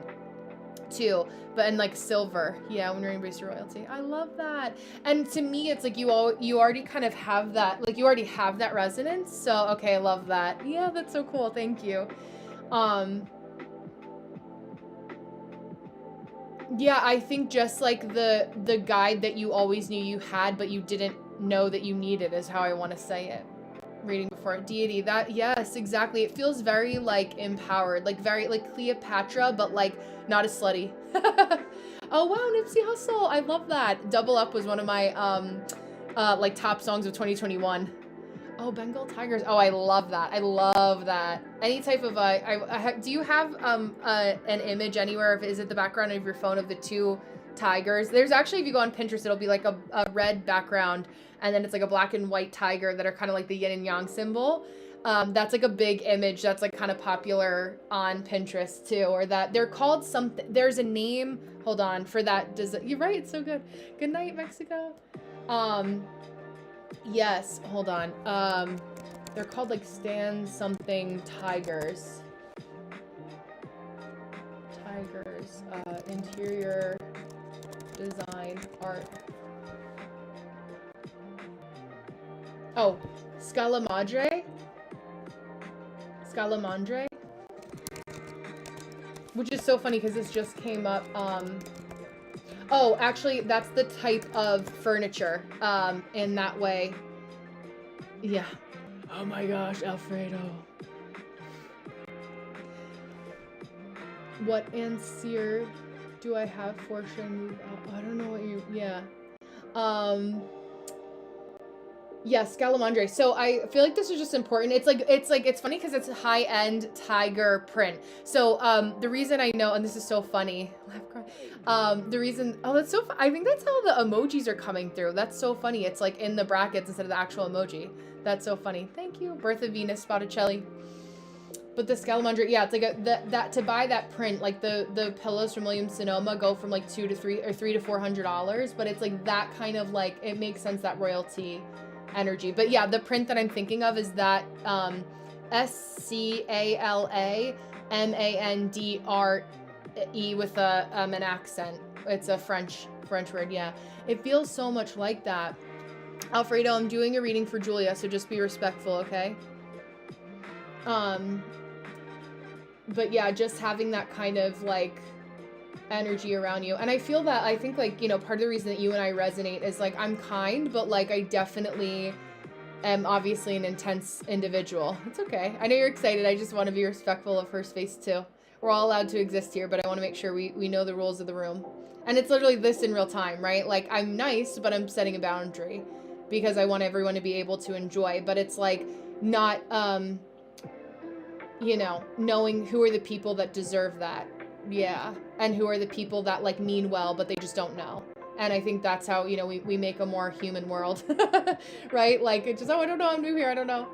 too, but in silver. Yeah, when you embrace your royalty. I love that. And to me, it's you already kind of have that, you already have that resonance. So okay, I love that. Yeah, that's so cool. Thank you. Yeah, I think just the guide that you always knew you had, but you didn't know that you needed, is how I want to say it. Reading before deity, that, yes, exactly. It feels very empowered, very Cleopatra, but not as slutty. Oh wow, Nipsey Hussle, I love that. Double Up was one of my top songs of 2021. Oh, Bengal tigers. Oh, I love that. I love that. Any type of do you have an image anywhere? Is it the background of your phone of the two tigers? There's actually, if you go on Pinterest, it'll be a red background, and then it's a black and white tiger that are kind of the yin and yang symbol. That's a big image that's kind of popular on Pinterest too, or that they're called something. There's a name. Hold on for that. You're right. It's so good. Good night, Mexico. Yes. Hold on. They're called Stan something tigers. Tigers. Interior design art. Oh, Scala Madre, which is so funny because this just came up. Oh, actually, that's the type of furniture. In that way. Yeah. Oh my gosh, Alfredo. What Ancir do I have for should move out? I don't know what you. Yeah. Yeah, Scalamandre. So I feel like this is just important. It's funny because it's a high-end tiger print. So the reason I know, and this is so funny, the reason, oh, that's so I think that's how the emojis are coming through. That's so funny. It's in the brackets instead of the actual emoji. That's so funny. Thank you, Birth of Venus, Botticelli. But the Scalamandre, yeah, it's that to buy that print, the pillows from Williams Sonoma go from $200 to $300 or $300 to $400, but it's that kind of it makes sense, that royalty energy. But yeah, the print that I'm thinking of is that Scalamandre with an accent. It's a French word. Yeah, it feels so much like that. Alfredo, I'm doing a reading for Julia, so just be respectful, okay? But yeah, just having that kind of energy around you. And I feel that, I think part of the reason that you and I resonate is I'm kind, but I definitely am obviously an intense individual. It's okay. I know you're excited. I just want to be respectful of her space too. We're all allowed to exist here, but I want to make sure we know the rules of the room. And it's literally this in real time, right? Like, I'm nice, but I'm setting a boundary because I want everyone to be able to enjoy. But it's like not, you know, knowing who are the people that deserve that. Yeah. And who are the people that like mean well, but they just don't know. And I think that's how, you know, we make a more human world, right? Like, it's just, oh, I don't know, I'm new here, I don't know.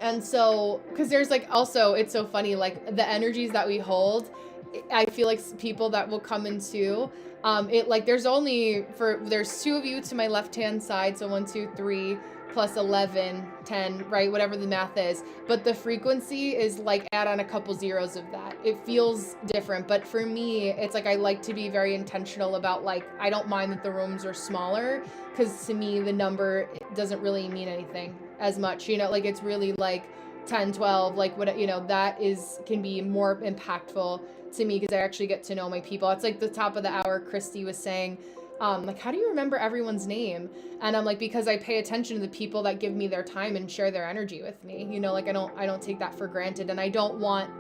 And so, because there's like also, it's so funny, like the energies that we hold, I feel like people that will come into, it like there's two of you to my left hand side, so 1, 2, 3 plus 11, 10, right? Whatever the math is. But the frequency is like add on a couple zeros of that. It feels different. But for me, it's like I like to be very intentional about like, I don't mind that the rooms are smaller because to me, the number doesn't really mean anything as much, you know, like it's really like 10, 12, like what, you know, that can be more impactful to me because I actually get to know my people. It's like the top of the hour, Christy was saying, like, how do you remember everyone's name? And I'm like, because I pay attention to the people that give me their time and share their energy with me. You know, like I don't take that for granted. And I don't want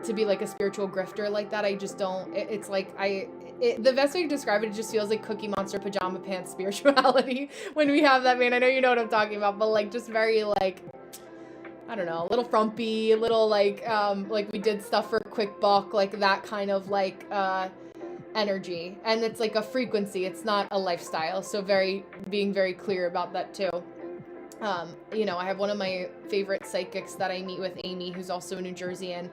to be like a spiritual grifter like that. I just don't. It's like the best way to describe it just feels like Cookie Monster pajama pants spirituality when we have that, man. I know you know what I'm talking about, but like just very like, I don't know, a little frumpy, a little like we did stuff for a quick buck, like that kind of like energy. And it's like a frequency, it's not a lifestyle. So being very clear about that too. You know, I have one of my favorite psychics that I meet with, Amy, who's also a New Jerseyan,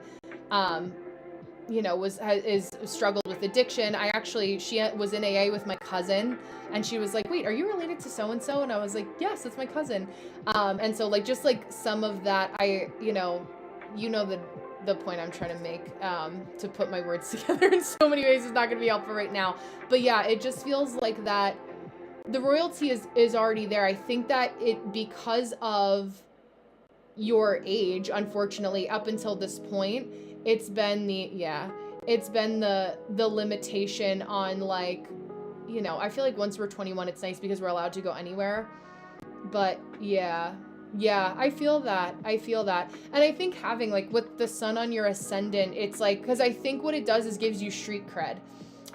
you know, is struggled with addiction. She was in AA with my cousin, and she was like, wait, are you related to so-and-so? And I was like, yes, that's my cousin. And so like, just like some of that, you know the point I'm trying to make, to put my words together in so many ways is not going to be helpful right now. But yeah, it just feels like that the royalty is already there. I think that because of your age, unfortunately, up until this point, it's been the limitation on like, you know, I feel like once we're 21, it's nice because we're allowed to go anywhere. But yeah, I feel that. And I think having like with the sun on your ascendant, it's like, because I think what it does is gives you street cred.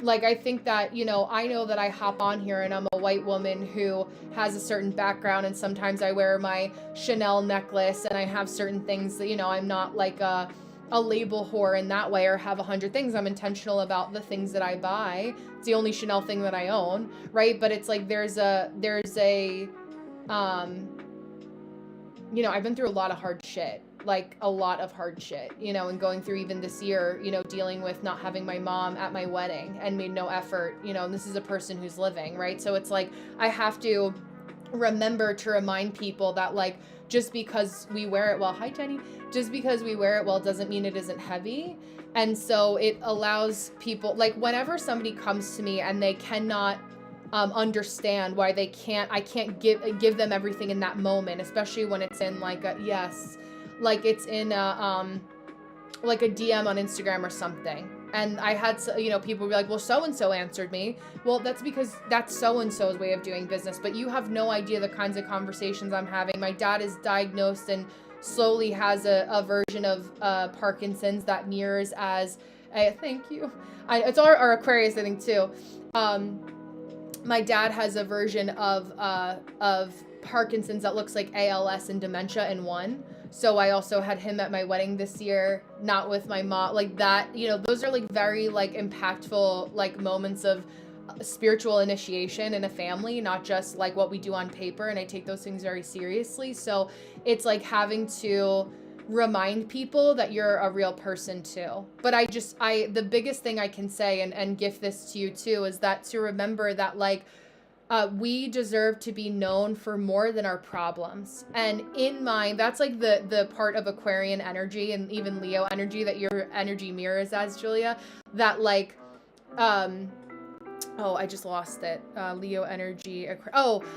Like, I think that, you know, I know that I hop on here and I'm a white woman who has a certain background, and sometimes I wear my Chanel necklace and I have certain things that, you know, I'm not like a label whore in that way or have 100 things. I'm intentional about the things that I buy. It's the only Chanel thing that I own, right? But it's like there's a you know, I've been through a lot of hard shit, you know, and going through even this year, you know, dealing with not having my mom at my wedding and made no effort, you know, and this is a person who's living, right? So it's like, I have to remember to remind people that like, just because we wear it well, hi Jenny, just because we wear it well doesn't mean it isn't heavy. And so it allows people, like whenever somebody comes to me and they cannot understand why I can't give them everything in that moment, especially when it's in like it's in a like a DM on Instagram or something. And I had, you know, people be like, well, so-and-so answered me. Well, that's because that's so-and-so's way of doing business, but you have no idea the kinds of conversations I'm having. My dad is diagnosed and slowly has a version of Parkinson's that mirrors as thank you. It's our Aquarius, I think, too. My dad has a version of Parkinson's that looks like ALS and dementia in one. So I also had him at my wedding this year, not with my mom, like that, you know, those are like very like impactful like moments of spiritual initiation in a family, not just like what we do on paper. And I take those things very seriously. So it's like having to remind people that you're a real person too. But the biggest thing I can say and gift this to you too is that to remember that like we deserve to be known for more than our problems. And in mind, that's like the part of Aquarian energy and even Leo energy that your energy mirrors as, Julia, that like Oh, I just lost it. Leo energy.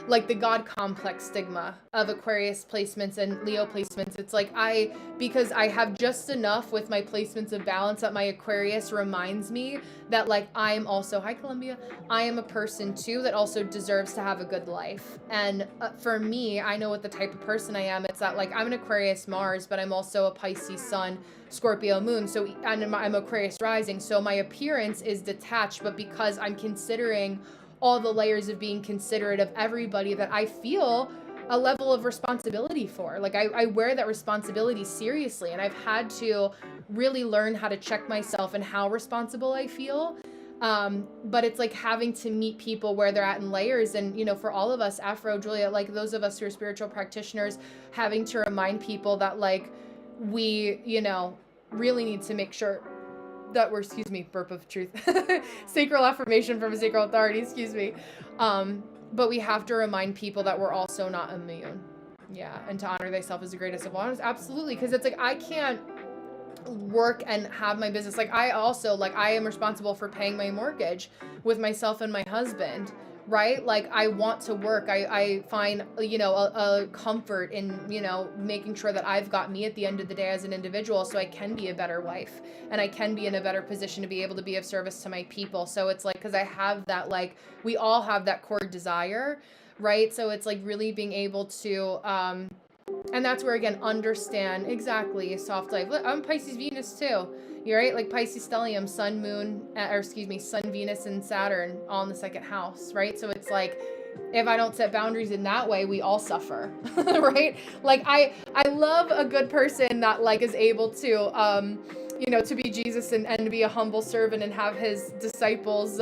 Like the God complex stigma of Aquarius placements and Leo placements. It's like because I have just enough with my placements of balance that my Aquarius reminds me that like I'm also, hi Columbia, I am a person too that also deserves to have a good life. And for me, I know what the type of person I am. It's that like I'm an Aquarius Mars, but I'm also a Pisces Sun, Scorpio moon. So and I'm Aquarius rising. So my appearance is detached, but because I'm considering all the layers of being considerate of everybody that I feel a level of responsibility for. Like I wear that responsibility seriously, and I've had to really learn how to check myself and how responsible I feel. But it's like having to meet people where they're at in layers. And, you know, for all of us, Afro, Julia, like those of us who are spiritual practitioners, having to remind people that like we, you know, really need to make sure that we're, excuse me, burp of truth, sacral affirmation from a sacral authority, excuse me. But we have to remind people that we're also not immune. Yeah. And to honor thyself as the greatest of honors. Absolutely. Cause it's like, I can't work and have my business. Like I also, like I am responsible for paying my mortgage with myself and my husband, right? Like I want to work. I find, you know, a comfort in, you know, making sure that I've got me at the end of the day as an individual, so I can be a better wife and I can be in a better position to be able to be of service to my people. So it's like, cause I have that, like we all have that core desire, right? So it's like really being able to, and that's where, again, understand exactly soft life. Look, I'm Pisces Venus too. You're right, like Pisces stellium, Sun, Moon, or excuse me, Sun, Venus, and Saturn all in the second house, right? So it's like, if I don't set boundaries in that way, we all suffer, right? Like I love a good person that like is able to, you know, to be Jesus and be a humble servant and have his disciples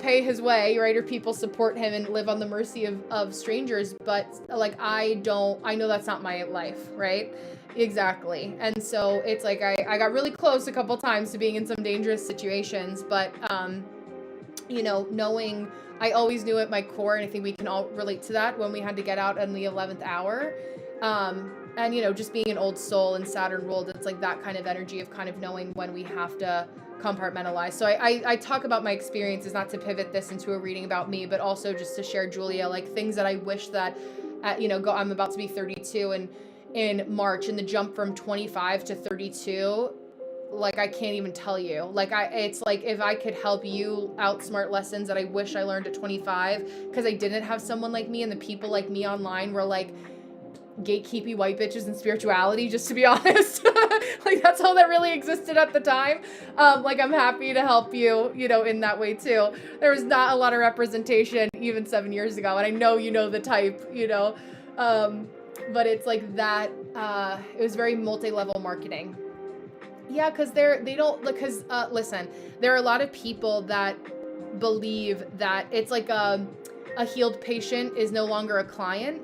pay his way, right? Or people support him and live on the mercy of strangers. But like, I know that's not my life, right? Exactly. And so it's like, I got really close a couple times to being in some dangerous situations, but, you know, knowing, I always knew at my core, and I think we can all relate to that when we had to get out in the 11th hour. And, you know, just being an old soul and Saturn ruled, it's like that kind of energy of kind of knowing when we have to compartmentalize. So I talk about my experiences, not to pivot this into a reading about me, but also just to share, Julia, like things that I wish that, you know, I'm about to be 32 and in March, and the jump from 25 to 32, like I can't even tell you. Like it's like if I could help you outsmart lessons that I wish I learned at 25, because I didn't have someone like me, and the people like me online were like gatekeepy white bitches in spirituality, just to be honest. Like that's all that really existed at the time. Like I'm happy to help you, you know, in that way too. There was not a lot of representation even 7 years ago, and I know you know the type, you know. But it's like that, it was very multi-level marketing. Yeah, because they don't, because listen, there are a lot of people that believe that it's like a healed patient is no longer a client,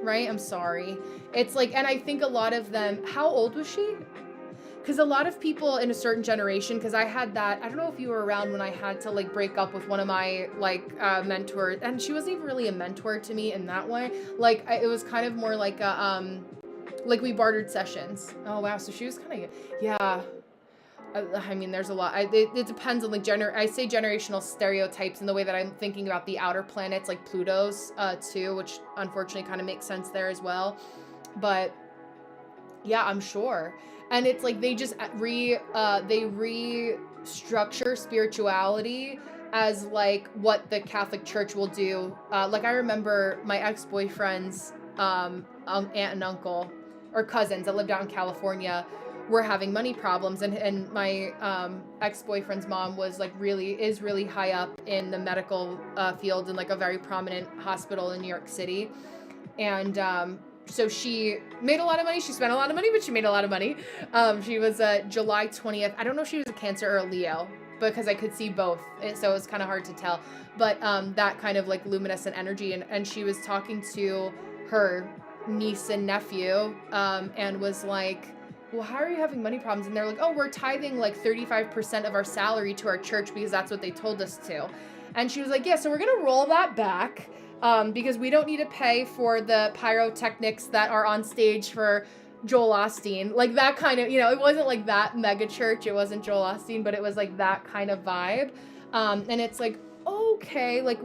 right? I'm sorry. It's like, and I think a lot of them, how old was she? Because a lot of people in a certain generation, because I had that, I don't know if you were around when I had to like break up with one of my like mentors, and she wasn't even really a mentor to me in that way. Like it was kind of more like a, like we bartered sessions. Oh wow, so she was kind of, yeah. I mean, there's a lot. It depends on like I say generational stereotypes in the way that I'm thinking about the outer planets, like Pluto's too, which unfortunately kind of makes sense there as well. But yeah, I'm sure. And it's like they just restructure spirituality as like what the Catholic Church will do. Like I remember my ex-boyfriend's aunt and uncle or cousins that lived out in California were having money problems, and my ex-boyfriend's mom was like is really high up in the medical field in like a very prominent hospital in New York City. And so she made a lot of money. She spent a lot of money, but she made a lot of money. She was July 20th. I don't know if she was a Cancer or a Leo, because I could see both, so it was kind of hard to tell. But that kind of like luminescent energy, and she was talking to her niece and nephew, and was like, well, how are you having money problems? And they're like, oh, we're tithing like 35% of our salary to our church because that's what they told us to. And she was like, yeah, so we're going to roll that back because we don't need to pay for the pyrotechnics that are on stage for Joel Osteen. Like that kind of, you know, it wasn't like that mega church. It wasn't Joel Osteen, but it was like that kind of vibe. And it's like, oh, okay. Like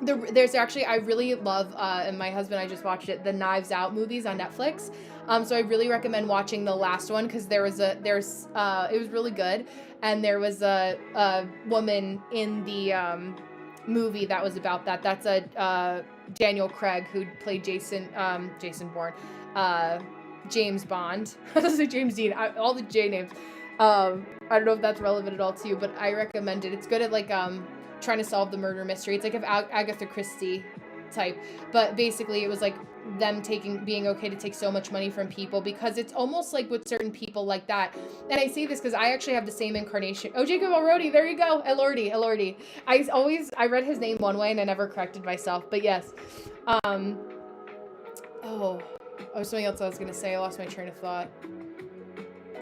there's actually, I really love, and my husband and I just watched it, the Knives Out movies on Netflix. So I really recommend watching the last one because it was really good, and there was a woman in the movie that was about that. That's a Daniel Craig who played Jason Bourne, James Bond. I was say James Dean. All the J names. I don't know if that's relevant at all to you, but I recommend it. It's good at like trying to solve the murder mystery. It's like an Agatha Christie type, but basically it was like them being okay to take so much money from people, because it's almost like with certain people like that. And I say this because I actually have the same incarnation. Oh, Jacob Elordi, there you go. Elordi. I read his name one way and I never corrected myself, but yes. Something else I was gonna say. I lost my train of thought.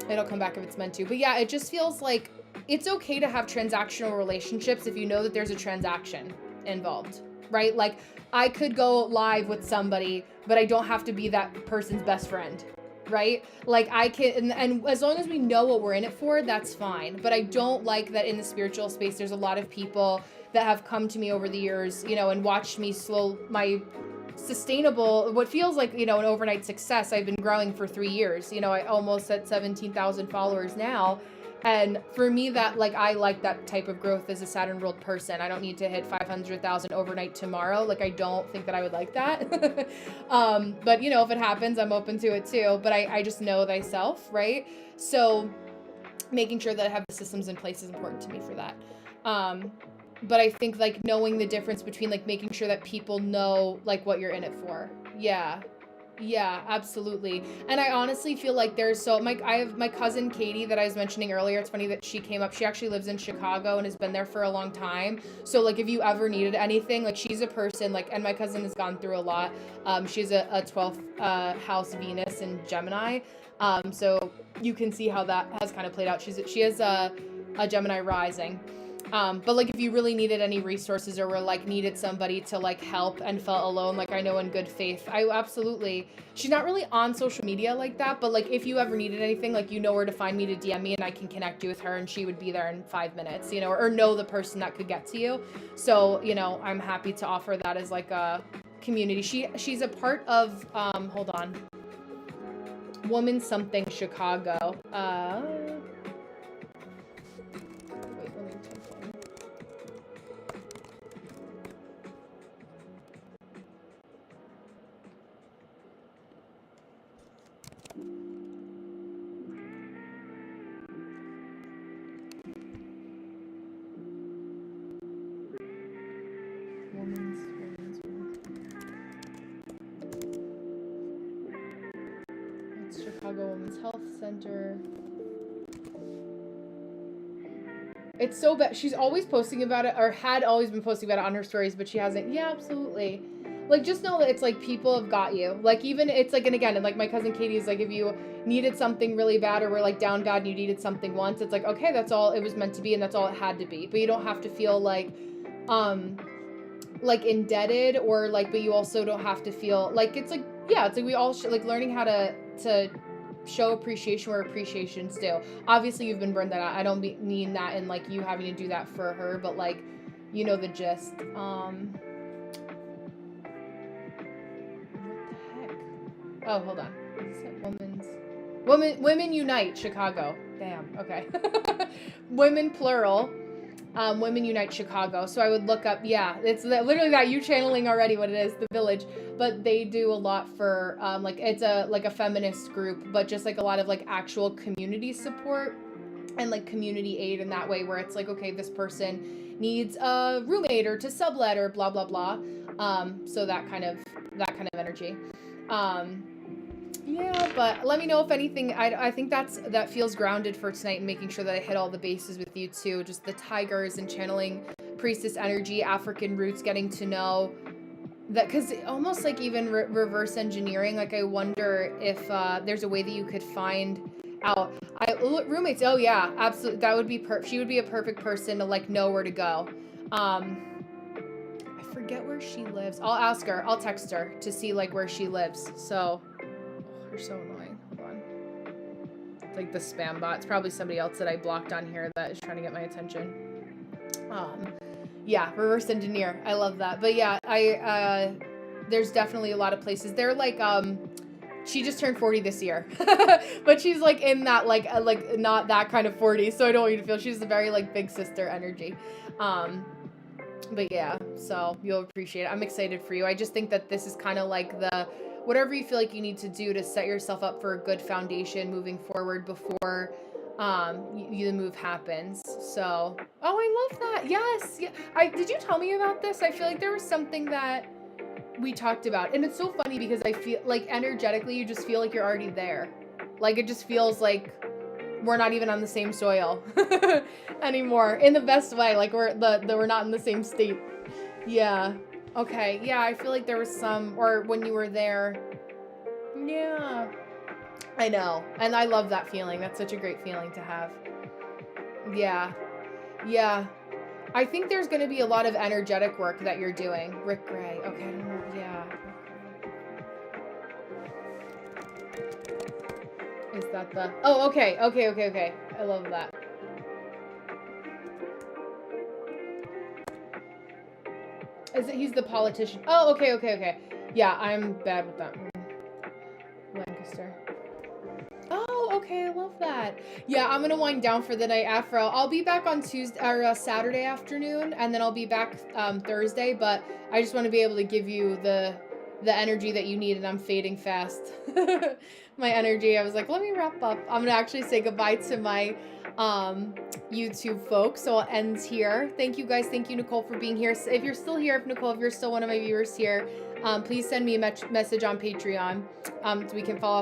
It'll come back if it's meant to. But yeah, it just feels like it's okay to have transactional relationships if you know that there's a transaction involved, right? Like I could go live with somebody, but I don't have to be that person's best friend, right? Like I can, and as long as we know what we're in it for, that's fine. But I don't like that in the spiritual space, there's a lot of people that have come to me over the years, and watched me my sustainable, what feels like, an overnight success. I've been growing for 3 years. I almost at 17,000 followers now. And for me, that I like that type of growth as a Saturn ruled person. I don't need to hit 500,000 overnight tomorrow. Like, I don't think that I would like that. But if it happens, I'm open to it too. But I just know thyself, right? So making sure that I have the systems in place is important to me for that. But I think knowing the difference between making sure that people know what you're in it for. Yeah, absolutely. And I honestly feel like I have my cousin Katie that I was mentioning earlier. It's funny that she came up. She actually lives in Chicago and has been there for a long time. So if you ever needed anything, she's a person and my cousin has gone through a lot. She's a 12th house Venus in Gemini. So you can see how that has kind of played out. She has a Gemini rising. But if you really needed any resources or were needed somebody to help and felt alone, I know in good faith, I absolutely, she's not really on social media like that, but if you ever needed anything, you know where to find me to DM me and I can connect you with her and she would be there in 5 minutes, or know the person that could get to you. So, I'm happy to offer that as a community. She's a part of, hold on, Woman Something Chicago. Chicago Women's Health Center. It's so bad. She's always posting about it, or had always been posting about it on her stories, but she hasn't. Yeah, absolutely. Just know that it's people have got you. Even it's and again, and my cousin Katie is if you needed something really bad or were down bad and you needed something once, it's okay, that's all it was meant to be and that's all it had to be. But you don't have to feel indebted or but you also don't have to feel it's it's we all should learning how to show appreciation where appreciation's due. Obviously you've been burned that out. I don't mean that in you having to do that for her, but you know the gist. What the heck? Oh, hold on. Is it Women Unite Chicago. Damn. Okay. Women plural. Women Unite Chicago. So I would look up, it's literally that, you channeling already what it is, the village, but they do a lot for, it's a feminist group, but just a lot of actual community support and community aid in that way, where it's okay, this person needs a roommate or to sublet or blah, blah, blah. So that kind of energy. Yeah, but let me know if anything. I think that feels grounded for tonight, and making sure that I hit all the bases with you too. Just the tigers and channeling priestess energy, African roots, getting to know that, because almost even reverse engineering. I wonder if there's a way that you could find out. Roommates. Oh yeah, absolutely. That would be she would be a perfect person to know where to go. I forget where she lives. I'll ask her. I'll text her to see where she lives. So. They're so annoying. Hold on. It's the spam bot. It's probably somebody else that I blocked on here that is trying to get my attention. Yeah, reverse engineer. I love that. But yeah, there's definitely a lot of places. They're like she just turned 40 this year. But she's like in that like not that kind of 40, so I don't want you to feel she's a very like big sister energy. But yeah, so you'll appreciate it. I'm excited for you. I just think that this is kind of like the whatever you feel like you need to do to set yourself up for a good foundation moving forward before the move happens. So, oh, I love that. Yes. Yeah. I did you tell me about this? I feel like there was something that we talked about. And it's so funny because I feel like energetically you just feel like you're already there. Like it just feels like we're not even on the same soil anymore in the best way. Like we're not in the same state. Yeah. Okay. Yeah, I feel like there was some or when you were there. Yeah. I know. And I love that feeling. That's such a great feeling to have. Yeah. Yeah. I think there's going to be a lot of energetic work that you're doing. Rick Gray. Okay, I don't know. Yeah. Is that the... Oh, okay. Okay. I love that. Is it he's the politician? Oh, okay. Yeah, I'm bad with that. Lancaster. Oh, okay, I love that. Yeah, I'm gonna wind down for the night, Afro. I'll be back on Tuesday or Saturday afternoon, and then I'll be back Thursday. But I just want to be able to give you the energy that you need, and I'm fading fast. My energy. I was like, let me wrap up. I'm gonna actually say goodbye to my YouTube folks. So I'll end here. Thank you guys. Thank you, Nicole, for being here. If you're still here, if you're still one of my viewers here, please send me a message on Patreon so we can follow up